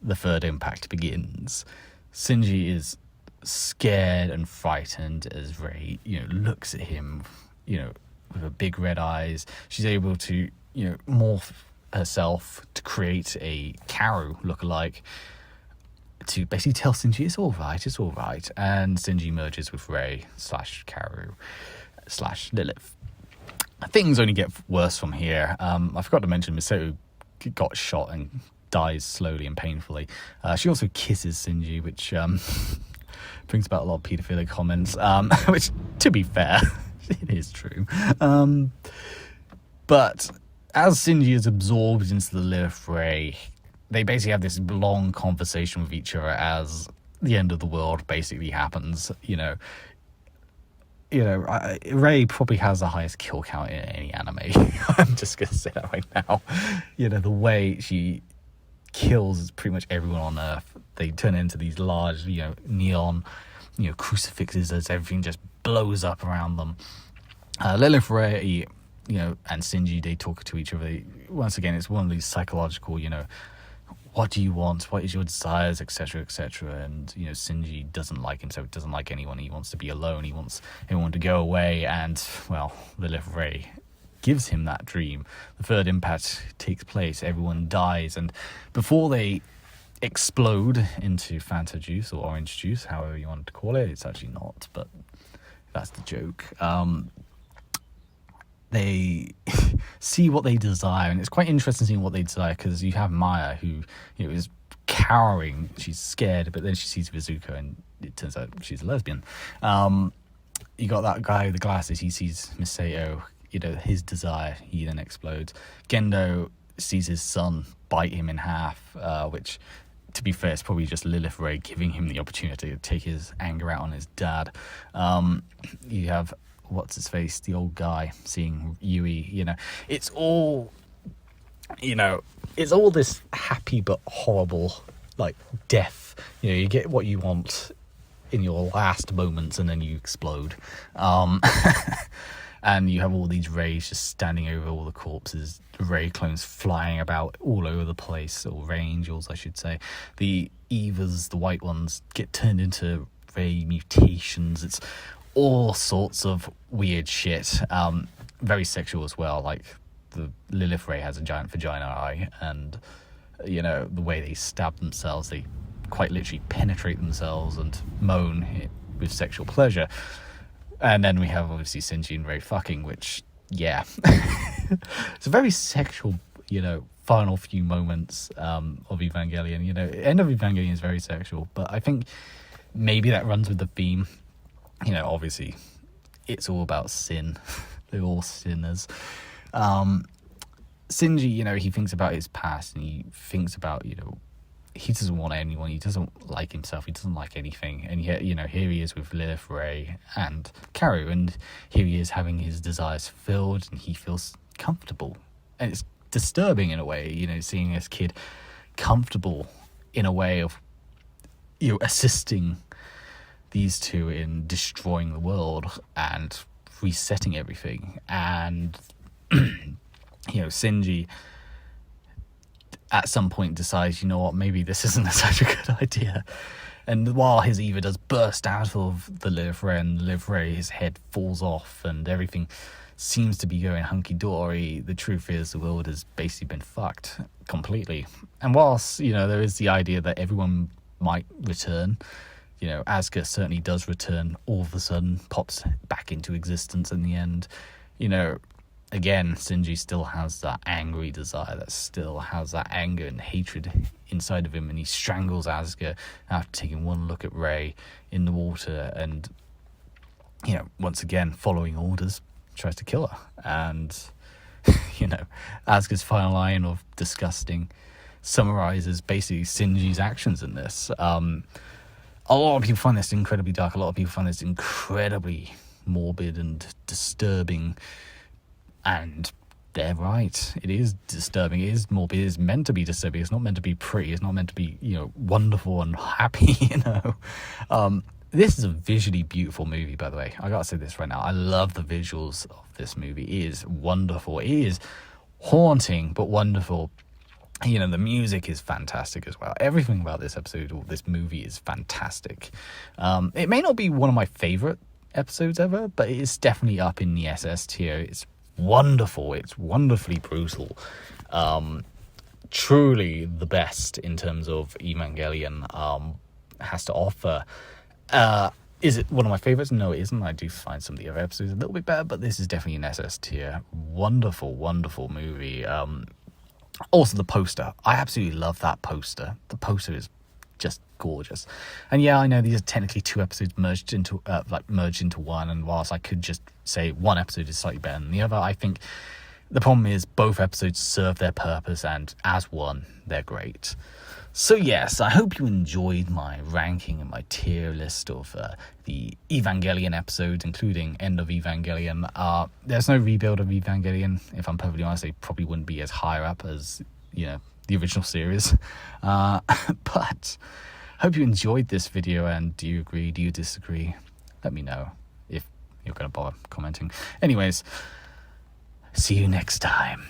the third impact begins. Shinji is scared and frightened as Rei, looks at him, with her big red eyes. She's able to, morph herself to create a Karu lookalike to basically tell Shinji it's all right. And Shinji merges with Rei / Karu / Lilith. Things only get worse from here. I forgot to mention Misato got shot and dies slowly and painfully. She also kisses Shinji, which brings about a lot of paedophilic comments, which, to be fair, it is true. But as Shinji is absorbed into the Lilith Rei, they basically have this long conversation with each other as the end of the world basically happens. Rei probably has the highest kill count in any anime. I'm just going to say that right now. The way she kills pretty much everyone on Earth. They turn into these large, neon, crucifixes as everything just blows up around them. Lilith, Rei, and Shinji, they talk to each other. Once again, it's one of these psychological, what do you want? What is your desires, etc., etc. And Shinji doesn't like himself, doesn't like anyone. He wants to be alone. He wants everyone to go away. And well, Lilith Rei gives him that dream. The third impact takes place. Everyone dies, and before they explode into Fanta juice or orange juice, however you want to call it, it's actually not, but that's the joke. They see what they desire, and it's quite interesting seeing what they desire, because you have Maya, who is cowering, she's scared, but then she sees Vizuko and it turns out she's a lesbian. You got that guy with the glasses, he sees Misato, his desire, he then explodes. Gendo sees his son bite him in half, which, to be fair, it's probably just Lilith Rei giving him the opportunity to take his anger out on his dad. You have what's his face, the old guy, seeing Yui. It's all this happy but horrible, like, death. You get what you want in your last moments and then you explode. And you have all these Reis just standing over all the corpses, Rei clones flying about all over the place, or Rei angels I should say. The Evas, the white ones, get turned into Rei mutations. It's all sorts of weird shit. Very sexual as well, like the Lilith Rei has a giant vagina eye, and the way they stab themselves, they quite literally penetrate themselves and moan with sexual pleasure. And then we have obviously Shinji and Rei fucking, which, yeah, it's a very sexual, final few moments of Evangelion. End of Evangelion is very sexual, but I think maybe that runs with the theme. Obviously, it's all about sin. They're all sinners. Shinji, he thinks about his past, and he thinks about, he doesn't want anyone. He doesn't like himself. He doesn't like anything. And yet, here he is with Lilith, Rei, and Karu, and here he is having his desires filled, and he feels comfortable. And it's disturbing in a way, seeing this kid comfortable in a way of, assisting these two in destroying the world and resetting everything. And Shinji at some point decides, maybe this isn't such a good idea. And while his Eva does burst out of the Lilith Rei, and Lilith Rei, his head falls off and everything seems to be going hunky-dory, the truth is the world has basically been fucked completely. And whilst, there is the idea that everyone might return, Asuka certainly does return, all of a sudden pops back into existence in the end. again, Shinji still has that angry desire, that still has that anger and hatred inside of him, and he strangles Asuka after taking one look at Rei in the water, and, you know, once again, following orders, tries to kill her. And, you know, Asuka's final line of disgusting summarizes basically Shinji's actions in this. A lot of people find this incredibly dark. A lot of people find this incredibly morbid and disturbing. And they're right. It is disturbing. It is morbid. It is meant to be disturbing. It's not meant to be pretty. It's not meant to be, you know, wonderful and happy, you know. This is a visually beautiful movie, by the way. I gotta say this right now. I love the visuals of this movie. It is wonderful. It is haunting, but wonderful. You know, the music is fantastic as well. Everything about this episode or this movie is fantastic. It may not be one of my favorite episodes ever, but it is definitely up in the SS tier. It's wonderful. It's wonderfully brutal. Truly the best in terms of Evangelion has to offer. Is it one of my favorites? No, it isn't. I do find some of the other episodes a little bit better, but this is definitely an SS tier. Wonderful, wonderful movie. Also, the poster. I absolutely love that poster. The poster is just gorgeous. And yeah, I know these are technically two episodes merged into one. And whilst I could just say one episode is slightly better than the other, I think the problem is both episodes serve their purpose, and as one, they're great. So yes, I hope you enjoyed my ranking and my tier list of the Evangelion episodes, including End of Evangelion. There's no rebuild of Evangelion. If I'm perfectly honest, they probably wouldn't be as higher up as, you know, the original series. But hope you enjoyed this video, and do you agree? Do you disagree? Let me know if you're going to bother commenting. Anyways, see you next time.